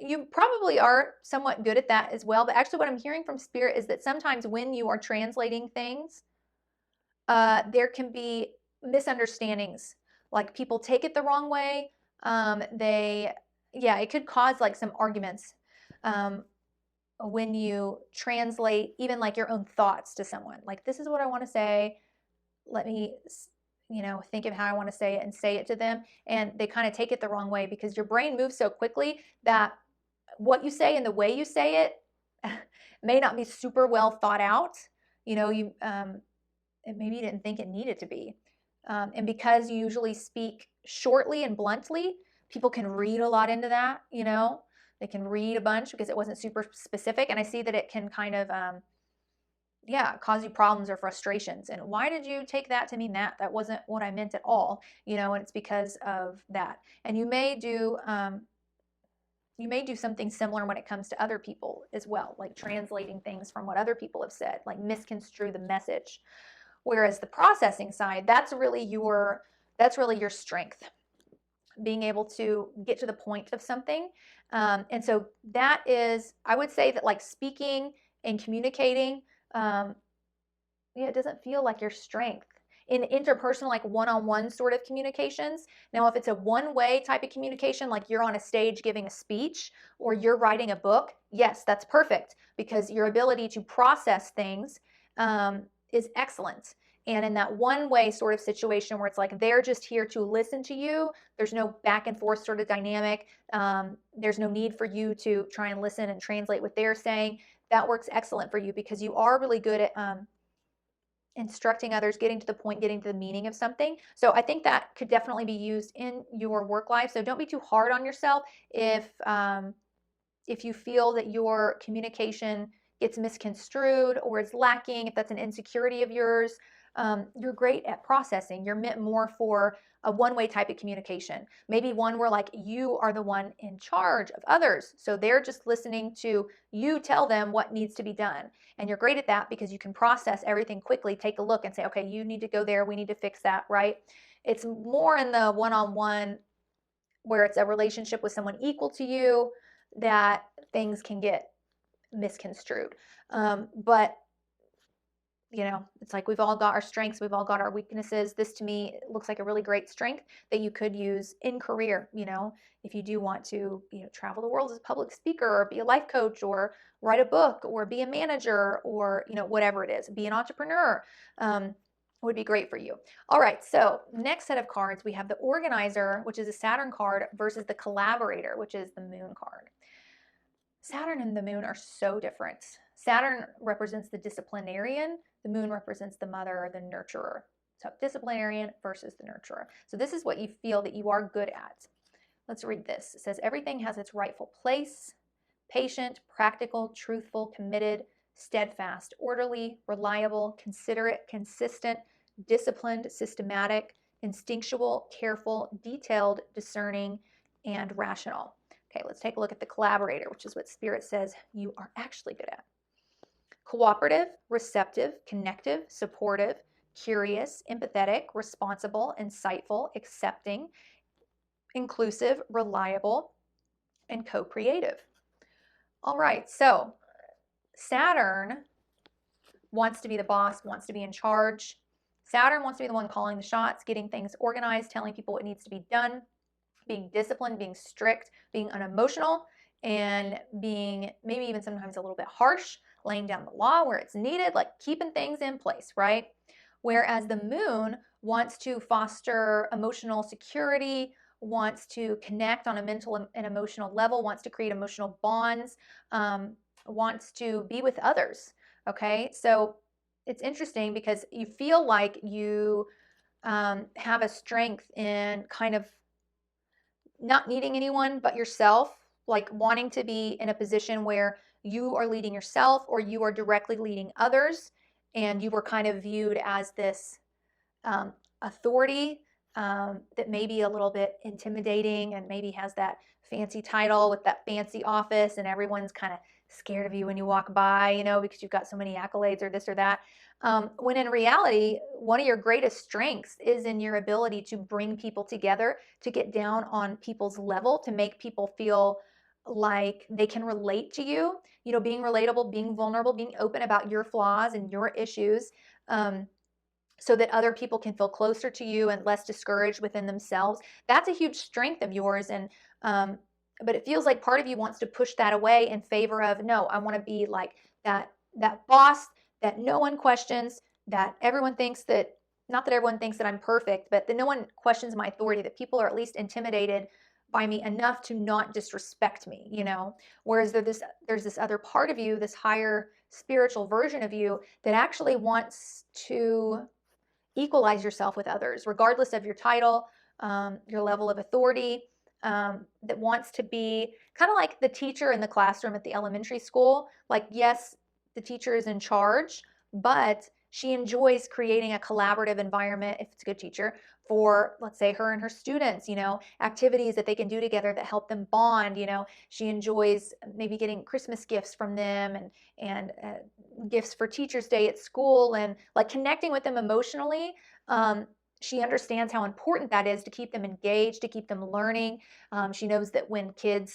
you probably are somewhat good at that as well. But actually, what I'm hearing from Spirit is that sometimes when you are translating things, there can be misunderstandings. Like, people take it the wrong way. Yeah, it could cause like some arguments. When you translate even like your own thoughts to someone, like, this is what I want to say, let me think of how I want to say it and say it to them, and they kind of take it the wrong way because your brain moves so quickly that what you say and the way you say it may not be super well thought out. You maybe you didn't think it needed to be, and because you usually speak shortly and bluntly, people can read a lot into that. They can read a bunch because it wasn't super specific, and I see that it can kind of yeah, cause you problems or frustrations. And why did you take that to mean that? That wasn't what I meant at all. And it's because of that. And you may do something similar when it comes to other people as well, like translating things from what other people have said, like misconstrue the message. Whereas the processing side, that's really your strength, being able to get to the point of something. And so that is, I would say that like speaking and communicating, yeah, it doesn't feel like your strength. In interpersonal, like one-on-one sort of communications. Now, if it's a one-way type of communication, like you're on a stage giving a speech or you're writing a book, yes, that's perfect, because your ability to process things is excellent. And in that one-way sort of situation where it's like they're just here to listen to you, there's no back and forth sort of dynamic. There's no need for you to try and listen and translate what they're saying. That works excellent for you because you are really good at instructing others, getting to the point, getting to the meaning of something. So I think that could definitely be used in your work life. So don't be too hard on yourself if you feel that your communication gets misconstrued or is lacking, if that's an insecurity of yours. You're great at processing. You're meant more for a one-way type of communication. Maybe one where like you are the one in charge of others. So they're just listening to you tell them what needs to be done. And you're great at that because you can process everything quickly, take a look and say, okay, you need to go there. We need to fix that, right? It's more in the one-on-one where it's a relationship with someone equal to you that things can get misconstrued. But it's like we've all got our strengths, we've all got our weaknesses. This to me looks like a really great strength that you could use in career. If you do want to, travel the world as a public speaker or be a life coach or write a book or be a manager or, whatever it is, be an entrepreneur, would be great for you. All right, so next set of cards, we have the Organizer, which is a Saturn card, versus the Collaborator, which is the Moon card. Saturn and the Moon are so different. Saturn represents the disciplinarian. The Moon represents the mother or the nurturer. So disciplinarian versus the nurturer. So this is what you feel that you are good at. Let's read this. It says, everything has its rightful place. Patient, practical, truthful, committed, steadfast, orderly, reliable, considerate, consistent, disciplined, systematic, instinctual, careful, detailed, discerning, and rational. Okay, let's take a look at the collaborator, which is what Spirit says you are actually good at. Cooperative, receptive, connective, supportive, curious, empathetic, responsible, insightful, accepting, inclusive, reliable, and co-creative. All right, so Saturn wants to be the boss, wants to be in charge. Saturn wants to be the one calling the shots, getting things organized, telling people what needs to be done, being disciplined, being strict, being unemotional, and being maybe even sometimes a little bit harsh, laying down the law where it's needed, like keeping things in place, right? Whereas the moon wants to foster emotional security, wants to connect on a mental and emotional level, wants to create emotional bonds, wants to be with others. Okay, so it's interesting because you feel like you have a strength in kind of not needing anyone but yourself, like wanting to be in a position where you are leading yourself or you are directly leading others, and you were kind of viewed as this um, authority that may be a little bit intimidating and maybe has that fancy title with that fancy office, and everyone's kind of scared of you when you walk by, you know, because you've got so many accolades or this or that. When in reality, one of your greatest strengths is in your ability to bring people together, to get down on people's level, to make people feel like they can relate to you, you know, being relatable, being vulnerable, being open about your flaws and your issues. So that other people can feel closer to you and less discouraged within themselves. That's a huge strength of yours. And but it feels like part of you wants to push that away in favor of, no, I want to be like that boss that no one questions, that everyone thinks that, not that everyone thinks that I'm perfect, but that no one questions my authority, that people are at least intimidated by me enough to not disrespect me, you know. Whereas there's this other part of you, this higher spiritual version of you, that actually wants to equalize yourself with others, regardless of your title, your level of authority, that wants to be kind of like the teacher in the classroom at the elementary school. Like, yes, the teacher is in charge, but she enjoys creating a collaborative environment, if it's a good teacher, for, let's say, her and her students, you know, activities that they can do together that help them bond. You know, she enjoys maybe getting Christmas gifts from them, and gifts for Teachers Day at school, and like connecting with them emotionally. She understands how important that is to keep them engaged, to keep them learning. She knows that when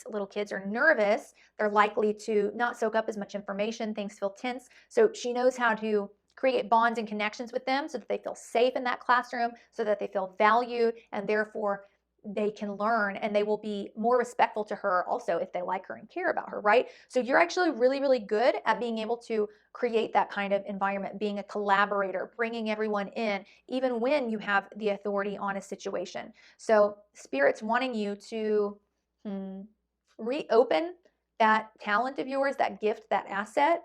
little kids are nervous, they're likely to not soak up as much information, things feel tense. So she knows how to create bonds and connections with them so that they feel safe in that classroom, so that they feel valued, and therefore they can learn, and they will be more respectful to her also if they like her and care about her, right? So you're actually really, really good at being able to create that kind of environment, being a collaborator, bringing everyone in, even when you have the authority on a situation. So Spirit's wanting you to reopen that talent of yours, that gift, that asset.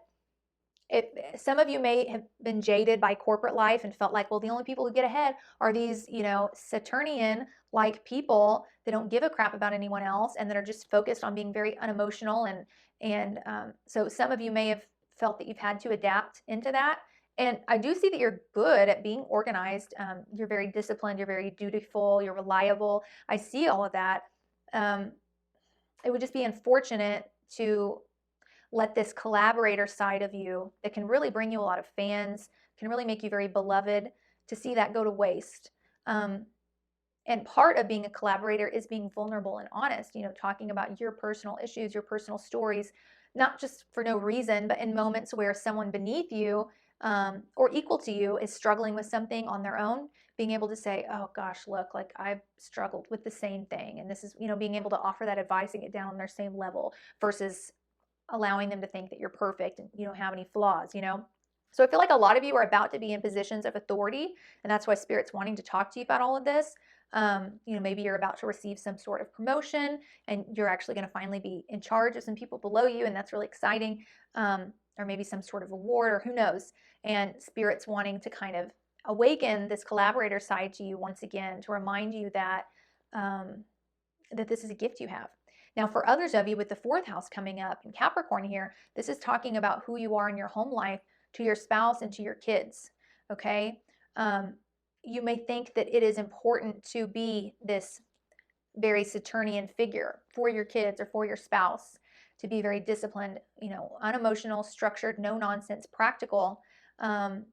Some of you may have been jaded by corporate life and felt like, well, the only people who get ahead are these, you know, Saturnian like people that don't give a crap about anyone else and that are just focused on being very unemotional. And so some of you may have felt that you've had to adapt into that. And I do see that you're good at being organized. You're very disciplined. You're very dutiful. You're reliable. I see all of that. It would just be unfortunate to let this collaborator side of you that can really bring you a lot of fans, can really make you very beloved, to see that go to waste. And part of being a collaborator is being vulnerable and honest, you know, talking about your personal issues, your personal stories, not just for no reason, but in moments where someone beneath you or equal to you is struggling with something on their own, being able to say, oh gosh, look, like I've struggled with the same thing. And this is, you know, being able to offer that advice and get down on their same level versus allowing them to think that you're perfect and you don't have any flaws, you know? So I feel like a lot of you are about to be in positions of authority, and that's why Spirit's wanting to talk to you about all of this. You know, maybe you're about to receive some sort of promotion and you're actually going to finally be in charge of some people below you, and that's really exciting. Or maybe some sort of award, or who knows. And Spirit's wanting to kind of awaken this collaborator side to you once again, to remind you that that this is a gift you have. Now, for others of you with the fourth house coming up in Capricorn here, this is talking about who you are in your home life to your spouse and to your kids, okay? you may think that it is important to be this very Saturnian figure for your kids or for your spouse, to be very disciplined, unemotional, structured, no nonsense, practical. Um,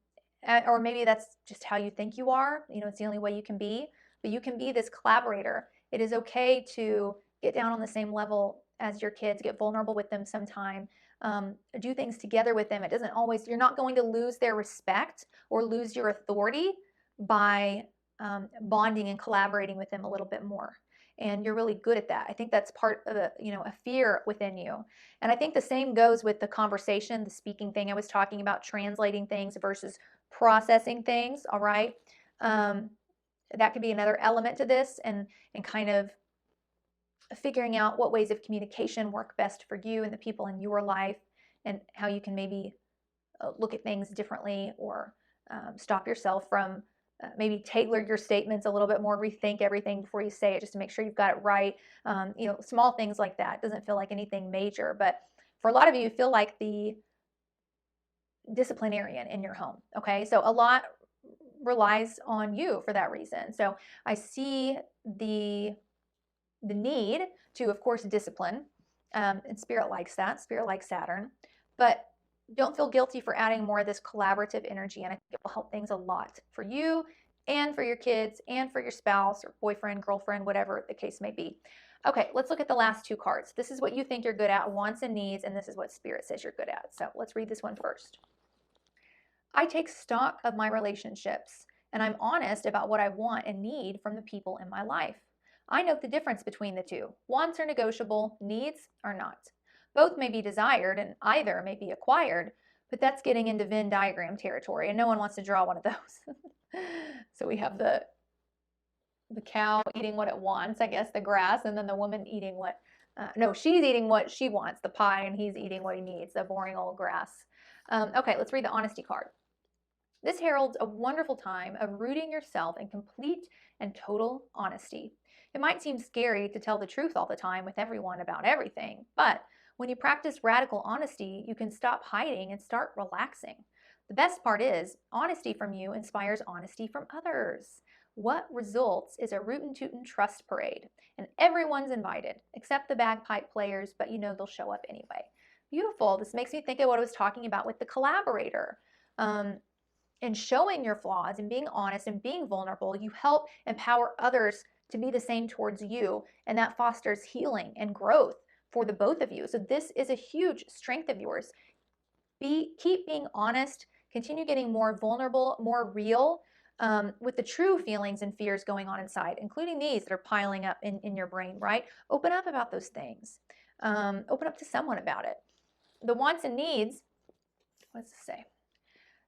or maybe that's just how you think you are. It's the only way you can be, but you can be this collaborator. It is okay to get down on the same level as your kids, get vulnerable with them sometime, do things together with them. It doesn't always, you're not going to lose their respect or lose your authority by bonding and collaborating with them a little bit more. And you're really good at that. I think that's part of a fear within you. And I think the same goes with the conversation, the speaking thing I was talking about, translating things versus processing things. All right. That could be another element to this, and kind of figuring out what ways of communication work best for you and the people in your life, and how you can maybe look at things differently, or stop yourself from maybe tailor your statements a little bit more, rethink everything before you say it, just to make sure you've got it right. Small things like that. It doesn't feel like anything major, but for a lot of you, you feel like the disciplinarian in your home. Okay, so a lot relies on you for that reason. So I see the need to, of course, discipline, and Spirit likes that. Spirit likes Saturn, but don't feel guilty for adding more of this collaborative energy, and I think it will help things a lot for you and for your kids and for your spouse or boyfriend, girlfriend, whatever the case may be. Okay, let's look at the last two cards. This is what you think you're good at, wants and needs, and this is what Spirit says you're good at. So let's read this one first. I take stock of my relationships, and I'm honest about what I want and need from the people in my life. I note the difference between the two. Wants are negotiable, needs are not. Both may be desired, and either may be acquired, but that's getting into Venn diagram territory, and no one wants to draw one of those. So we have the cow eating what it wants, I guess, the grass, and then the woman eating what, no, she's eating what she wants, the pie, and he's eating what he needs, the boring old grass. Okay, let's read the honesty card. This heralds a wonderful time of rooting yourself in complete and total honesty. It might seem scary to tell the truth all the time with everyone about everything, but when you practice radical honesty, you can stop hiding and start relaxing. The best part is, honesty from you inspires honesty from others. What results is a rootin' tootin' trust parade, and everyone's invited, except the bagpipe players, but they'll show up anyway. Beautiful. This makes me think of what I was talking about with the collaborator. And showing your flaws and being honest and being vulnerable, you help empower others to be the same towards you, and that fosters healing and growth for the both of you. So this is a huge strength of yours. Keep being honest, continue getting more vulnerable, more real, with the true feelings and fears going on inside, including these that are piling up in your brain, right? Open up about those things. Open up to someone about it. The wants and needs, what does it say?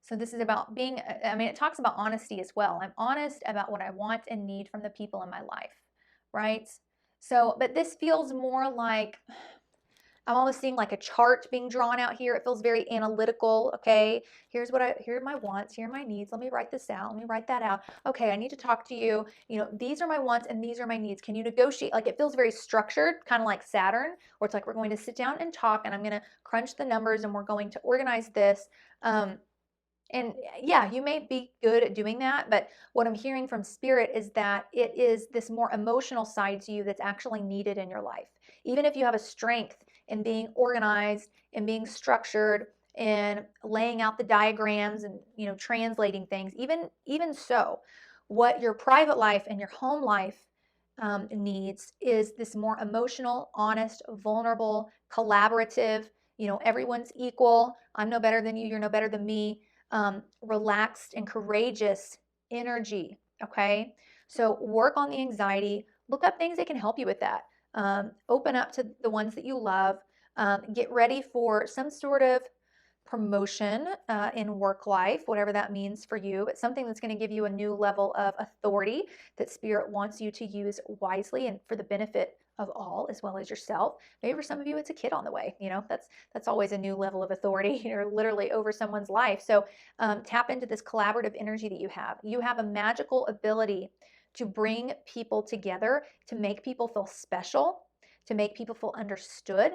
So this is about being, it talks about honesty as well. I'm honest about what I want and need from the people in my life, right? So, but this feels more like, I'm almost seeing like a chart being drawn out here. It feels very analytical. Okay, here are my wants, here are my needs. Let me write this out. Let me write that out. Okay, I need to talk to you. These are my wants and these are my needs. Can you negotiate? Like, it feels very structured, kind of like Saturn, where it's like, we're going to sit down and talk, and I'm going to crunch the numbers, and we're going to organize this. And yeah, you may be good at doing that, but what I'm hearing from Spirit is that it is this more emotional side to you that's actually needed in your life. Even if you have a strength in being organized and being structured and laying out the diagrams and translating things, even so, what your private life and your home life needs is this more emotional, honest, vulnerable, collaborative. Everyone's equal. I'm no better than you. You're no better than me. Relaxed and courageous energy. Okay, so work on the anxiety. Look up things that can help you with that. Open up to the ones that you love. Get ready for some sort of promotion in work life, whatever that means for you. It's something that's going to give you a new level of authority that Spirit wants you to use wisely and for the benefit of all, as well as yourself. Maybe for some of you, it's a kid on the way. That's always a new level of authority. You're literally over someone's life. So tap into this collaborative energy that you have. You have a magical ability to bring people together, to make people feel special, to make people feel understood,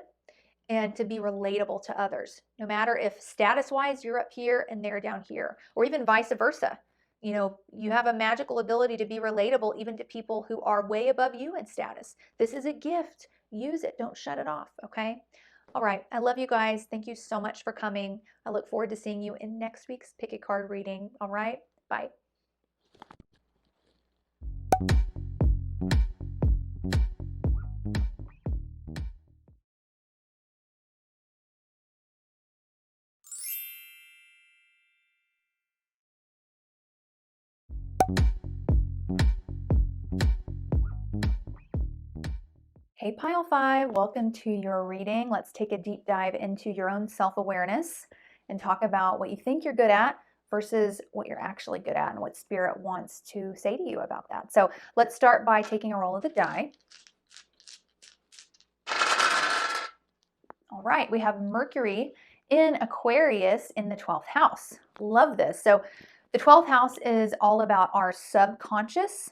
and to be relatable to others, no matter if status-wise you're up here and they're down here, or even vice versa. You know, you have a magical ability to be relatable even to people who are way above you in status. This is a gift. Use it. Don't shut it off, okay? All right. I love you guys. Thank you so much for coming. I look forward to seeing you in next week's Pick a Card reading. All right? Bye. Hey, Pile 5, welcome to your reading. Let's take a deep dive into your own self-awareness and talk about what you think you're good at versus what you're actually good at and what Spirit wants to say to you about that. So let's start by taking a roll of the die. All right, we have Mercury in Aquarius in the 12th house. Love this. So the 12th house is all about our subconscious.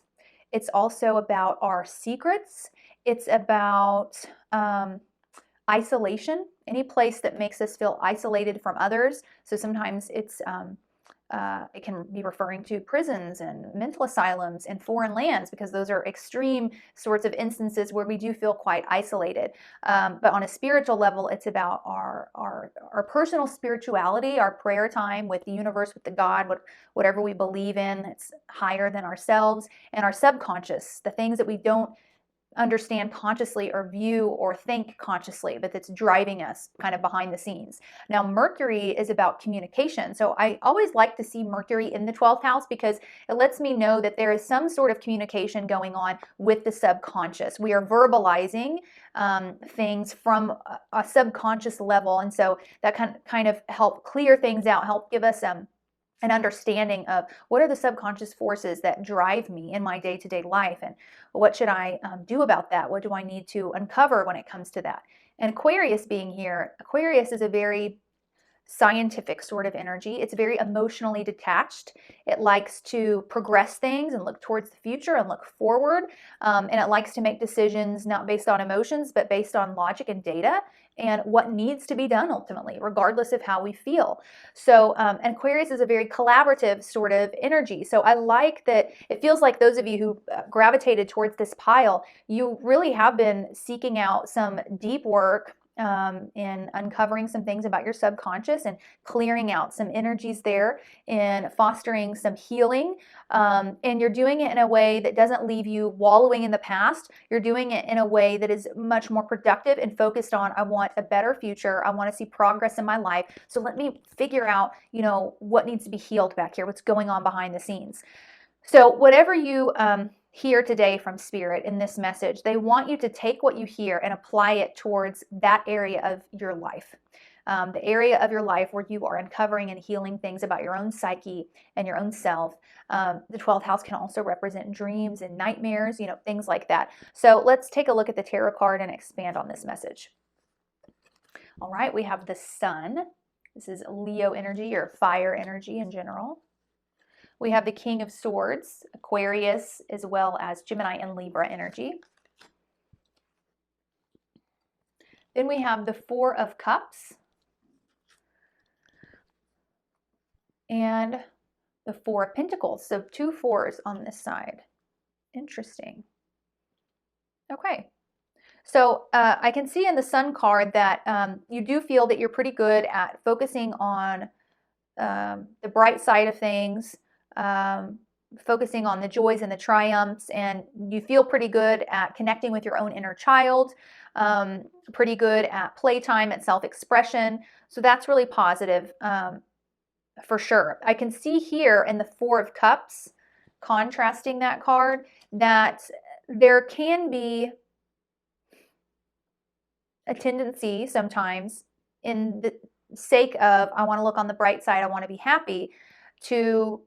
It's also about our secrets. It's about isolation, any place that makes us feel isolated from others. So sometimes it can be referring to prisons and mental asylums and foreign lands, because those are extreme sorts of instances where we do feel quite isolated. But on a spiritual level, it's about our personal spirituality, our prayer time with the universe, with the God, whatever we believe in, it's higher than ourselves, and our subconscious, the things that we don't understand consciously or view or think consciously, but that's driving us kind of behind the scenes. Now, Mercury is about communication. So I always like to see Mercury in the 12th house because it lets me know that there is some sort of communication going on with the subconscious. We are verbalizing things from a subconscious level. And so that can kind of help clear things out, help give us an understanding of what are the subconscious forces that drive me in my day-to-day life, and what should I do about that? What do I need to uncover when it comes to that? And Aquarius being here, Aquarius is a very scientific sort of energy. It's very emotionally detached. It likes to progress things and look towards the future and look forward. And it likes to make decisions not based on emotions, but based on logic and data and what needs to be done ultimately, regardless of how we feel. So, and Aquarius is a very collaborative sort of energy. So I like that it feels like those of you who gravitated towards this pile, you really have been seeking out some deep work in uncovering some things about your subconscious and clearing out some energies there, and fostering some healing. And you're doing it in a way that doesn't leave you wallowing in the past. You're doing it in a way that is much more productive and focused on, I want a better future. I want to see progress in my life. So let me figure out, you know, what needs to be healed back here, what's going on behind the scenes. So whatever you hear today from Spirit in this message, they want you to take what you hear and apply it towards that area of your life. The area of your life where you are uncovering and healing things about your own psyche and your own self. The 12th house can also represent dreams and nightmares, you know, things like that. So let's take a look at the tarot card and expand on this message. All right, we have the Sun. This is Leo energy or fire energy in general. We have the King of Swords, Aquarius, as well as Gemini and Libra energy. Then we have the Four of Cups and the Four of Pentacles. So 2 fours on this side. Interesting. Okay. So I can see in the Sun card that you do feel that you're pretty good at focusing on the bright side of things, focusing on the joys and the triumphs, and you feel pretty good at connecting with your own inner child, pretty good at playtime, at self-expression. So that's really positive for sure. I can see here in the Four of Cups, contrasting that card, that there can be a tendency sometimes, in the sake of, I want to look on the bright side, I want to be happy, to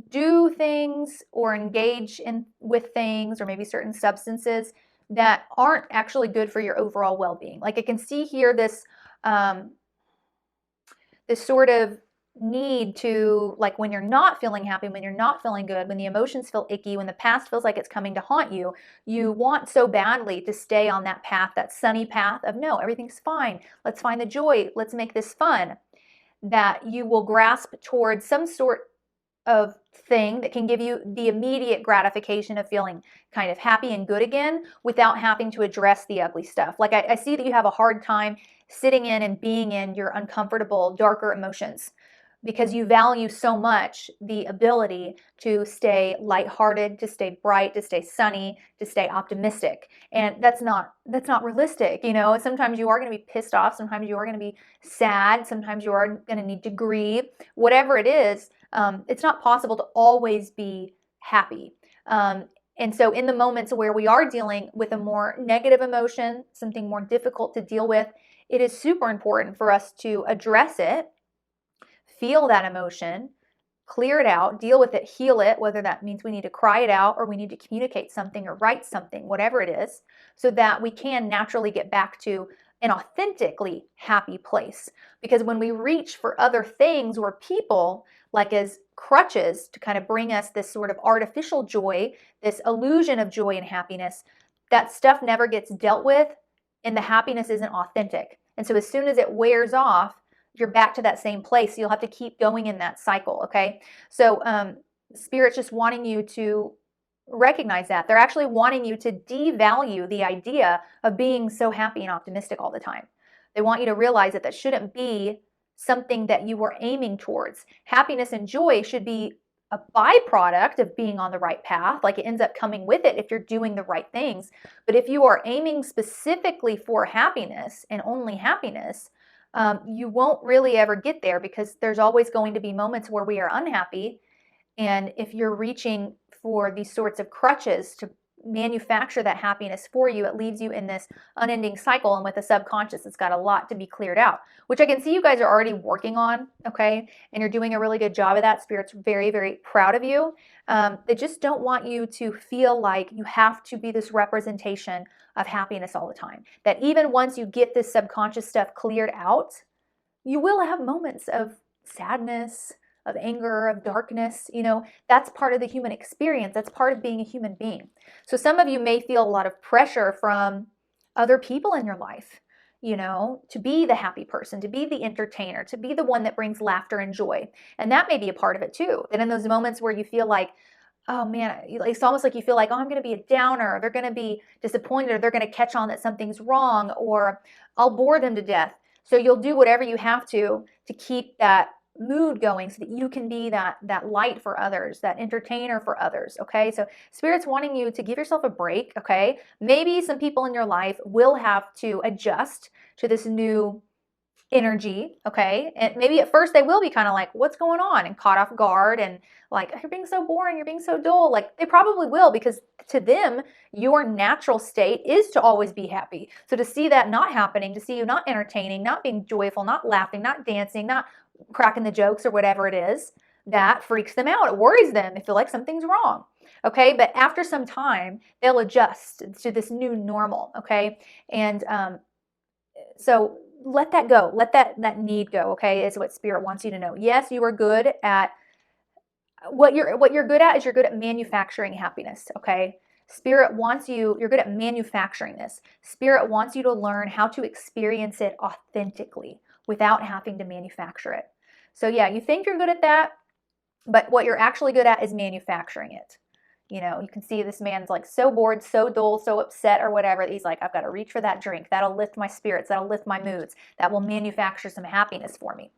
do things or engage with things or maybe certain substances that aren't actually good for your overall well-being. Like I can see here this this sort of need to, like when you're not feeling happy, when you're not feeling good, when the emotions feel icky, when the past feels like it's coming to haunt you, you want so badly to stay on that path, that sunny path of, no, everything's fine. Let's find the joy. Let's make this fun. That you will grasp towards some sort of thing that can give you the immediate gratification of feeling kind of happy and good again without having to address the ugly stuff. Like I see that you have a hard time sitting in and being in your uncomfortable, darker emotions because you value so much the ability to stay lighthearted, to stay bright, to stay sunny, to stay optimistic. And that's not realistic. Sometimes you are going to be pissed off, sometimes you are going to be sad, sometimes you are going to need to grieve. Whatever it is, it's not possible to always be happy. And so in the moments where we are dealing with a more negative emotion, something more difficult to deal with, it is super important for us to address it, feel that emotion, clear it out, deal with it, heal it, whether that means we need to cry it out or we need to communicate something or write something, whatever it is, so that we can naturally get back to an authentically happy place. Because when we reach for other things or people, like as crutches to kind of bring us this sort of artificial joy, this illusion of joy and happiness, that stuff never gets dealt with and the happiness isn't authentic. And so as soon as it wears off, you're back to that same place. You'll have to keep going in that cycle, okay? So Spirit's just wanting you to recognize that. They're actually wanting you to devalue the idea of being so happy and optimistic all the time. They want you to realize that that shouldn't be something that you are aiming towards. Happiness and joy should be a byproduct of being on the right path. Like it ends up coming with it if you're doing the right things. But if you are aiming specifically for happiness and only happiness, you won't really ever get there because there's always going to be moments where we are unhappy. And if you're reaching for these sorts of crutches to manufacture that happiness for you, it leaves you in this unending cycle. And with the subconscious, it's got a lot to be cleared out, which I can see you guys are already working on, okay? And you're doing a really good job of that. Spirit's very, very proud of you. They just don't want you to feel like you have to be this representation of happiness all the time. That even once you get this subconscious stuff cleared out, you will have moments of sadness, of anger, of darkness. That's part of the human experience. That's part of being a human being. So some of you may feel a lot of pressure from other people in your life, to be the happy person, to be the entertainer, to be the one that brings laughter and joy. And that may be a part of it too. That in those moments where you feel like, oh man, it's almost like you feel like, oh, I'm going to be a downer, or they're going to be disappointed, or they're going to catch on that something's wrong, or I'll bore them to death. So you'll do whatever you have to keep that mood going so that you can be that light for others, that entertainer for others, okay? So Spirit's wanting you to give yourself a break, okay? Maybe some people in your life will have to adjust to this new energy, okay? And maybe at first they will be kind of like, what's going on? And caught off guard and like, you're being so boring, you're being so dull. Like they probably will, because to them, your natural state is to always be happy. So to see that not happening, to see you not entertaining, not being joyful, not laughing, not dancing, not cracking the jokes or whatever it is, that freaks them out. It worries them. They feel like something's wrong. Okay, but after some time, they'll adjust to this new normal. Okay, and so let that go. Let that need go. Okay, is what Spirit wants you to know. Yes, you are good at what you're good at. Is you're good at manufacturing happiness. Okay. Spirit wants you're good at manufacturing this. Spirit wants you to learn how to experience it authentically without having to manufacture it. So yeah, you think you're good at that, but what you're actually good at is manufacturing it. You can see this man's like so bored, so dull, so upset or whatever. He's like, I've got to reach for that drink. That'll lift my spirits. That'll lift my moods. That will manufacture some happiness for me.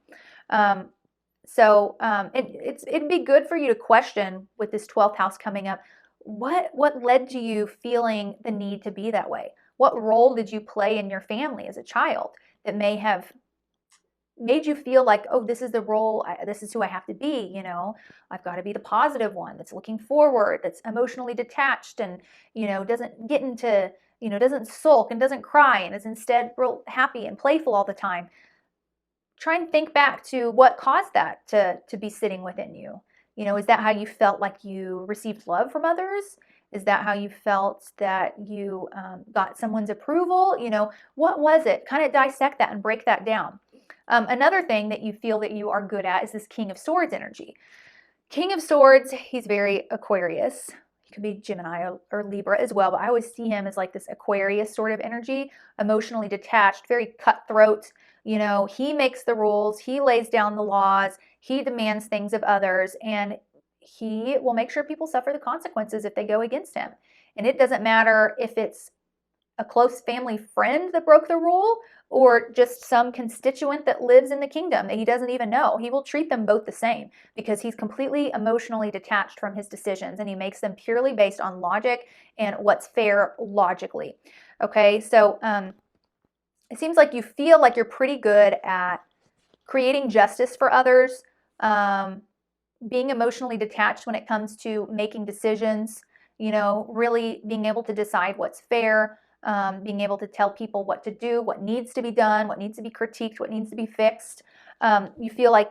It'd be good for you to question with this 12th house coming up, what led to you feeling the need to be that way? What role did you play in your family as a child that may have made you feel like, oh, this is the role, this is who I have to be, I've got to be the positive one that's looking forward, that's emotionally detached and, doesn't get into, doesn't sulk and doesn't cry and is instead real happy and playful all the time. Try and think back to what caused that to be sitting within you. Is that how you felt like you received love from others? Is that how you felt that you got someone's approval? What was it? Kind of dissect that and break that down. Another thing that you feel that you are good at is this King of Swords energy. King of Swords, he's very Aquarius. He could be Gemini or Libra as well, but I always see him as like this Aquarius sort of energy, emotionally detached, very cutthroat. He makes the rules, he lays down the laws, he demands things of others, and he will make sure people suffer the consequences if they go against him. And it doesn't matter if it's a close family friend that broke the rule or just some constituent that lives in the kingdom that he doesn't even know. He will treat them both the same because he's completely emotionally detached from his decisions, and he makes them purely based on logic and what's fair logically. Okay, so it seems like you feel like you're pretty good at creating justice for others, being emotionally detached when it comes to making decisions, really being able to decide what's fair, being able to tell people what to do, what needs to be done, what needs to be critiqued, what needs to be fixed. You feel like,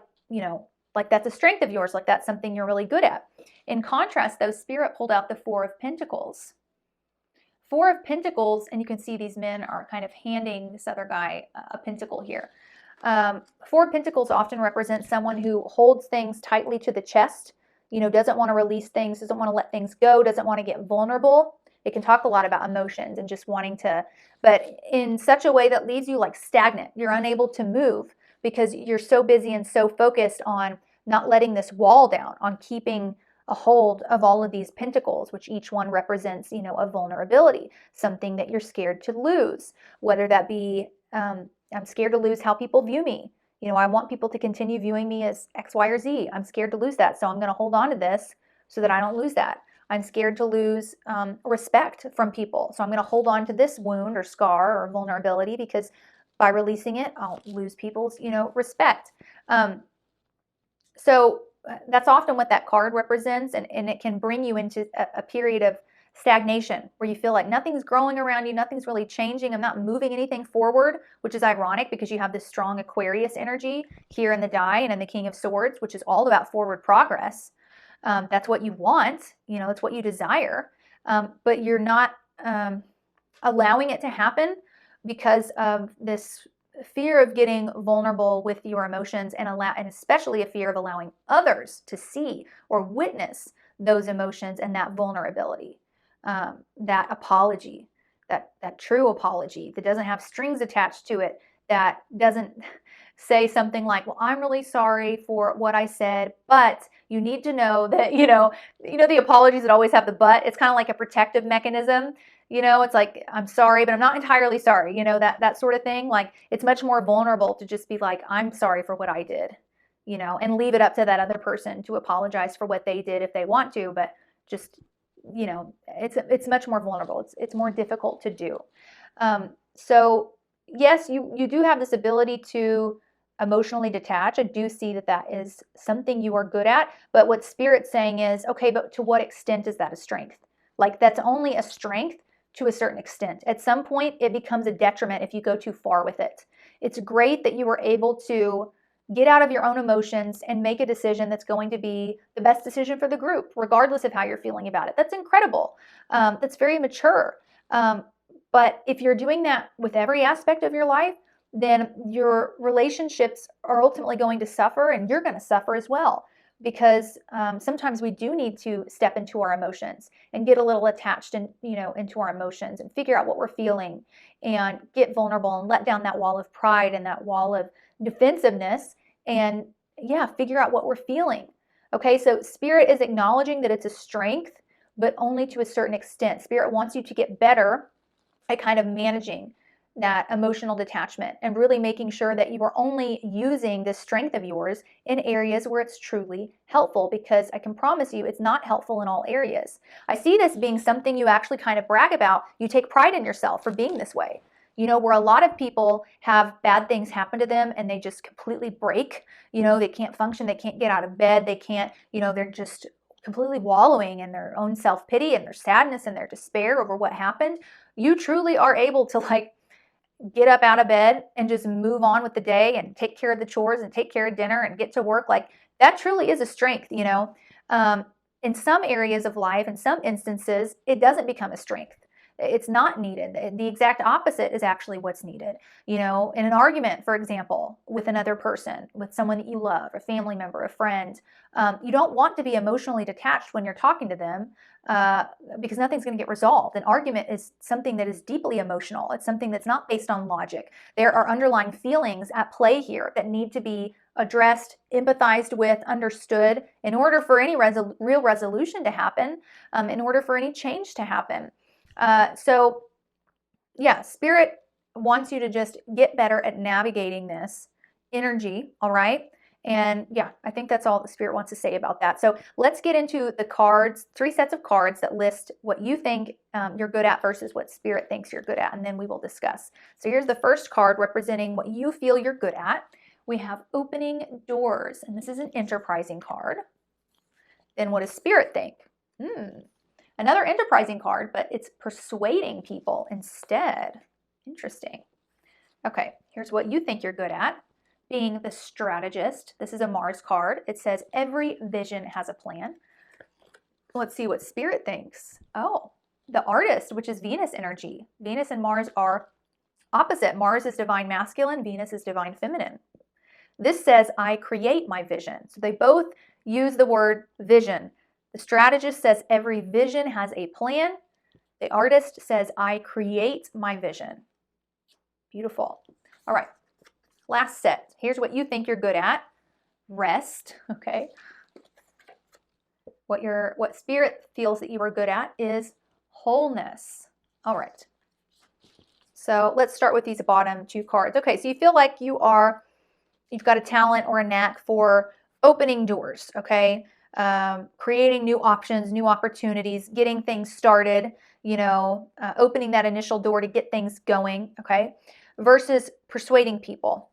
like that's a strength of yours, like that's something you're really good at. In contrast, though, Spirit pulled out the Four of Pentacles. Four of Pentacles, and you can see these men are kind of handing this other guy a pentacle here. Four of Pentacles often represents someone who holds things tightly to the chest, doesn't want to release things, doesn't want to let things go, doesn't want to get vulnerable. It can talk a lot about emotions and just wanting to, but in such a way that leaves you like stagnant. You're unable to move because you're so busy and so focused on not letting this wall down, on keeping a hold of all of these pentacles, which each one represents, a vulnerability, something that you're scared to lose, whether that be, I'm scared to lose how people view me. I want people to continue viewing me as X, Y, or Z. I'm scared to lose that, so I'm going to hold on to this so that I don't lose that. I'm scared to lose respect from people, so I'm going to hold on to this wound or scar or vulnerability because by releasing it, I'll lose people's, respect. So that's often what that card represents, and it can bring you into a period of stagnation where you feel like nothing's growing around you, nothing's really changing, I'm not moving anything forward, which is ironic because you have this strong Aquarius energy here in the die and in the King of Swords, which is all about forward progress. That's what you want, it's what you desire, but you're not allowing it to happen because of this fear of getting vulnerable with your emotions and especially a fear of allowing others to see or witness those emotions and that vulnerability, that apology, that true apology that doesn't have strings attached to it, that doesn't say something like, well, I'm really sorry for what I said, but you need to know that, the apologies that always have the but, it's kind of like a protective mechanism. It's like, I'm sorry, but I'm not entirely sorry, that sort of thing. Like, it's much more vulnerable to just be like, I'm sorry for what I did, and leave it up to that other person to apologize for what they did if they want to, but just, it's much more vulnerable. It's more difficult to do. So yes, you do have this ability to emotionally detach. I do see that is something you are good at, but what Spirit's saying is, okay, but to what extent is that a strength? Like, that's only a strength to a certain extent. At some point, it becomes a detriment if you go too far with it. It's great that you were able to get out of your own emotions and make a decision that's going to be the best decision for the group, regardless of how you're feeling about it. That's incredible. That's very mature. But if you're doing that with every aspect of your life, then your relationships are ultimately going to suffer, and you're going to suffer as well. Because sometimes we do need to step into our emotions and get a little attached into our emotions and figure out what we're feeling and get vulnerable and let down that wall of pride and that wall of defensiveness and figure out what we're feeling. Okay, so Spirit is acknowledging that it's a strength, but only to a certain extent. Spirit wants you to get better at kind of managing that emotional detachment and really making sure that you are only using this strength of yours in areas where it's truly helpful, because I can promise you it's not helpful in all areas. I see this being something you actually kind of brag about. You take pride in yourself for being this way. Where a lot of people have bad things happen to them and they just completely break, they can't function, they can't get out of bed, they can't, they're just completely wallowing in their own self-pity and their sadness and their despair over what happened. You truly are able to get up out of bed and just move on with the day and take care of the chores and take care of dinner and get to work. Like, that truly is a strength. In some areas of life, in some instances, it doesn't become a strength It's not needed. The exact opposite is actually what's needed. You know, in an argument, for example, with another person, with someone that you love, a family member, a friend, you don't want to be emotionally detached when you're talking to them, because nothing's going to get resolved. An argument is something that is deeply emotional. It's something that's not based on logic. There are underlying feelings at play here that need to be addressed, empathized with, understood in order for any real resolution to happen, in order for any change to happen. So yeah, Spirit wants you to just get better at navigating this energy, all right? And yeah, I think that's all the Spirit wants to say about that. So let's get into the cards, 3 sets of cards that list what you think you're good at versus what Spirit thinks you're good at, and then we will discuss. So here's the first card representing what you feel you're good at. We have opening doors, and this is an enterprising card. Then what does Spirit think? Another enterprising card, but it's persuading people instead. Interesting. Okay, here's what you think you're good at. Being the strategist. This is a Mars card. It says every vision has a plan. Let's see what Spirit thinks. Oh, the artist, which is Venus energy. Venus and Mars are opposite. Mars is divine masculine, Venus is divine feminine. This says I create my vision. So they both use the word vision. The strategist says every vision has a plan. The artist says I create my vision. Beautiful. All right. Last set. Here's what you think you're good at. Rest. Okay. What Spirit feels that you are good at is wholeness. All right. So let's start with these bottom 2 cards. Okay, so you feel like you've got a talent or a knack for opening doors, okay? Creating new options, new opportunities, getting things started, opening that initial door to get things going, okay? Versus persuading people.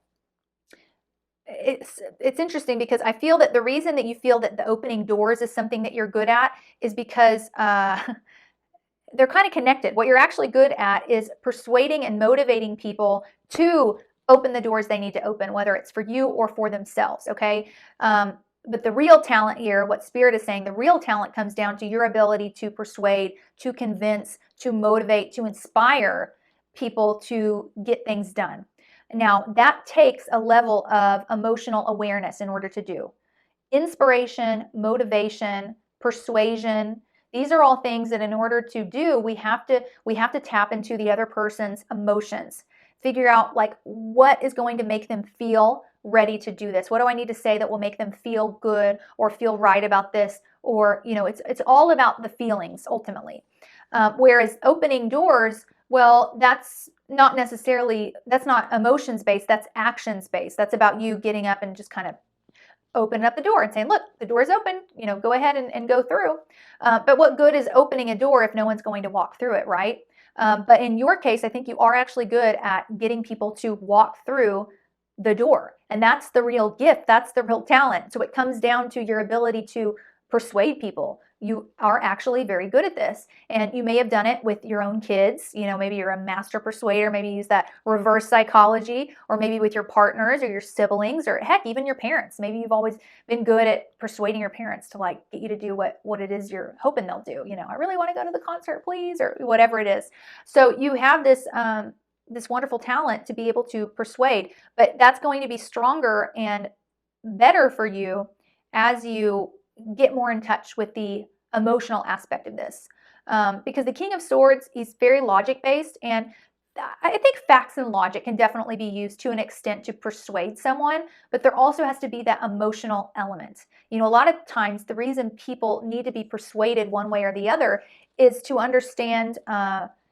It's interesting because I feel that the reason that you feel that the opening doors is something that you're good at is because they're kind of connected. What you're actually good at is persuading and motivating people to open the doors they need to open, whether it's for you or for themselves, okay? But the real talent here, what Spirit is saying, the real talent comes down to your ability to persuade, to convince, to motivate, to inspire people to get things done. Now, that takes a level of emotional awareness in order to do. Inspiration, motivation, persuasion, these are all things that in order to do, we have to tap into the other person's emotions. Figure out like what is going to make them feel ready to do this. What do I need to say that will make them feel good or feel right about this? Or, it's all about the feelings ultimately. Whereas opening doors, well, that's not emotions based, that's actions based. That's about you getting up and just kind of opening up the door and saying, look, the door is open, go ahead and go through. But what good is opening a door if no one's going to walk through it, right? But in your case, I think you are actually good at getting people to walk through the door. And that's the real gift. That's the real talent. So it comes down to your ability to persuade people. You are actually very good at this. And you may have done it with your own kids. Maybe you're a master persuader. Maybe you use that reverse psychology, or maybe with your partners or your siblings, or heck, even your parents. Maybe you've always been good at persuading your parents to like get you to do what it is you're hoping they'll do. I really want to go to the concert, please, or whatever it is. So you have this wonderful talent to be able to persuade, but that's going to be stronger and better for you as you get more in touch with the emotional aspect of this. Because the King of Swords, he's very logic-based, and I think facts and logic can definitely be used to an extent to persuade someone, but there also has to be that emotional element. A lot of times the reason people need to be persuaded one way or the other is to understand,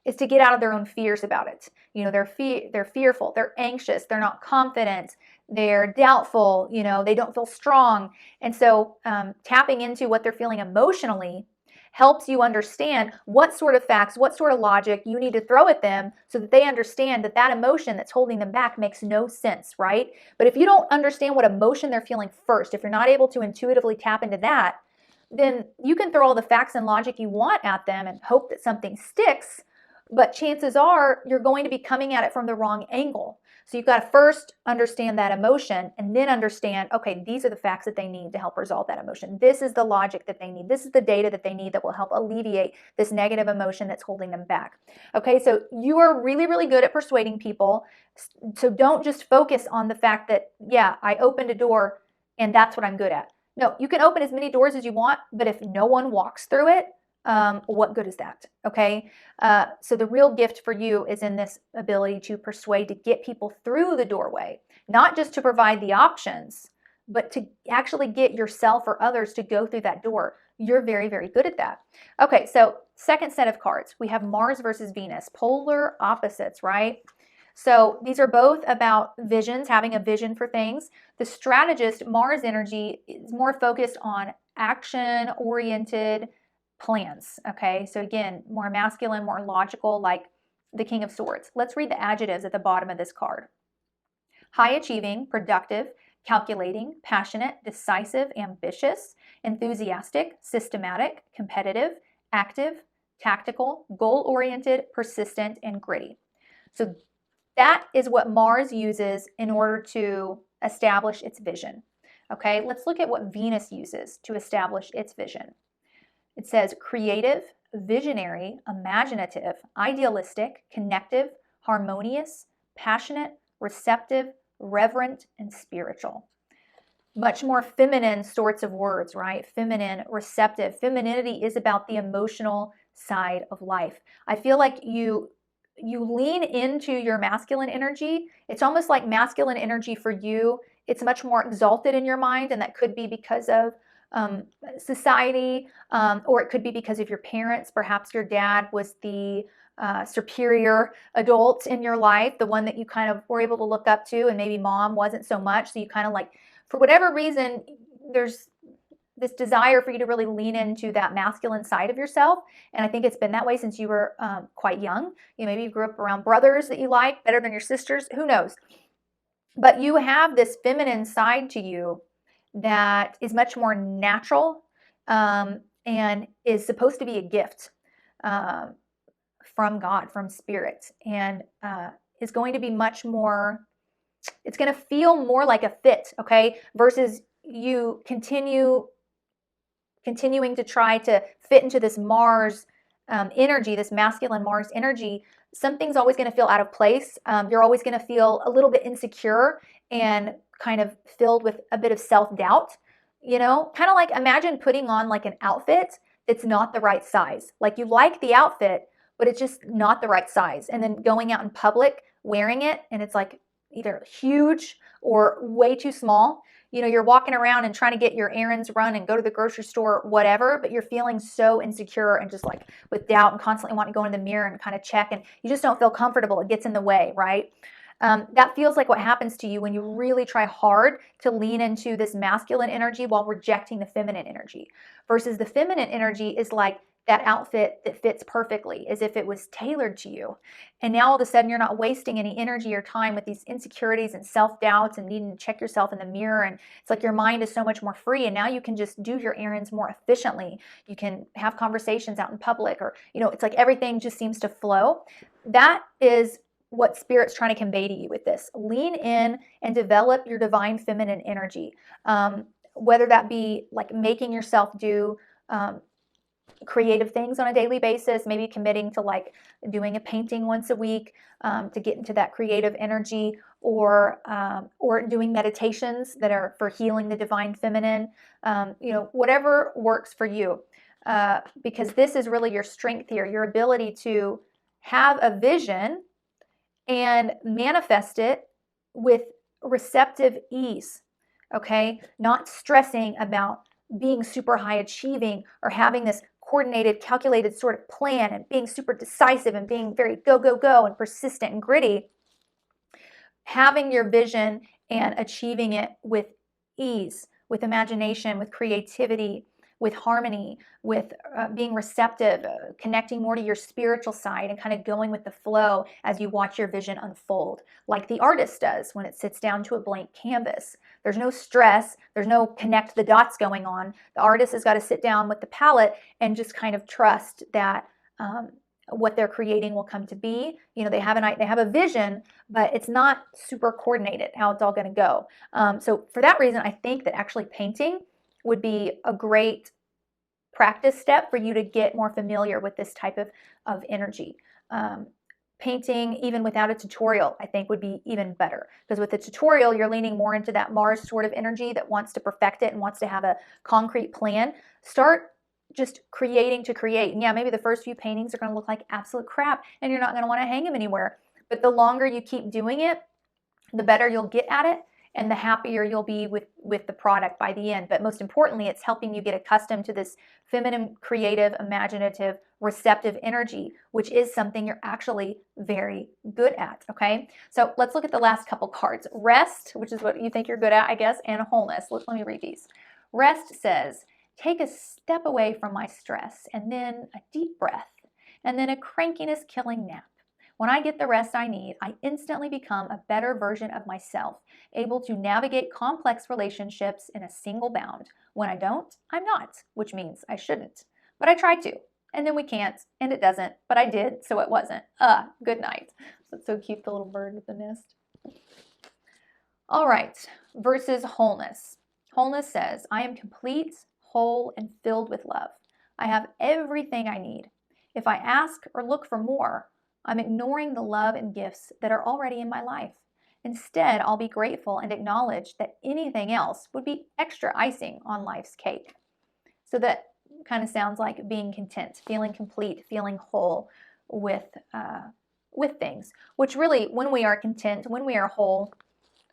is to get out of their own fears about it. They're fearful, they're anxious, they're not confident, they're doubtful, they don't feel strong. And so tapping into what they're feeling emotionally helps you understand what sort of facts, what sort of logic you need to throw at them so that they understand that emotion that's holding them back makes no sense, right? But if you don't understand what emotion they're feeling first, if you're not able to intuitively tap into that, then you can throw all the facts and logic you want at them and hope that something sticks, but chances are you're going to be coming at it from the wrong angle. So you've got to first understand that emotion and then understand, okay, these are the facts that they need to help resolve that emotion. This is the logic that they need. This is the data that they need that will help alleviate this negative emotion that's holding them back. Okay, so you are really, really good at persuading people. So don't just focus on the fact that, yeah, I opened a door and that's what I'm good at. No, you can open as many doors as you want, but if no one walks through it, what good is that? Okay. So the real gift for you is in this ability to persuade, to get people through the doorway, not just to provide the options, but to actually get yourself or others to go through that door. You're very, very good at that. Okay. So second set of cards, we have Mars versus Venus, polar opposites, right? So these are both about visions, having a vision for things. The strategist, Mars energy, is more focused on action-oriented plans. Okay, so again, more masculine, more logical, like the King of Swords. Let's read the adjectives at the bottom of this card. High achieving, productive, calculating, passionate, decisive, ambitious, enthusiastic, systematic, competitive, active, tactical, goal-oriented, persistent, and gritty. So that is what Mars uses in order to establish its vision. Okay, let's look at what Venus uses to establish its vision. It says creative, visionary, imaginative, idealistic, connective, harmonious, passionate, receptive, reverent, and spiritual. Much more feminine sorts of words, right? Feminine, receptive. Femininity is about the emotional side of life. I feel like you lean into your masculine energy. It's almost like masculine energy for you. It's much more exalted in your mind, and that could be because of society, or it could be because of your parents. Perhaps your dad was the superior adult in your life, the one that you kind of were able to look up to, and maybe mom wasn't so much. So you kind of like, for whatever reason, there's this desire for you to really lean into that masculine side of yourself. And I think it's been that way since you were quite young. Maybe you grew up around brothers that you like better than your sisters, who knows? But you have this feminine side to you that is much more natural, and is supposed to be a gift from God, from Spirit, and is going to be much more, it's going to feel more like a fit, okay, versus you continuing to try to fit into this Mars energy, this masculine Mars energy. Something's always going to feel out of place. You're always going to feel a little bit insecure and kind of filled with a bit of self-doubt, kind of like imagine putting on like an outfit that's not the right size. Like you like the outfit, but it's just not the right size. And then going out in public wearing it and it's like either huge or way too small. You're walking around and trying to get your errands run and go to the grocery store, whatever, but you're feeling so insecure and just like with doubt and constantly wanting to go in the mirror and kind of check, and you just don't feel comfortable. It gets in the way, right? That feels like what happens to you when you really try hard to lean into this masculine energy while rejecting the feminine energy. Versus the feminine energy is like that outfit that fits perfectly, as if it was tailored to you. And now all of a sudden you're not wasting any energy or time with these insecurities and self-doubts and needing to check yourself in the mirror. And it's like your mind is so much more free, and now you can just do your errands more efficiently. You can have conversations out in public, or it's like everything just seems to flow. That is what Spirit's trying to convey to you with this. Lean in and develop your divine feminine energy, whether that be like making yourself do creative things on a daily basis, maybe committing to like doing a painting once a week to get into that creative energy, or doing meditations that are for healing the divine feminine, whatever works for you, because this is really your strength here, your ability to have a vision and manifest it with receptive ease, okay? Not stressing about being super high achieving or having this coordinated, calculated sort of plan and being super decisive and being very go, go, go and persistent and gritty. Having your vision and achieving it with ease, with imagination, with creativity, with harmony, with being receptive, connecting more to your spiritual side and kind of going with the flow as you watch your vision unfold, like the artist does when it sits down to a blank canvas. There's no stress, there's no connect the dots going on. The artist has got to sit down with the palette and just kind of trust that what they're creating will come to be. You know, they have a vision, but it's not super coordinated how it's all going to go. So for that reason, I think that actually painting would be a great practice step for you to get more familiar with this type of energy. Painting, even without a tutorial, I think would be even better, because with the tutorial, you're leaning more into that Mars sort of energy that wants to perfect it and wants to have a concrete plan. Start just creating to create. And yeah, maybe the first few paintings are going to look like absolute crap and you're not going to want to hang them anywhere. But the longer you keep doing it, the better you'll get at it and the happier you'll be with the product by the end. But most importantly, it's helping you get accustomed to this feminine, creative, imaginative, receptive energy, which is something you're actually very good at, okay? So let's look at the last couple cards. Rest, which is what you think you're good at, I guess, and wholeness. Let me read these. Rest says, take a step away from my stress, and then a deep breath, and then a crankiness-killing nap. When I get the rest I need, I instantly become a better version of myself, able to navigate complex relationships in a single bound. When I don't, I'm not, which means I shouldn't. But I try to, and then we can't, and it doesn't, but I did, so it wasn't. Good night. That's so cute, the little bird with the nest. All right, versus wholeness. Wholeness says, I am complete, whole, and filled with love. I have everything I need. If I ask or look for more, I'm ignoring the love and gifts that are already in my life. Instead, I'll be grateful and acknowledge that anything else would be extra icing on life's cake. So that kind of sounds like being content, feeling complete, feeling whole with things, which really, when we are content, when we are whole,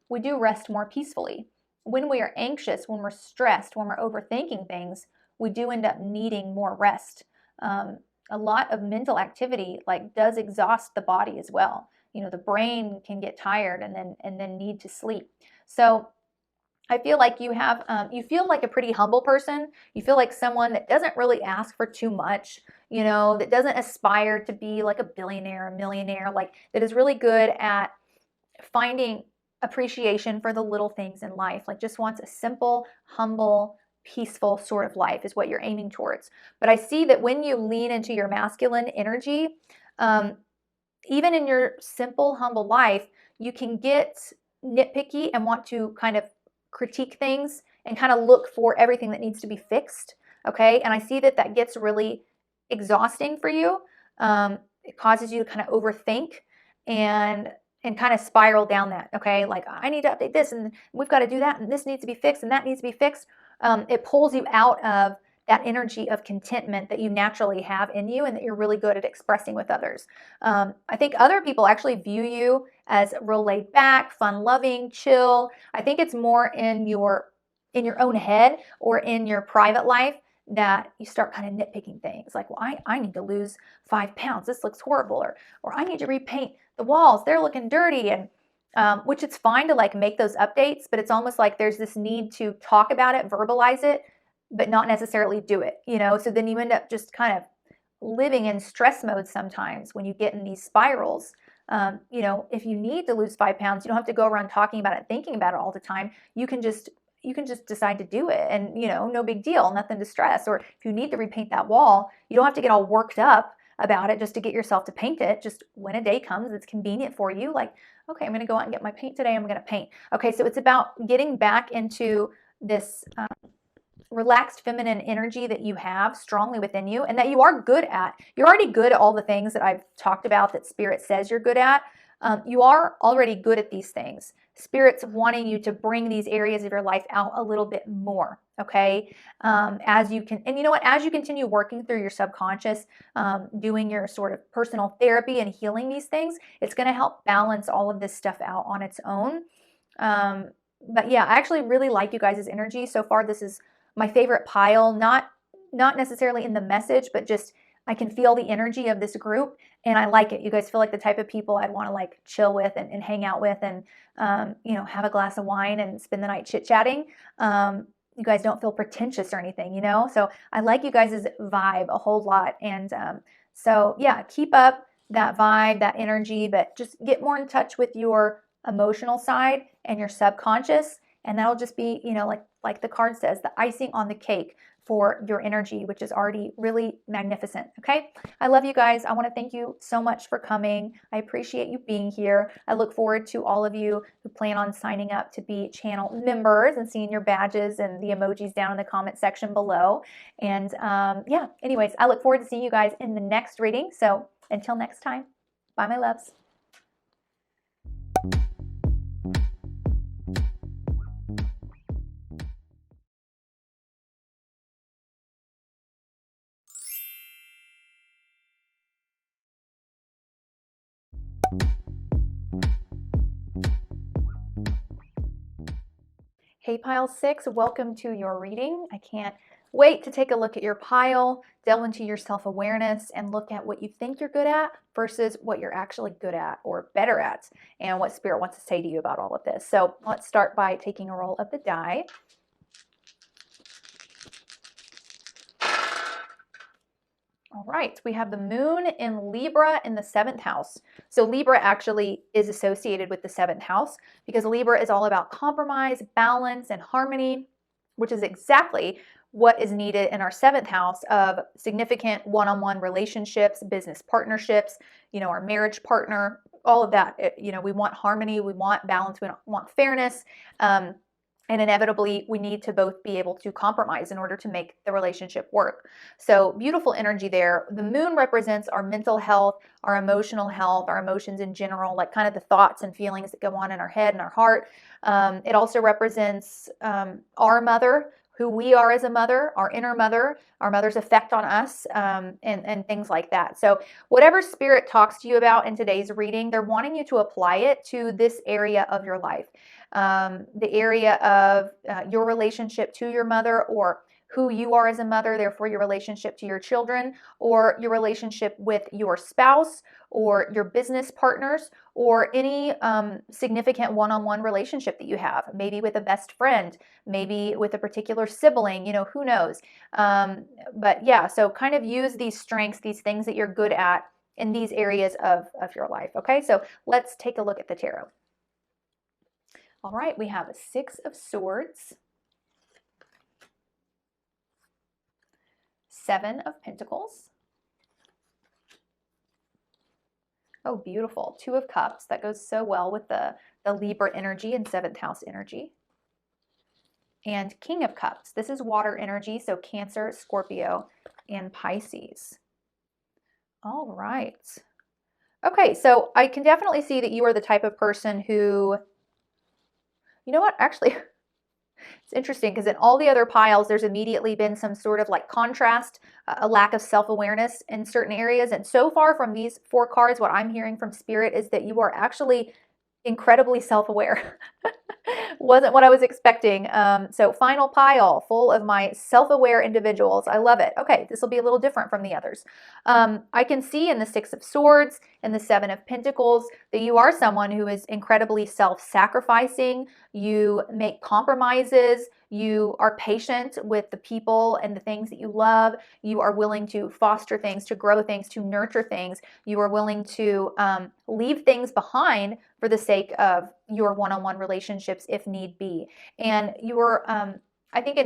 we do rest more peacefully. When we are anxious, when we're stressed, when we're overthinking things, we do end up needing more rest. A lot of mental activity does exhaust the body as well. You know, the brain can get tired and then need to sleep. So I feel like you feel like a pretty humble person. You feel like someone that doesn't really ask for too much, you know, that doesn't aspire to be like a billionaire, a millionaire, that is really good at finding appreciation for the little things in life, just wants a simple, humble, peaceful sort of life is what you're aiming towards. But I see that when you lean into your masculine energy, even in your simple, humble life, you can get nitpicky and want to kind of critique things and kind of look for everything that needs to be fixed, okay? And I see that gets really exhausting for you. It causes you to kind of overthink and kind of spiral down that, okay? I need to update this, and we've got to do that, and this needs to be fixed, and that needs to be fixed. It pulls you out of that energy of contentment that you naturally have in you and that you're really good at expressing with others. I think other people actually view you as real laid back, fun loving, chill. I think it's more in your own head or in your private life that you start kind of nitpicking things well, I need to lose 5 pounds. This looks horrible. Or I need to repaint the walls. They're looking dirty. And which it's fine to make those updates, but it's almost like there's this need to talk about it, verbalize it, but not necessarily do it, you know? So then you end up just kind of living in stress mode sometimes when you get in these spirals. You know, if you need to lose 5 pounds, you don't have to go around talking about it, thinking about it all the time. You can just decide to do it, and, you know, no big deal, nothing to stress. Or if you need to repaint that wall, you don't have to get all worked up about it just to get yourself to paint it. Just when a day comes that's convenient for you, okay, I'm going to go out and get my paint today. I'm going to paint. Okay, so it's about getting back into this relaxed feminine energy that you have strongly within you and that you are good at. You're already good at all the things that I've talked about that Spirit says you're good at. You are already good at these things. Spirit's wanting you to bring these areas of your life out a little bit more, okay? As you can, and you know what, as you continue working through your subconscious, doing your sort of personal therapy and healing these things, it's going to help balance all of this stuff out on its own. But yeah, I actually really like you guys' energy. So far, this is my favorite pile, not necessarily in the message, but just I can feel the energy of this group and I like it. You guys feel like the type of people I'd want to chill with and hang out with and, you know, have a glass of wine and spend the night chit-chatting. You guys don't feel pretentious or anything, you know? So I like you guys' vibe a whole lot. And so yeah, keep up that vibe, that energy, but just get more in touch with your emotional side and your subconscious And that'll just be, you know, like the card says, the icing on the cake for your energy, which is already really magnificent. Okay. I love you guys. I want to thank you so much for coming. I appreciate you being here. I look forward to all of you who plan on signing up to be channel members and seeing your badges and the emojis down in the comment section below. And yeah, anyways, I look forward to seeing you guys in the next reading. So until next time, bye, my loves. Hey Pile 6, welcome to your reading. I can't wait to take a look at your pile, delve into your self-awareness, and look at what you think you're good at versus what you're actually good at or better at, and what Spirit wants to say to you about all of this. So let's start by taking a roll of the die. All right, we have the moon in Libra in the 7th house. So Libra actually is associated with the 7th house because Libra is all about compromise, balance, and harmony, which is exactly what is needed in our 7th house of significant one-on-one relationships, business partnerships, you know, our marriage partner, all of that. You know, we want harmony, we want balance, we want fairness. And inevitably, we need to both be able to compromise in order to make the relationship work. So beautiful energy there. The moon represents our mental health, our emotional health, our emotions in general, like kind of the thoughts and feelings that go on in our head and our heart. It also represents our mother, who we are as a mother, our inner mother, our mother's effect on us, and things like that. So whatever Spirit talks to you about in today's reading, they're wanting you to apply it to this area of your life. The area of your relationship to your mother, or who you are as a mother, therefore your relationship to your children, or your relationship with your spouse, or your business partners, or any significant one-on-one relationship that you have, maybe with a best friend, maybe with a particular sibling, you know, who knows. But yeah, so kind of use these strengths, these things that you're good at in these areas of your life. Okay, so let's take a look at the tarot. All right, we have a 6 of Swords, 7 of Pentacles. Oh, beautiful. 2 of Cups. That goes so well with the Libra energy and 7th house energy. And King of Cups. This is water energy, so Cancer, Scorpio, and Pisces. All right. Okay, so I can definitely see that you are the type of person who, you know what, actually, it's interesting because in all the other piles, there's immediately been some sort of like contrast, a lack of self-awareness in certain areas. And so far from these 4 cards, what I'm hearing from Spirit is that you are actually incredibly self-aware. Wasn't what I was expecting. So final pile full of my self-aware individuals. I love it. Okay, this will be a little different from the others. I can see in the 6 of Swords and the 7 of Pentacles that you are someone who is incredibly self-sacrificing. You make compromises. You are patient with the people and the things that you love. You are willing to foster things, to grow things, to nurture things. You are willing to leave things behind for the sake of your one-on-one relationships if need be. And you're, I think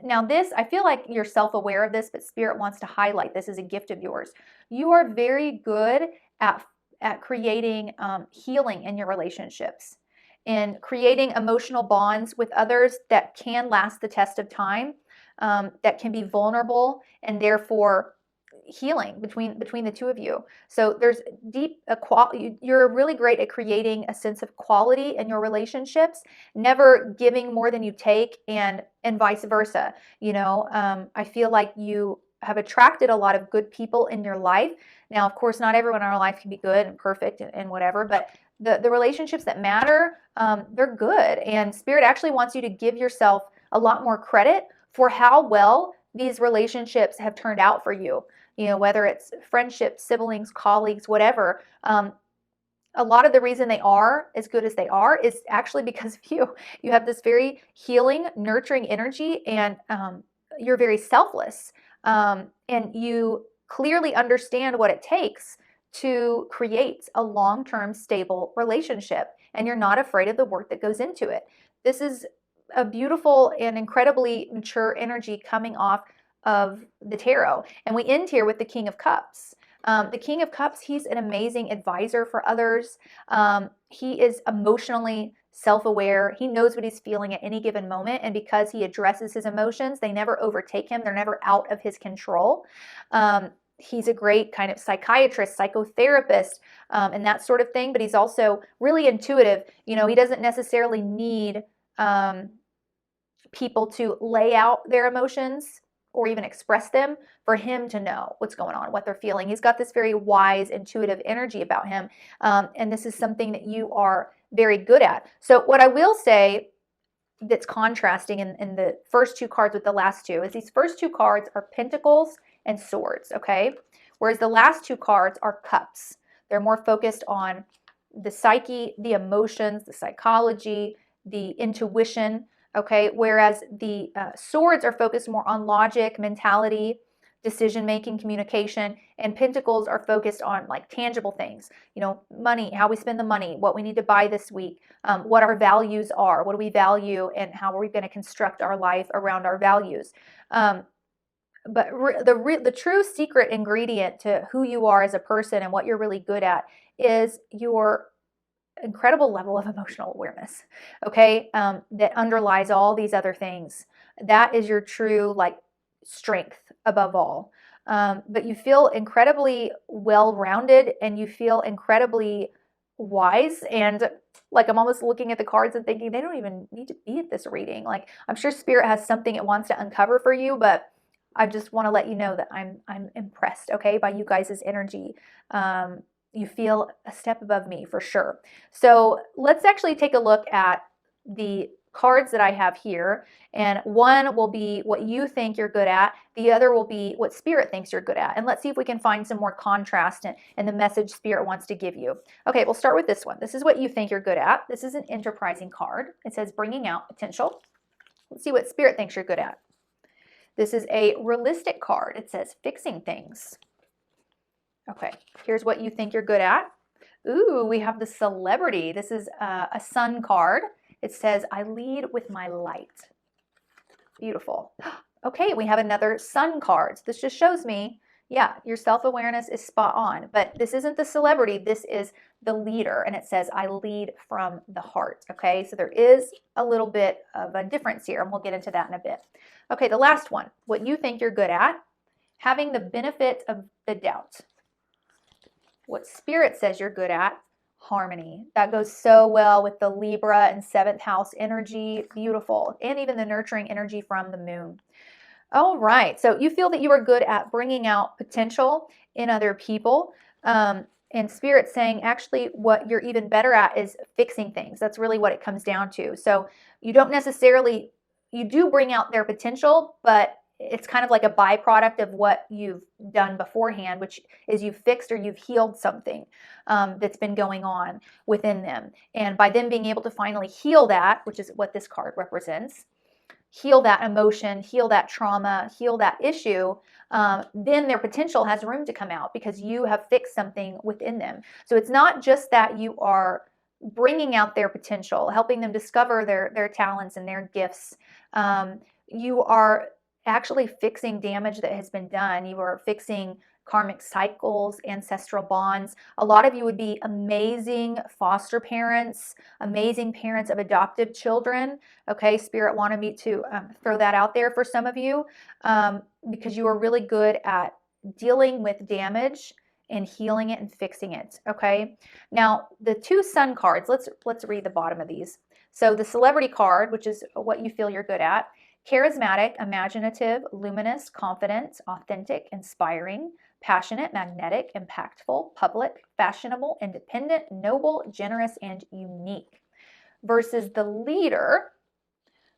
now this, I feel like you're self-aware of this, but Spirit wants to highlight this as a gift of yours. You are very good at creating healing in your relationships and creating emotional bonds with others that can last the test of time, that can be vulnerable and therefore healing between the two of you. So there's deep equality. You're really great at creating a sense of quality in your relationships, never giving more than you take, and vice versa. You know, I feel like you have attracted a lot of good people in your life. Now, of course, not everyone in our life can be good and perfect and whatever, but the relationships that matter, they're good. And Spirit actually wants you to give yourself a lot more credit for how well these relationships have turned out for you. You know, whether it's friendships, siblings, colleagues, whatever. A lot of the reason they are as good as they are is actually because of you. You have this very healing, nurturing energy, and you're very selfless. And you clearly understand what it takes to create a long-term stable relationship. And you're not afraid of the work that goes into it. This is a beautiful and incredibly mature energy coming off of the tarot. And we end here with the King of Cups. The King of Cups, he's an amazing advisor for others. He is emotionally self-aware. He knows what he's feeling at any given moment. And because he addresses his emotions, they never overtake him. They're never out of his control. He's a great kind of psychiatrist, psychotherapist, and that sort of thing. But he's also really intuitive. You know, he doesn't necessarily need people to lay out their emotions or even express them for him to know what's going on, what they're feeling. He's got this very wise, intuitive energy about him. And this is something that you are very good at. So what I will say that's contrasting in the first two cards with the last two is these first two cards are Pentacles and Swords, okay? Whereas the last two cards are Cups. They're more focused on the psyche, the emotions, the psychology, the intuition, okay? Whereas the Swords are focused more on logic, mentality, decision-making, communication, and Pentacles are focused on like tangible things, you know, money, how we spend the money, what we need to buy this week, what our values are, what do we value, and how are we going to construct our life around our values. But the true secret ingredient to who you are as a person and what you're really good at is your incredible level of emotional awareness, okay, that underlies all these other things. That is your true like strength above all. But you feel incredibly well-rounded and you feel incredibly wise, and like I'm almost looking at the cards and thinking they don't even need to be at this reading. Like I'm sure Spirit has something it wants to uncover for you, but I just want to let you know that I'm impressed, okay, by you guys' energy. You feel a step above me for sure. So let's actually take a look at the cards that I have here. And one will be what you think you're good at. The other will be what Spirit thinks you're good at. And let's see if we can find some more contrast in the message Spirit wants to give you. Okay, we'll start with this one. This is what you think you're good at. This is an enterprising card. It says bringing out potential. Let's see what Spirit thinks you're good at. This is a realistic card. It says fixing things. Okay, here's what you think you're good at. Ooh, we have the Celebrity. This is a Sun card. It says, I lead with my light. Beautiful. Okay, we have another Sun card. This just shows me, yeah, your self-awareness is spot on. But this isn't the Celebrity. This is the Leader. And it says, I lead from the heart. Okay, so there is a little bit of a difference here. And we'll get into that in a bit. Okay, the last one. What you think you're good at. Having the benefit of the doubt. What Spirit says you're good at, harmony. That goes so well with the Libra and 7th house energy. Beautiful. And even the nurturing energy from the moon. All right. So you feel that you are good at bringing out potential in other people. And Spirit saying actually what you're even better at is fixing things. That's really what it comes down to. So you don't necessarily, you do bring out their potential, but it's kind of like a byproduct of what you've done beforehand, which is you've fixed or you've healed something that's been going on within them. And by them being able to finally heal that, which is what this card represents, heal that emotion, heal that trauma, heal that issue, then their potential has room to come out because you have fixed something within them. So it's not just that you are bringing out their potential, helping them discover their talents and their gifts. You are actually fixing damage that has been done. You are fixing karmic cycles, ancestral bonds. A lot of you would be amazing foster parents, amazing parents of adoptive children. Okay, Spirit wanted me to throw that out there for some of you because you are really good at dealing with damage and healing it and fixing it. Okay, now the two Sun cards, let's read the bottom of these. So the Celebrity card, which is what you feel you're good at. Charismatic, imaginative, luminous, confident, authentic, inspiring, passionate, magnetic, impactful, public, fashionable, independent, noble, generous, and unique. Versus the Leader,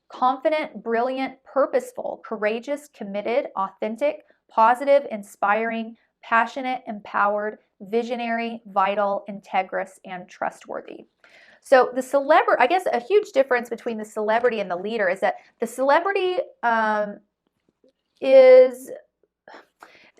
confident, brilliant, purposeful, courageous, committed, authentic, positive, inspiring, passionate, empowered, visionary, vital, integrous, and trustworthy. So the Celebrity, I guess a huge difference between the Celebrity and the Leader is that the Celebrity is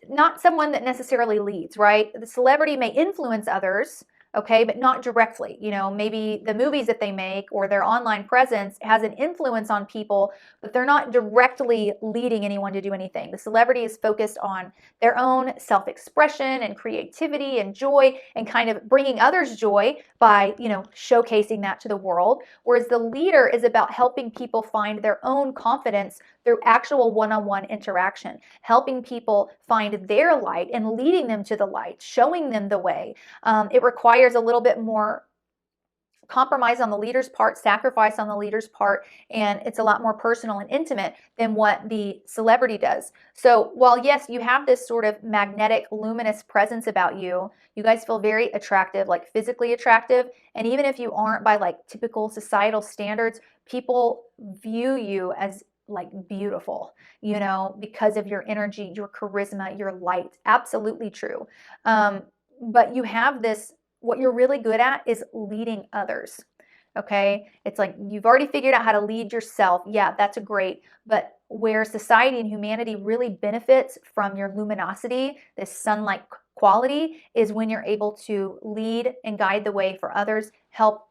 not someone that necessarily leads, right? The Celebrity may influence others, okay, but not directly. Maybe the movies that they make or their online presence has an influence on people, but they're not directly leading anyone to do anything. The celebrity is focused on their own self-expression and creativity and joy, and kind of bringing others joy by, showcasing that to the world. Whereas the leader is about helping people find their own confidence through actual one-on-one interaction, helping people find their light and leading them to the light, showing them the way. It requires a little bit more compromise on the leader's part, sacrifice on the leader's part, and it's a lot more personal and intimate than what the celebrity does. So while yes, you have this sort of magnetic, luminous presence about you, you guys feel very attractive, like physically attractive, and even if you aren't by like typical societal standards, people view you as like beautiful, because of your energy, your charisma, your light. Absolutely true. But you have this, what you're really good at is leading others. Okay. It's like you've already figured out how to lead yourself. Yeah, that's great. But where society and humanity really benefits from your luminosity, this sunlight quality, is when you're able to lead and guide the way for others, help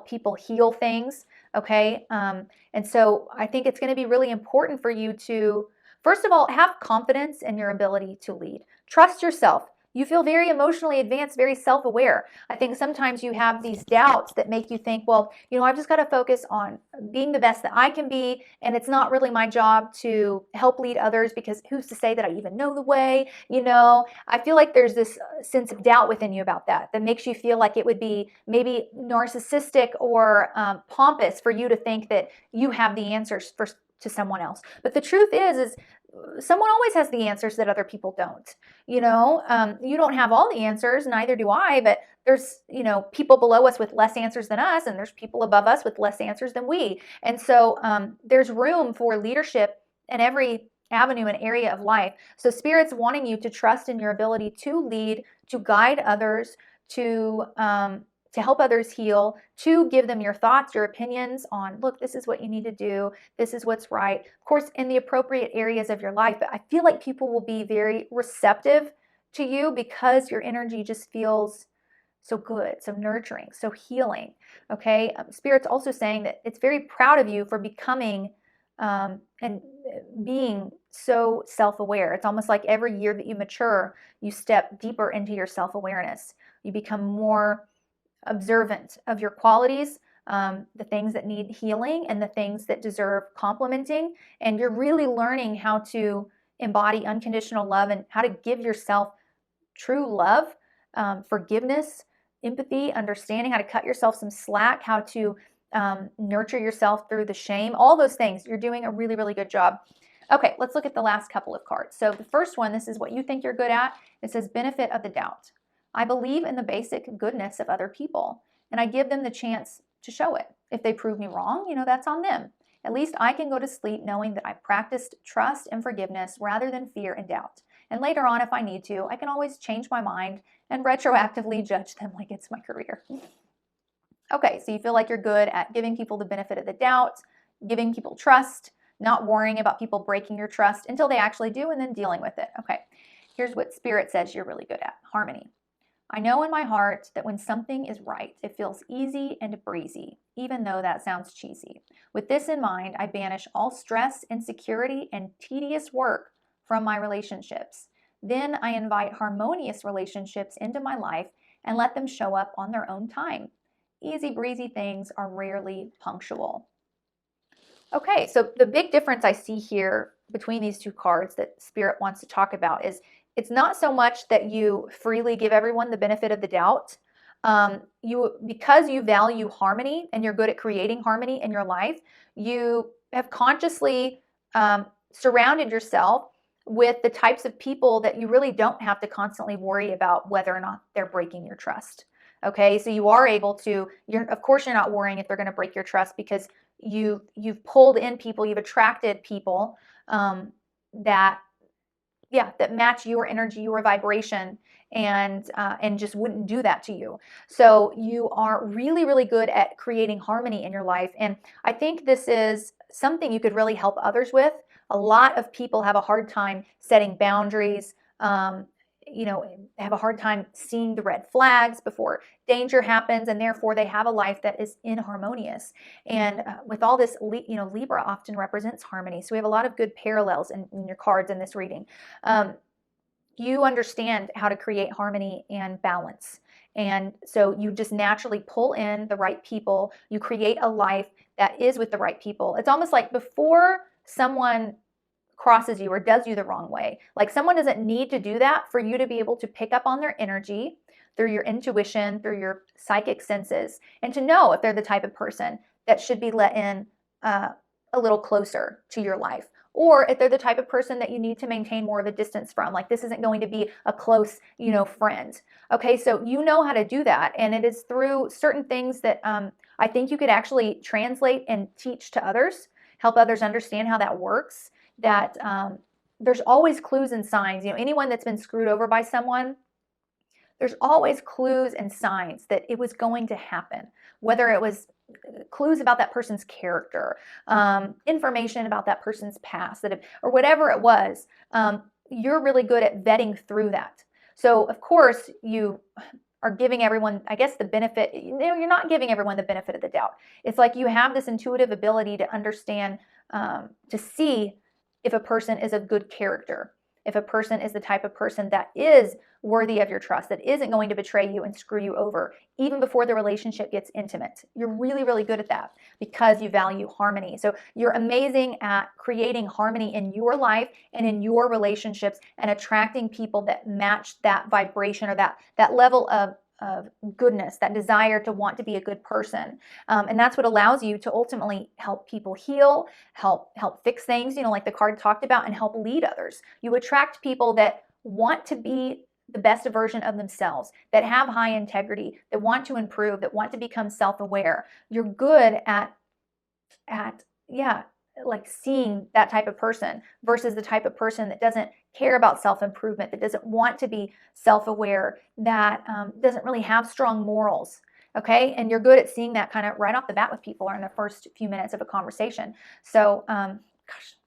people heal things. Okay. And so I think it's going to be really important for you to, first of all, have confidence in your ability to lead. Trust yourself. You feel very emotionally advanced, very self-aware. I think sometimes you have these doubts that make you think, well, I've just got to focus on being the best that I can be, and it's not really my job to help lead others because who's to say that I even know the way? I feel like there's this sense of doubt within you about that makes you feel like it would be maybe narcissistic or pompous for you to think that you have the answers to someone else. But the truth is someone always has the answers that other people don't. You don't have all the answers, neither do I, but there's, people below us with less answers than us, and there's people above us with less answers than we. And so there's room for leadership in every avenue and area of life. So Spirit's wanting you to trust in your ability to lead, to guide others, to help others heal, to give them your thoughts, your opinions on, look, this is what you need to do. This is what's right. Of course, in the appropriate areas of your life. But I feel like people will be very receptive to you because your energy just feels so good, so nurturing, so healing. Okay. Spirit's also saying that it's very proud of you for becoming and being so self-aware. It's almost like every year that you mature, you step deeper into your self-awareness. You become more observant of your qualities, the things that need healing and the things that deserve complimenting. And you're really learning how to embody unconditional love and how to give yourself true love, forgiveness, empathy, understanding how to cut yourself some slack, how to nurture yourself through the shame, all those things. You're doing a really, really good job. Okay, let's look at the last couple of cards. So the first one, this is what you think you're good at. It says benefit of the doubt. I believe in the basic goodness of other people, and I give them the chance to show it. If they prove me wrong, that's on them. At least I can go to sleep knowing that I practiced trust and forgiveness rather than fear and doubt. And later on, if I need to, I can always change my mind and retroactively judge them like it's my career. Okay, so you feel like you're good at giving people the benefit of the doubt, giving people trust, not worrying about people breaking your trust until they actually do, and then dealing with it. Okay, here's what Spirit says you're really good at. Harmony. I know in my heart that when something is right, it feels easy and breezy, even though that sounds cheesy. With this in mind, I banish all stress, insecurity, and tedious work from my relationships. Then I invite harmonious relationships into my life and let them show up on their own time. Easy breezy things are rarely punctual. Okay, so the big difference I see here between these two cards that Spirit wants to talk about is it's not so much that you freely give everyone the benefit of the doubt. Because you value harmony and you're good at creating harmony in your life, you have consciously surrounded yourself with the types of people that you really don't have to constantly worry about whether or not they're breaking your trust. Okay, so you are able to, of course you're not worrying if they're going to break your trust because you've pulled in people, you've attracted people that match your energy, your vibration, and just wouldn't do that to you. So you are really, really good at creating harmony in your life. And I think this is something you could really help others with. A lot of people have a hard time setting boundaries, have a hard time seeing the red flags before danger happens, and therefore they have a life that is inharmonious. And with all this, Libra often represents harmony. So we have a lot of good parallels in your cards in this reading. You understand how to create harmony and balance. And so you just naturally pull in the right people. You create a life that is with the right people. It's almost like before someone crosses you or does you the wrong way, like someone doesn't need to do that for you to be able to pick up on their energy through your intuition, through your psychic senses, and to know if they're the type of person that should be let in a little closer to your life, or if they're the type of person that you need to maintain more of a distance from. Like, this isn't going to be a close, friend. Okay, so you know how to do that, and it is through certain things that I think you could actually translate and teach to others, help others understand how that works. That there's always clues and signs. Anyone that's been screwed over by someone, there's always clues and signs that it was going to happen, whether it was clues about that person's character, information about that person's past, or whatever it was. You're really good at vetting through that. So, of course, you are giving everyone, I guess, the benefit. You're not giving everyone the benefit of the doubt. It's like you have this intuitive ability to understand, to see if a person is of good character, if a person is the type of person that is worthy of your trust, that isn't going to betray you and screw you over, even before the relationship gets intimate. You're really, really good at that because you value harmony. So you're amazing at creating harmony in your life and in your relationships, and attracting people that match that vibration, or that level of goodness, that desire to want to be a good person. And that's what allows you to ultimately help people heal, help fix things, like the card talked about, and help lead others. You attract people that want to be the best version of themselves, that have high integrity, that want to improve, that want to become self-aware. You're good at like seeing that type of person versus the type of person that doesn't care about self-improvement, that doesn't want to be self-aware, that doesn't really have strong morals. Okay, and you're good at seeing that kind of right off the bat with people, or in the first few minutes of a conversation. So, gosh,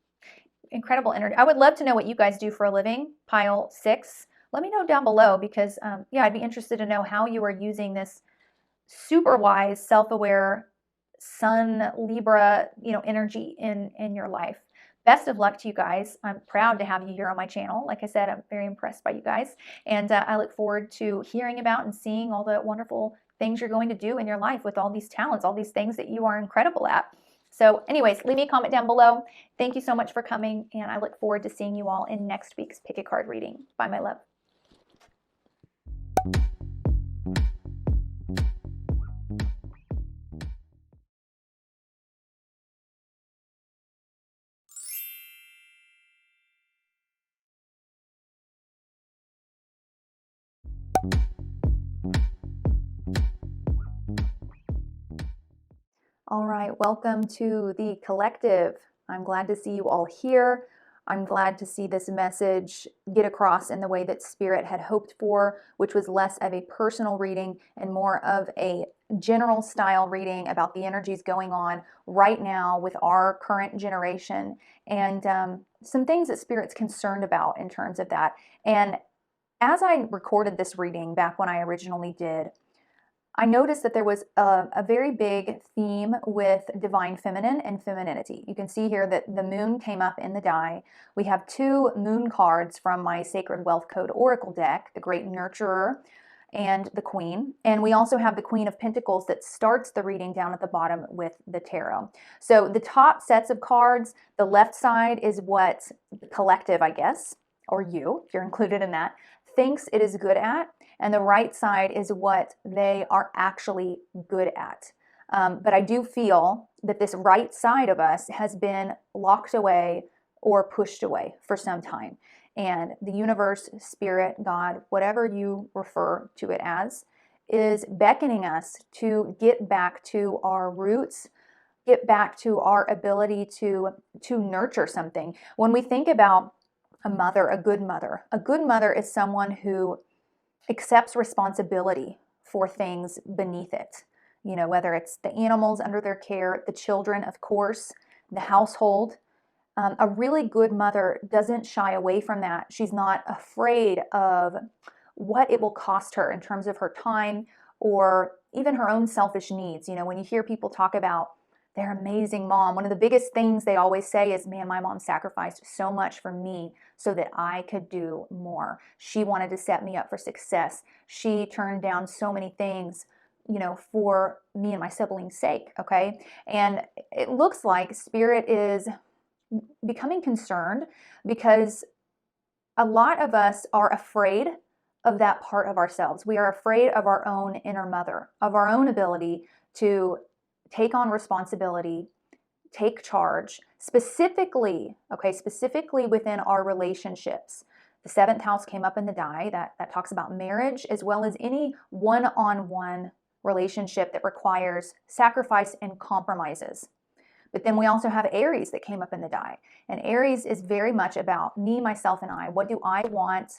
incredible energy. I would love to know what you guys do for a living, pile 6. Let me know down below, because I'd be interested to know how you are using this super wise, self-aware Sun Libra, energy in your life. Best of luck to you guys. I'm proud to have you here on my channel. Like I said, I'm very impressed by you guys, and I look forward to hearing about and seeing all the wonderful things you're going to do in your life with all these talents, all these things that you are incredible at. So anyways, leave me a comment down below. Thank you so much for coming, and I look forward to seeing you all in next week's Pick a Card reading. Bye, my love. All right, welcome to the collective. I'm glad to see you all here. I'm glad to see this message get across in the way that Spirit had hoped for, which was less of a personal reading and more of a general style reading about the energies going on right now with our current generation, and some things that Spirit's concerned about in terms of that. And as I recorded this reading back when I originally did, I noticed that there was a very big theme with divine feminine and femininity. You can see here that the moon came up in the die. We have 2 moon cards from my Sacred Wealth Code Oracle deck, the Great Nurturer and the Queen. And we also have the Queen of Pentacles that starts the reading down at the bottom with the tarot. So the top sets of cards, the left side is what the collective, I guess, or you, if you're included in that, thinks it is good at. And the right side is what they are actually good at. But I do feel that this right side of us has been locked away or pushed away for some time. And the universe, Spirit, God, whatever you refer to it as, is beckoning us to get back to our roots, get back to our ability to nurture something. When we think about a mother, a good mother is someone who accepts responsibility for things beneath it. Whether it's the animals under their care, the children, of course, the household, A really good mother doesn't shy away from that. She's not afraid of what it will cost her in terms of her time or even her own selfish needs. When you hear people talk about their amazing mom, one of the biggest things they always say is, man, my mom sacrificed so much for me so that I could do more. She wanted to set me up for success. She turned down so many things, for me and my siblings' sake, okay? And it looks like Spirit is becoming concerned because a lot of us are afraid of that part of ourselves. We are afraid of our own inner mother, of our own ability to take on responsibility, take charge, specifically within our relationships. The seventh house came up in the die that talks about marriage, as well as any one-on-one relationship that requires sacrifice and compromises. But then we also have Aries that came up in the die. And Aries is very much about me, myself, and I. What do I want?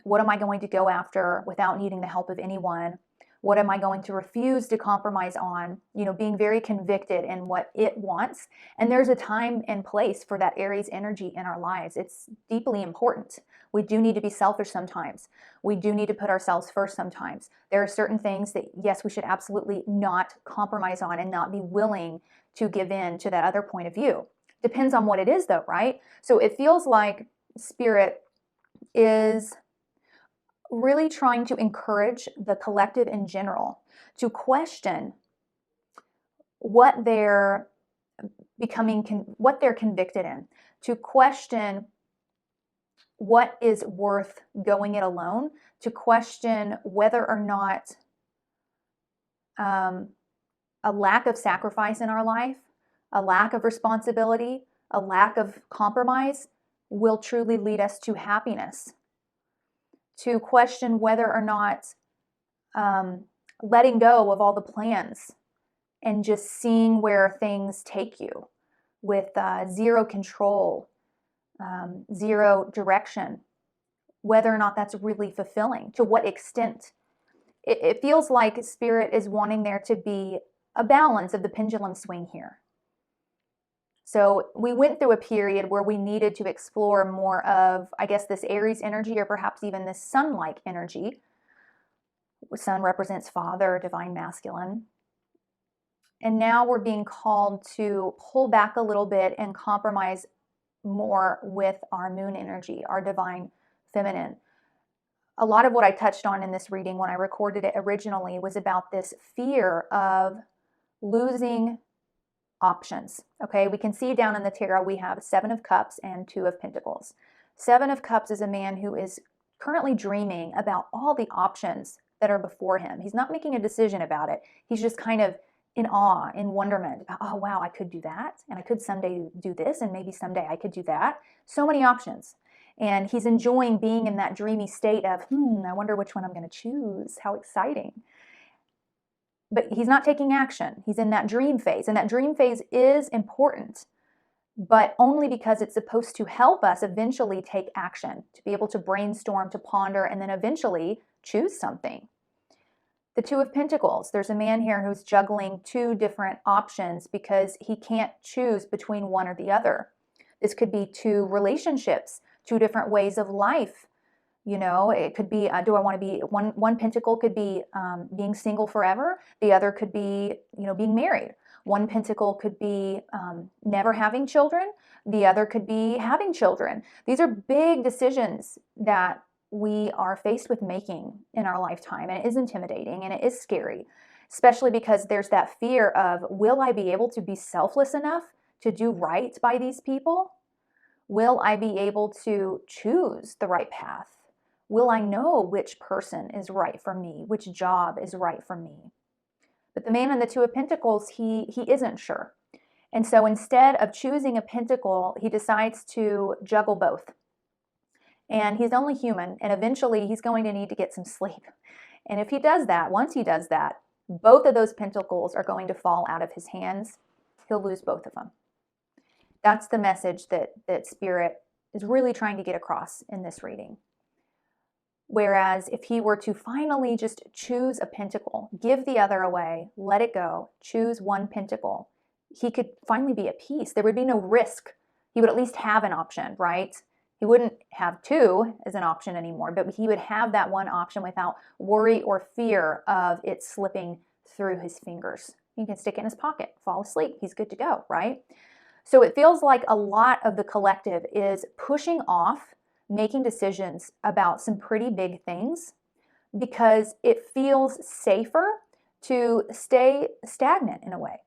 What am I going to go after without needing the help of anyone? What am I going to refuse to compromise on? Being very convicted in what it wants. And there's a time and place for that Aries energy in our lives. It's deeply important. We do need to be selfish sometimes. We do need to put ourselves first sometimes. There are certain things that, yes, we should absolutely not compromise on and not be willing to give in to that other point of view. Depends on what it is though, right? So it feels like Spirit is really trying to encourage the collective in general to question what they're what they're convicted in, to question what is worth going it alone, to question whether or not a lack of sacrifice in our life, a lack of responsibility, a lack of compromise will truly lead us to happiness. To question whether or not letting go of all the plans and just seeing where things take you with zero control, zero direction, whether or not that's really fulfilling, to what extent. It feels like Spirit is wanting there to be a balance of the pendulum swing here. So we went through a period where we needed to explore more of, I guess, this Aries energy, or perhaps even this sun-like energy. Sun represents father, divine masculine. And now we're being called to pull back a little bit and compromise more with our moon energy, our divine feminine. A lot of what I touched on in this reading when I recorded it originally was about this fear of losing options. Okay, we can see down in the tarot we have 7 of Cups and 2 of Pentacles. 7 of Cups is a man who is currently dreaming about all the options that are before him. He's not making a decision about it. He's just kind of in awe, in wonderment about, oh wow, I could do that, and I could someday do this, and maybe someday I could do that. So many options. And he's enjoying being in that dreamy state of, I wonder which one I'm going to choose. How exciting. But he's not taking action. He's in that dream phase. And that dream phase is important, but only because it's supposed to help us eventually take action, to be able to brainstorm, to ponder, and then eventually choose something. The 2 of Pentacles, there's a man here who's juggling 2 different options because he can't choose between one or the other. This could be 2 relationships, 2 different ways of life. It could be, do I want to be, one pentacle could be being single forever. The other could be, being married. One pentacle could be never having children. The other could be having children. These are big decisions that we are faced with making in our lifetime. And it is intimidating and it is scary, especially because there's that fear of, will I be able to be selfless enough to do right by these people? Will I be able to choose the right path? Will I know which person is right for me? Which job is right for me? But the man in the 2 of Pentacles, he isn't sure. And so instead of choosing a pentacle, he decides to juggle both. And he's only human, and eventually he's going to need to get some sleep. And if he does that, once he does that, both of those pentacles are going to fall out of his hands. He'll lose both of them. That's the message that Spirit is really trying to get across in this reading. Whereas if he were to finally just choose a pentacle, give the other away, let it go, choose one pentacle, he could finally be at peace. There would be no risk he would at least have an option, right? He wouldn't have two as an option anymore, but he would have that one option without worry or fear of it slipping through his fingers. He can stick it in his pocket, fall asleep, he's good to go, right? So it feels like a lot of the collective is pushing off making decisions about some pretty big things because it feels safer to stay stagnant in a way,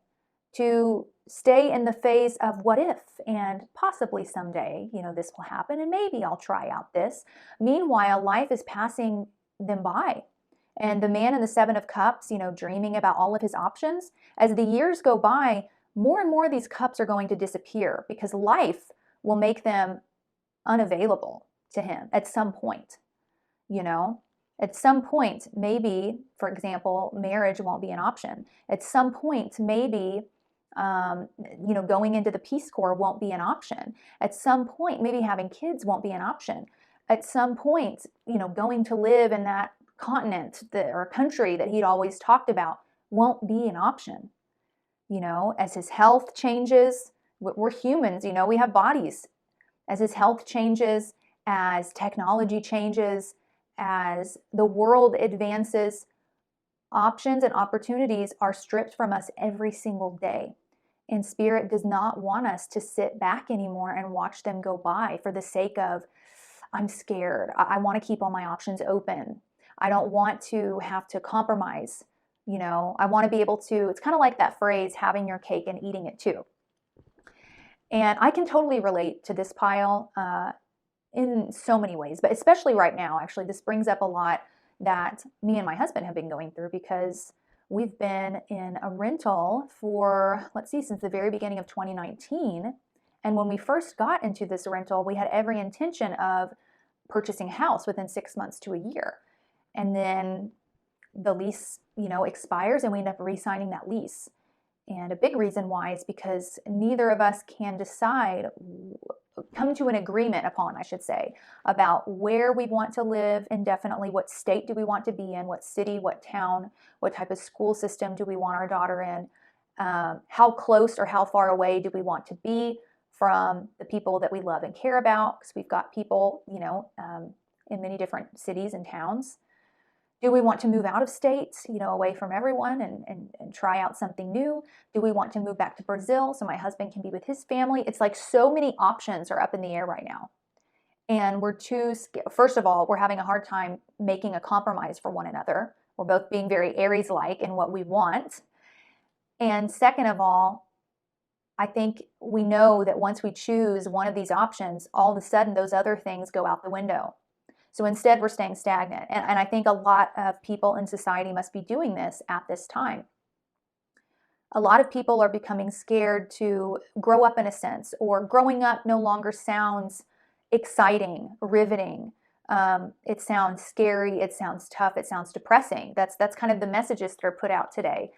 to stay in the phase of what if and possibly someday, this will happen and maybe I'll try out this. Meanwhile, life is passing them by. And the man in the Seven of Cups, dreaming about all of his options, as the years go by, more and more of these cups are going to disappear because life will make them unavailable to him at some point, At some point, maybe, for example, marriage won't be an option. At some point, maybe, going into the Peace Corps won't be an option. At some point, maybe having kids won't be an option. At some point, going to live in that continent or country that he'd always talked about won't be an option. As his health changes, we're humans, we have bodies. As his health changes, as technology changes, as the world advances, options and opportunities are stripped from us every single day. And Spirit does not want us to sit back anymore and watch them go by for the sake of, I'm scared. I want to keep all my options open. I don't want to have to compromise. I want to be able to, it's kind of like that phrase, having your cake and eating it too. And I can totally relate to this pile in so many ways, but especially right now, actually, this brings up a lot that me and my husband have been going through because we've been in a rental for, since the very beginning of 2019. And when we first got into this rental, we had every intention of purchasing a house within 6 months to a year. And then the lease, expires and we end up re-signing that lease. And a big reason why is because neither of us can come to an agreement upon, I should say, about where we want to live indefinitely, what state do we want to be in, what city, what town, what type of school system do we want our daughter in, how close or how far away do we want to be from the people that we love and care about, because we've got people, in many different cities and towns. Do we want to move out of state, away from everyone and try out something new? Do we want to move back to Brazil so my husband can be with his family? It's like so many options are up in the air right now. And we're first of all, we're having a hard time making a compromise for one another. We're both being very Aries-like in what we want. And second of all, I think we know that once we choose one of these options, all of a sudden those other things go out the window. So instead, we're staying stagnant. And I think a lot of people in society must be doing this at this time. A lot of people are becoming scared to grow up in a sense, or growing up no longer sounds exciting, riveting. It sounds scary. It sounds tough. It sounds depressing. That's kind of the messages that are put out today,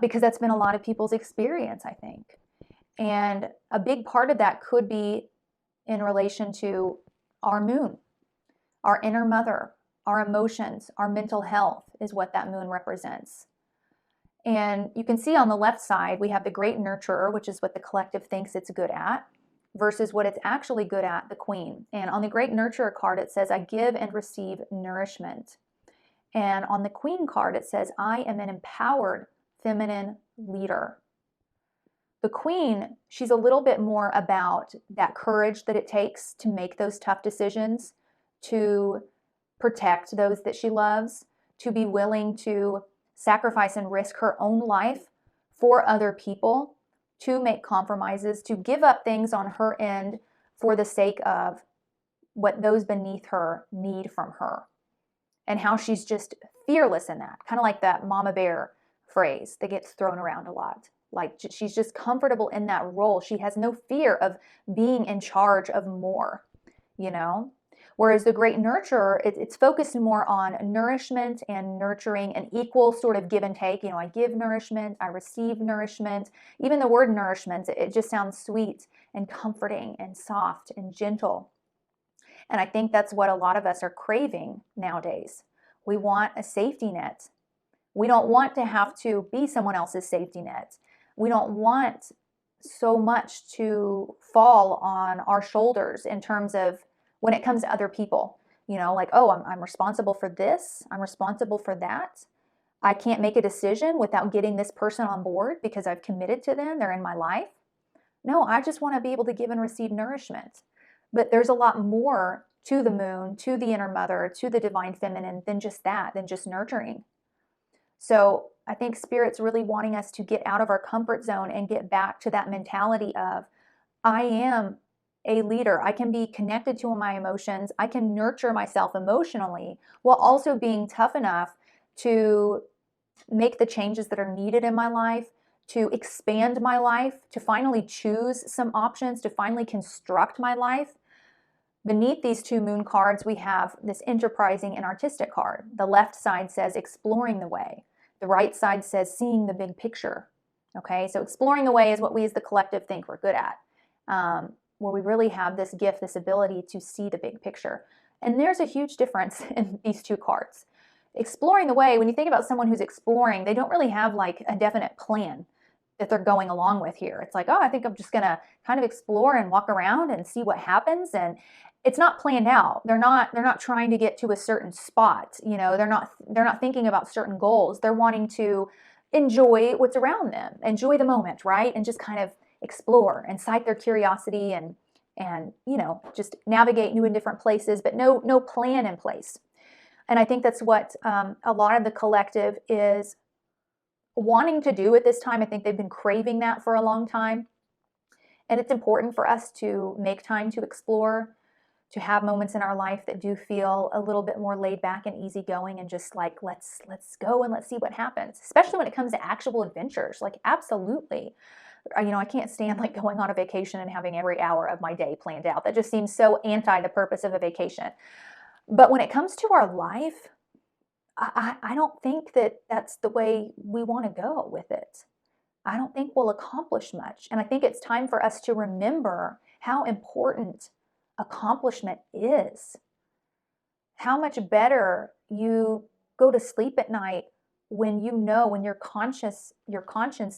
because that's been a lot of people's experience, I think. And a big part of that could be in relation to our moon. Our inner mother, our emotions, our mental health is what that moon represents. And you can see on the left side, we have the great nurturer, which is what the collective thinks it's good at, versus what it's actually good at, the queen. And on the great nurturer card, it says, I give and receive nourishment. And on the queen card, it says, I am an empowered feminine leader. The queen, she's a little bit more about that courage that it takes to make those tough decisions, to protect those that she loves, to be willing to sacrifice and risk her own life for other people, to make compromises, to give up things on her end for the sake of what those beneath her need from her. And how she's just fearless in that, kind of like that mama bear phrase that gets thrown around a lot. Like she's just comfortable in that role. She has no fear of being in charge of more, Whereas the great nurturer, it's focused more on nourishment and nurturing, an equal sort of give and take. I give nourishment, I receive nourishment. Even the word nourishment, it just sounds sweet and comforting and soft and gentle. And I think that's what a lot of us are craving nowadays. We want a safety net. We don't want to have to be someone else's safety net. We don't want so much to fall on our shoulders in terms of when it comes to other people. Like, oh, I'm responsible for this, I'm responsible for that. I can't make a decision without getting this person on board because I've committed to them, they're in my life. No, I just want to be able to give and receive nourishment. But there's a lot more to the moon, to the inner mother, to the divine feminine than just that, than just nurturing. So I think Spirit's really wanting us to get out of our comfort zone and get back to that mentality of, I am a leader. I can be connected to my emotions. I can nurture myself emotionally while also being tough enough to make the changes that are needed in my life, to expand my life, to finally choose some options, to finally construct my life. Beneath these two moon cards, we have this enterprising and artistic card. The left side says exploring the way. The right side says seeing the big picture. Okay, so exploring the way is what we as the collective think we're good at, where we really have this gift, this ability to see the big picture. And there's a huge difference in these two cards. Exploring the way, when you think about someone who's exploring, they don't really have like a definite plan that they're going along with here. It's like, oh, I think I'm just gonna kind of explore and walk around and see what happens. And it's not planned out. They're not trying to get to a certain spot. They're not thinking about certain goals. They're wanting to enjoy what's around them, enjoy the moment, right? And just kind of explore and cite their curiosity and just navigate new and different places, but no plan in place. And I think that's what a lot of the collective is wanting to do at this time. I think they've been craving that for a long time. And it's important for us to make time to explore, to have moments in our life that do feel a little bit more laid back and easygoing and just like, let's go and let's see what happens, especially when it comes to actual adventures. Like, absolutely. I can't stand like going on a vacation and having every hour of my day planned out. That just seems so anti the purpose of a vacation. But when it comes to our life, I don't think that that's the way we want to go with it. I don't think we'll accomplish much. And I think it's time for us to remember how important accomplishment is. How much better you go to sleep at night when when your conscience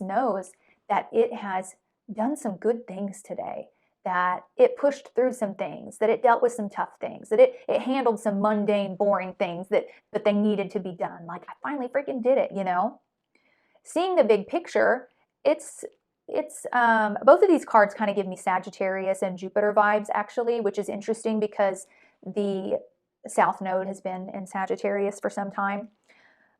knows that it has done some good things today, that it pushed through some things, that it dealt with some tough things, that it handled some mundane, boring things that they needed to be done. Like, I finally freaking did it, Seeing the big picture, it's both of these cards kind of give me Sagittarius and Jupiter vibes, actually, which is interesting because the South Node has been in Sagittarius for some time.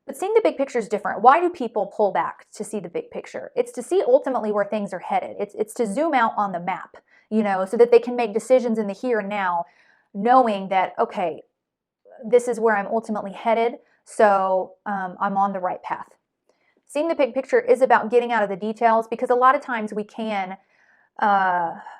But seeing the big picture is different. Why do people pull back to see the big picture? It's to see ultimately where things are headed. It's to zoom out on the map, so that they can make decisions in the here and now, knowing that, okay, this is where I'm ultimately headed, so I'm on the right path. Seeing the big picture is about getting out of the details, because a lot of times we can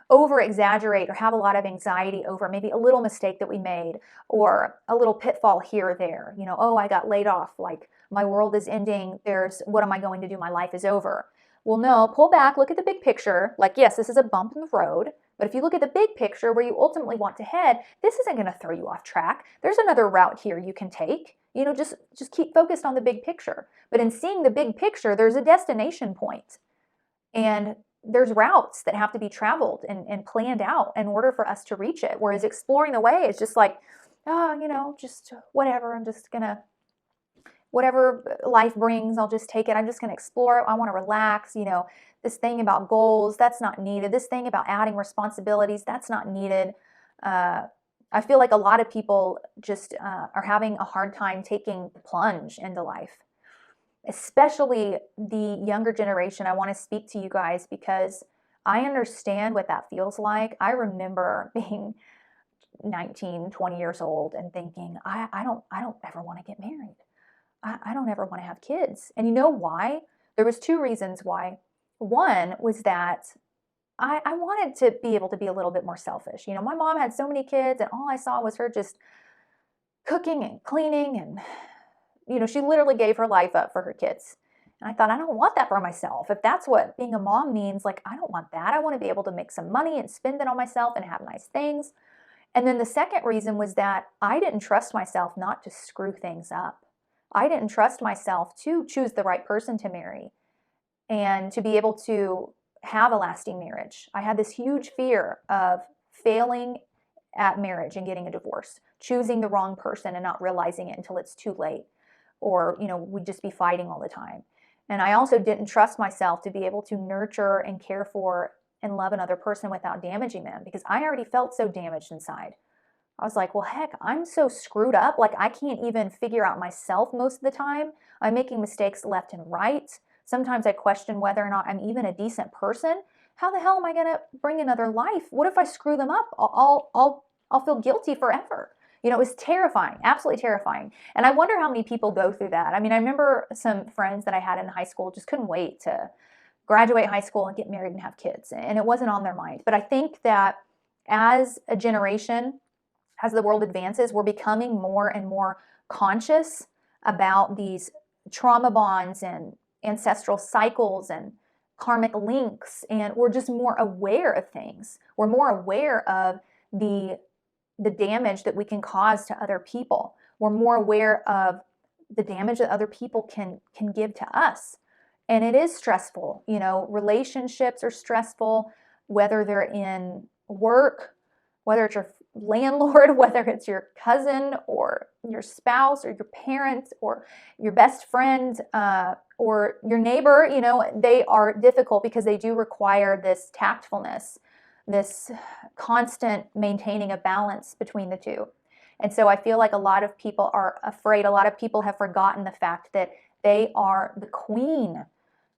over-exaggerate or have a lot of anxiety over maybe a little mistake that we made or a little pitfall here or there. Oh, I got laid off, like my world is ending, what am I going to do? My life is over. Well, no, pull back, look at the big picture. Like, yes, this is a bump in the road, but if you look at the big picture where you ultimately want to head, this isn't going to throw you off track. There's another route here you can take. Just keep focused on the big picture. But in seeing the big picture, there's a destination point. And there's routes that have to be traveled and planned out in order for us to reach it. Whereas exploring the way is just like, just whatever. I'm just going to, whatever life brings, I'll just take it. I'm just going to explore it. I want to relax. This thing about goals, that's not needed. This thing about adding responsibilities, that's not needed. I feel like a lot of people just are having a hard time taking the plunge into life. Especially the younger generation. I want to speak to you guys because I understand what that feels like. I remember being 19, 20 years old and thinking, I don't ever want to get married. I don't ever want to have kids. And you know why? There was two reasons why. One was that I wanted to be able to be a little bit more selfish. My mom had so many kids and all I saw was her just cooking and cleaning and she literally gave her life up for her kids. And I thought, I don't want that for myself. If that's what being a mom means, like, I don't want that. I want to be able to make some money and spend it on myself and have nice things. And then the second reason was that I didn't trust myself not to screw things up. I didn't trust myself to choose the right person to marry and to be able to have a lasting marriage. I had this huge fear of failing at marriage and getting a divorce, choosing the wrong person and not realizing it until it's too late, or we'd just be fighting all the time. And I also didn't trust myself to be able to nurture and care for and love another person without damaging them, because I already felt so damaged inside. I was like, well, heck, I'm so screwed up. Like, I can't even figure out myself most of the time. I'm making mistakes left and right. Sometimes I question whether or not I'm even a decent person. How the hell am I going to bring another life? What if I screw them up? I'll feel guilty forever. It was terrifying, absolutely terrifying. And I wonder how many people go through that. I mean, I remember some friends that I had in high school just couldn't wait to graduate high school and get married and have kids. And it wasn't on their mind. But I think that as a generation, as the world advances, we're becoming more and more conscious about these trauma bonds and ancestral cycles and karmic links, and we're just more aware of things. We're more aware of the damage that we can cause to other people. We're more aware of the damage that other people can give to us. And it is stressful. Relationships are stressful, whether they're in work, whether it's your landlord, whether it's your cousin or your spouse or your parents or your best friend or your neighbor. They are difficult because they do require this tactfulness, this constant maintaining a balance between the two. And so I feel like a lot of people are afraid. A lot of people have forgotten the fact that they are the queen.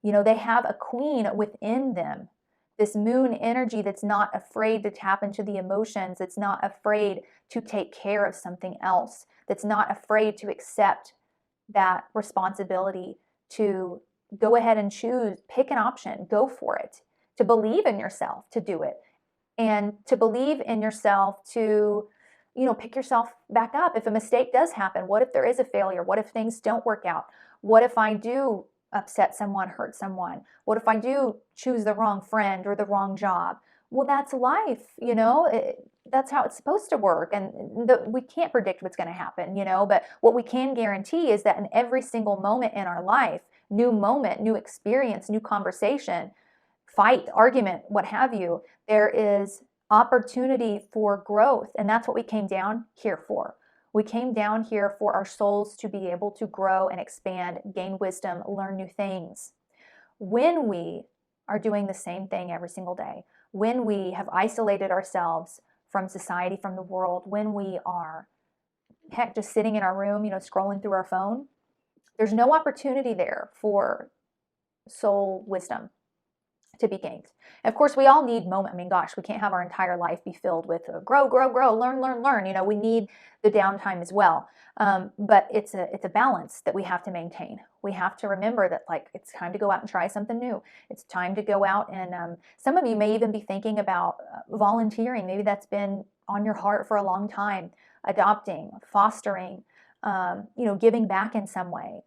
They have a queen within them. This moon energy that's not afraid to tap into the emotions, that's not afraid to take care of something else, that's not afraid to accept that responsibility, to go ahead and choose, pick an option, go for it, to believe in yourself to do it, and to believe in yourself to, pick yourself back up. If a mistake does happen, what if there is a failure? What if things don't work out? What if I do upset someone, hurt someone? What if I do choose the wrong friend or the wrong job? Well, that's life, that's how it's supposed to work. And we can't predict what's going to happen, but what we can guarantee is that in every single moment in our life, new moment, new experience, new conversation, fight, argument, what have you, there is opportunity for growth. And that's what we came down here for. We came down here for our souls to be able to grow and expand, gain wisdom, learn new things. When we are doing the same thing every single day, when we have isolated ourselves from society, from the world, when we are, heck, just sitting in our room, scrolling through our phone, there's no opportunity there for soul wisdom to be gained. And of course, we all need moment. I mean, gosh, we can't have our entire life be filled with grow, grow, grow, learn, learn, learn. We need the downtime as well. But it's a balance that we have to maintain. We have to remember that, like, it's time to go out and try something new. It's time to go out and some of you may even be thinking about volunteering. Maybe that's been on your heart for a long time. Adopting, fostering, giving back in some way.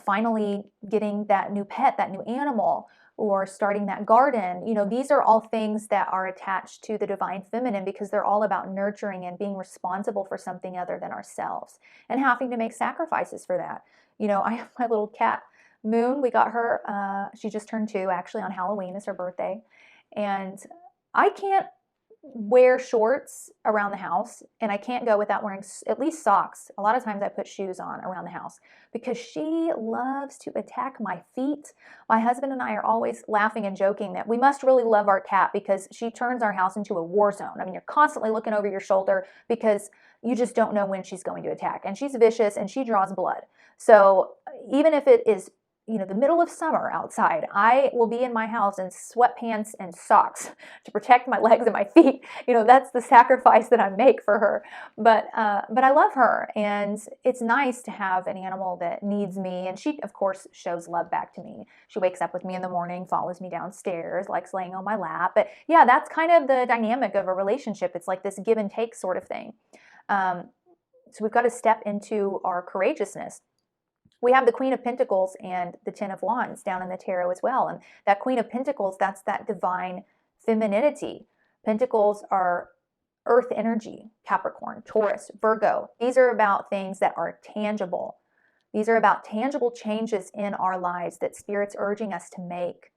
Finally getting that new pet, that new animal, or starting that garden. These are all things that are attached to the divine feminine because they're all about nurturing and being responsible for something other than ourselves and having to make sacrifices for that. I have my little cat, Moon. We got her, she just turned 2 actually on Halloween is her birthday. And I can't wear shorts around the house, and I can't go without wearing at least socks. A lot of times I put shoes on around the house because she loves to attack my feet. My husband and I are always laughing and joking that we must really love our cat because she turns our house into a war zone. I mean, you're constantly looking over your shoulder because you just don't know when she's going to attack, and she's vicious and she draws blood. So even if it is the middle of summer outside, I will be in my house in sweatpants and socks to protect my legs and my feet. That's the sacrifice that I make for her. But I love her, and it's nice to have an animal that needs me. And she, of course, shows love back to me. She wakes up with me in the morning, follows me downstairs, likes laying on my lap. But yeah, that's kind of the dynamic of a relationship. It's like this give and take sort of thing. So we've got to step into our courageousness. We have the Queen of Pentacles and the Ten of Wands down in the tarot as well. And that Queen of Pentacles, that's that divine femininity. Pentacles are earth energy, Capricorn, Taurus, Virgo. These are about things that are tangible. These are about tangible changes in our lives that Spirit's urging us to make.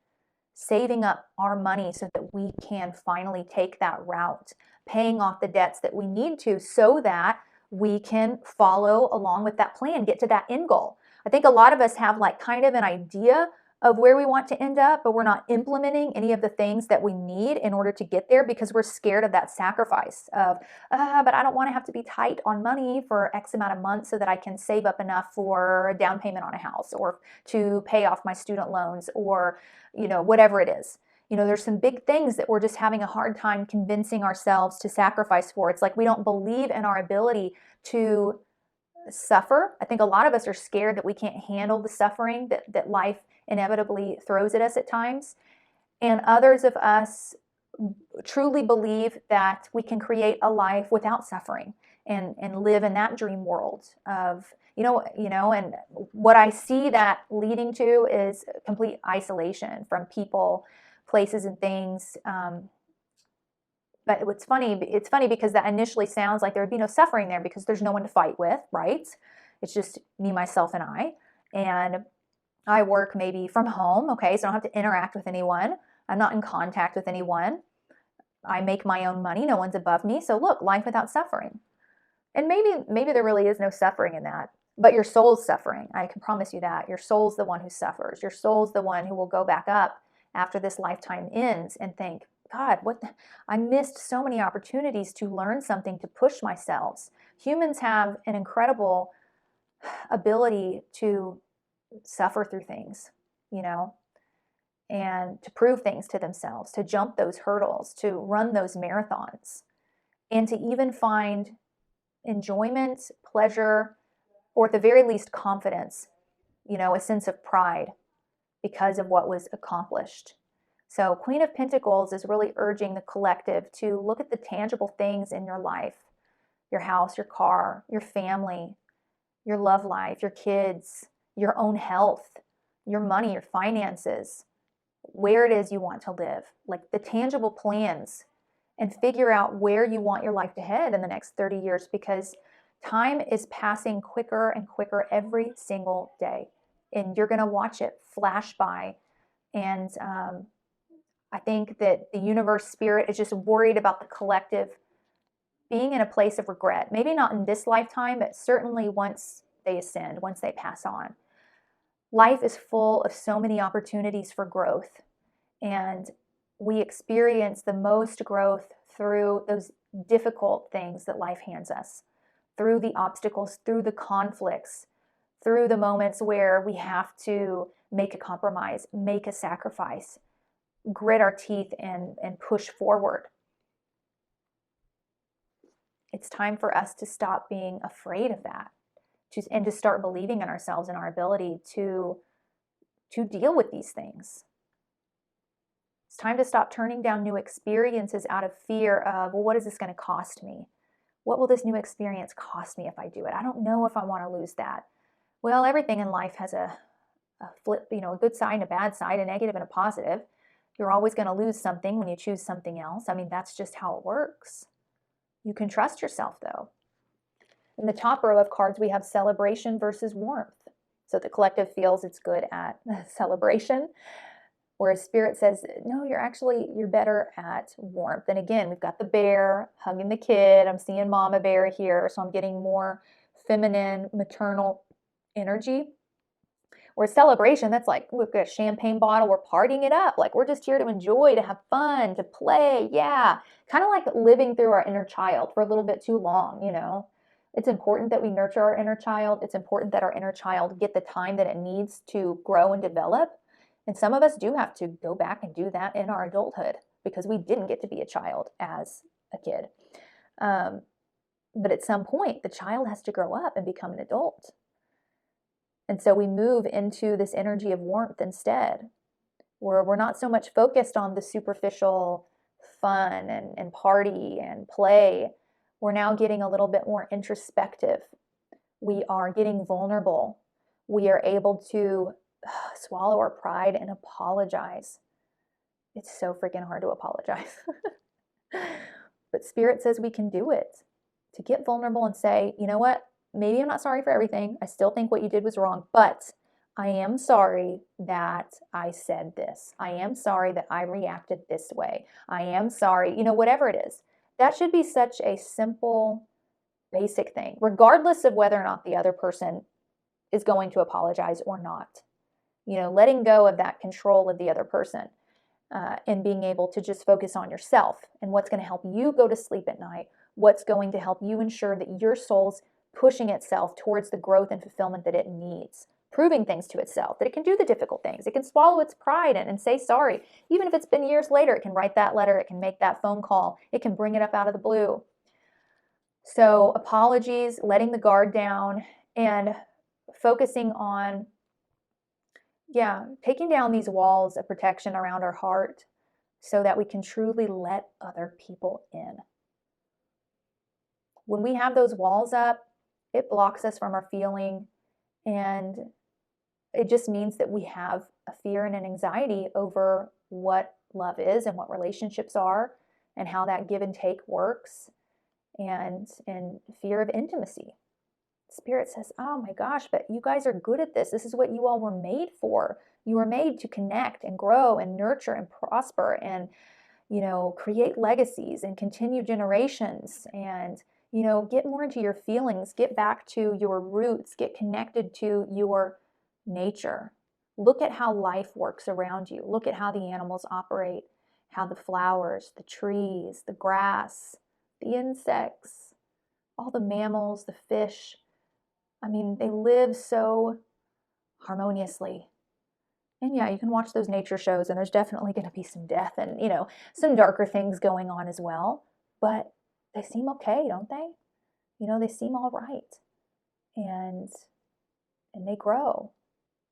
saving up our money so that we can finally take that route, paying off the debts that we need to so that we can follow along with that plan, get to that end goal. I think a lot of us have like kind of an idea of where we want to end up, but we're not implementing any of the things that we need in order to get there because we're scared of that sacrifice of, but I don't want to have to be tight on money for X amount of months so that I can save up enough for a down payment on a house or to pay off my student loans or, whatever it is. There's some big things that we're just having a hard time convincing ourselves to sacrifice for. It's like we don't believe in our ability to suffer. I think a lot of us are scared that we can't handle the suffering that life inevitably throws at us at times. And others of us truly believe that we can create a life without suffering and live in that dream world of, and what I see that leading to is complete isolation from people, places, and things. But it's funny because that initially sounds like there would be no suffering there because there's no one to fight with, right? It's just me, myself, and I. And I work maybe from home, okay, so I don't have to interact with anyone. I'm not in contact with anyone. I make my own money. No one's above me. So look, life without suffering. And maybe there really is no suffering in that, but your soul's suffering. I can promise you that. Your soul's the one who suffers. Your soul's the one who will go back up after this lifetime ends and think, God, I missed so many opportunities to learn something, to push myself. Humans have an incredible ability to suffer through things, and to prove things to themselves, to jump those hurdles, to run those marathons, and to even find enjoyment, pleasure, or at the very least confidence, a sense of pride because of what was accomplished. So Queen of Pentacles is really urging the collective to look at the tangible things in your life, your house, your car, your family, your love life, your kids, your own health, your money, your finances, where it is you want to live, like the tangible plans, and figure out where you want your life to head in the next 30 years because time is passing quicker and quicker every single day. And you're going to watch it flash by. And I think that the universe spirit is just worried about the collective being in a place of regret. Maybe not in this lifetime, but certainly once they ascend, once they pass on. Life is full of so many opportunities for growth, and we experience the most growth through those difficult things that life hands us, through the obstacles, through the conflicts, through the moments where we have to make a compromise, make a sacrifice, grit our teeth and push forward. It's time for us to stop being afraid of that and to start believing in ourselves and our ability to deal with these things. It's time to stop turning down new experiences out of fear of, well, what is this going to cost me? What will this new experience cost me if I do it? I don't know if I want to lose that. Well, everything in life has a flip, a good side and a bad side, a negative and a positive. You're always going to lose something when you choose something else. I mean, that's just how it works. You can trust yourself, though. In the top row of cards, we have celebration versus warmth. So the collective feels it's good at celebration, whereas spirit says, no, you're better at warmth. And again, we've got the bear hugging the kid. I'm seeing mama bear here, so I'm getting more feminine, maternal energy. Whereas celebration, that's like, we've got a champagne bottle, we're partying it up. Like, we're just here to enjoy, to have fun, to play. Yeah. Kind of like living through our inner child for a little bit too long, It's important that we nurture our inner child. It's important that our inner child get the time that it needs to grow and develop. And some of us do have to go back and do that in our adulthood because we didn't get to be a child as a kid. But at some point, the child has to grow up and become an adult. And so we move into this energy of warmth instead, where we're not so much focused on the superficial fun and party and play. We're now getting a little bit more introspective. We are getting vulnerable. We are able to swallow our pride and apologize. It's so freaking hard to apologize. But Spirit says we can do it. To get vulnerable and say, you know what? Maybe I'm not sorry for everything. I still think what you did was wrong, but I am sorry that I said this. I am sorry that I reacted this way. I am sorry, whatever it is. That should be such a simple, basic thing, regardless of whether or not the other person is going to apologize or not. Letting go of that control of the other person, and being able to just focus on yourself and what's going to help you go to sleep at night, what's going to help you ensure that your soul's pushing itself towards the growth and fulfillment that it needs, proving things to itself, that it can do the difficult things. It can swallow its pride and say sorry. Even if it's been years later, it can write that letter, it can make that phone call, it can bring it up out of the blue. So apologies, letting the guard down, and focusing on, taking down these walls of protection around our heart so that we can truly let other people in. When we have those walls up, it blocks us from our feeling, and it just means that we have a fear and an anxiety over what love is and what relationships are and how that give and take works, and fear of intimacy. Spirit says, oh my gosh, but you guys are good at this. This is what you all were made for. You were made to connect and grow and nurture and prosper and, create legacies and continue generations and, get more into your feelings, get back to your roots, get connected to your nature. Look at how life works around you. Look at how the animals operate, how the flowers, the trees, the grass, the insects, all the mammals, the fish. I mean, they live so harmoniously. And you can watch those nature shows, and there's definitely going to be some death and, some darker things going on as well. But they seem okay, don't they? They seem all right. And they grow,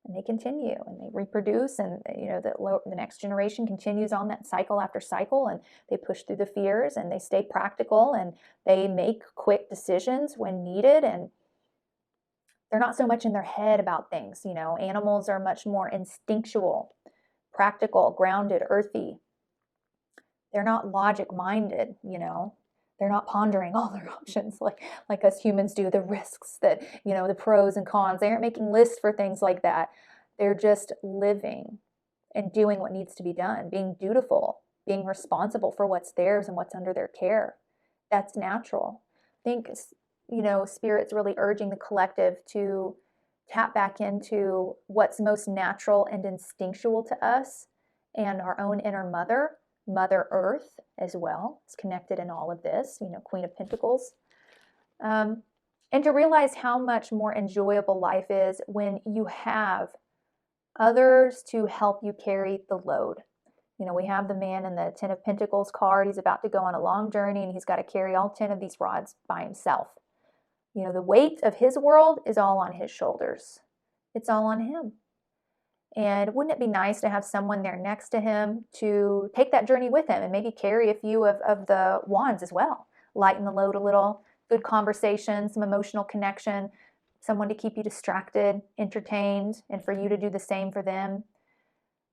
and they continue, and they reproduce, and, the next generation continues on that cycle after cycle, and they push through the fears, and they stay practical, and they make quick decisions when needed, and they're not so much in their head about things. Animals are much more instinctual, practical, grounded, earthy. They're not logic-minded, They're not pondering all their options like us humans do, the risks that, the pros and cons. They aren't making lists for things like that. They're just living and doing what needs to be done, being dutiful, being responsible for what's theirs and what's under their care. That's natural. I think Spirit's really urging the collective to tap back into what's most natural and instinctual to us, and our own inner Mother Earth as well. It's connected in all of this, Queen of Pentacles. And to realize how much more enjoyable life is when you have others to help you carry the load. We have the man in the 10 of Pentacles card. He's about to go on a long journey, and he's got to carry all 10 of these rods by himself. The weight of his world is all on his shoulders. It's all on him. And wouldn't it be nice to have someone there next to him to take that journey with him and maybe carry a few of the wands as well? Lighten the load a little, good conversation, some emotional connection, someone to keep you distracted, entertained, and for you to do the same for them.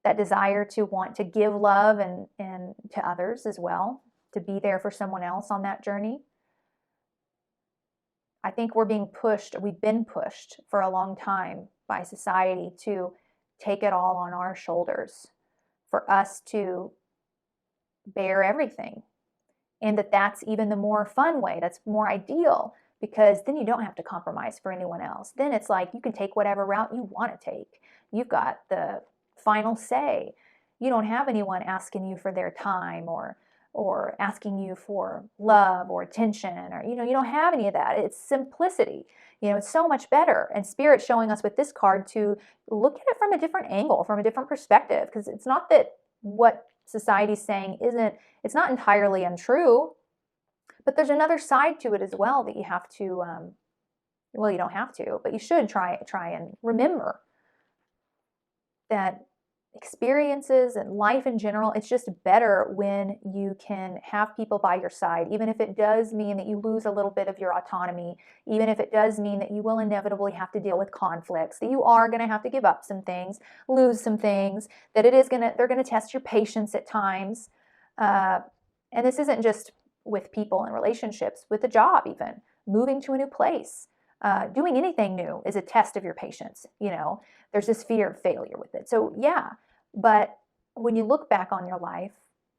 That desire to want to give love and to others as well, to be there for someone else on that journey. I think we've been pushed for a long time by society to take it all on our shoulders, for us to bear everything. And that's even the more fun way, that's more ideal, because then you don't have to compromise for anyone else. Then it's like you can take whatever route you want to take. You've got the final say. You don't have anyone asking you for their time or asking you for love or attention, or you don't have any of that. It's simplicity. It's so much better. And Spirit's showing us with this card to look at it from a different angle, from a different perspective, because it's not that what society's saying it's not entirely untrue, but there's another side to it as well that you have to, you don't have to, but you should try and remember that experiences and life in general, it's just better when you can have people by your side, even if it does mean that you lose a little bit of your autonomy, even if it does mean that you will inevitably have to deal with conflicts, that you are going to have to give up some things, lose some things, that they're going to test your patience at times. And this isn't just with people and relationships, with a job even, moving to a new place, doing anything new is a test of your patience. There's this fear of failure with it. So yeah, but when you look back on your life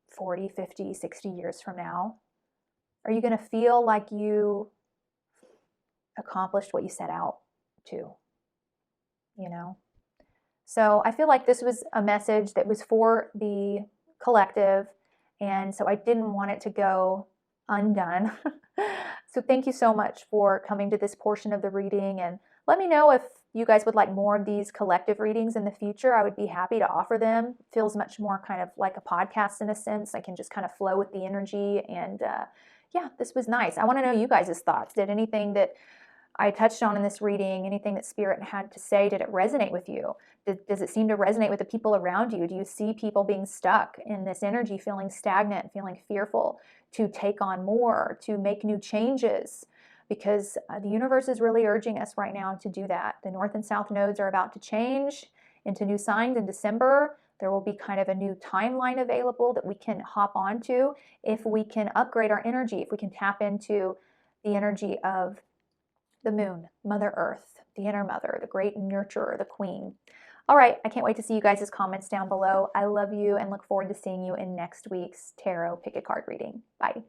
40, 50, 60 years from now, are you going to feel like you accomplished what you set out to? So I feel like this was a message that was for the collective, and so I didn't want it to go undone. So thank you so much for coming to this portion of the reading, and let me know if you guys would like more of these collective readings in the future. I would be happy to offer them. It feels much more kind of like a podcast in a sense. I can just kind of flow with the energy, and yeah, this was nice. I want to know you guys' thoughts. Did anything that I touched on in this reading, anything that Spirit had to say, did it resonate with you? Does it seem to resonate with the people around you? Do you see people being stuck in this energy, feeling stagnant, feeling fearful to take on more, to make new changes? Because the universe is really urging us right now to do that. The North and South nodes are about to change into new signs in December. There will be kind of a new timeline available that we can hop onto if we can upgrade our energy, if we can tap into the energy of the moon, Mother Earth, the inner mother, the great nurturer, the queen. All right, I can't wait to see you guys' comments down below. I love you and look forward to seeing you in next week's tarot pick a card reading. Bye.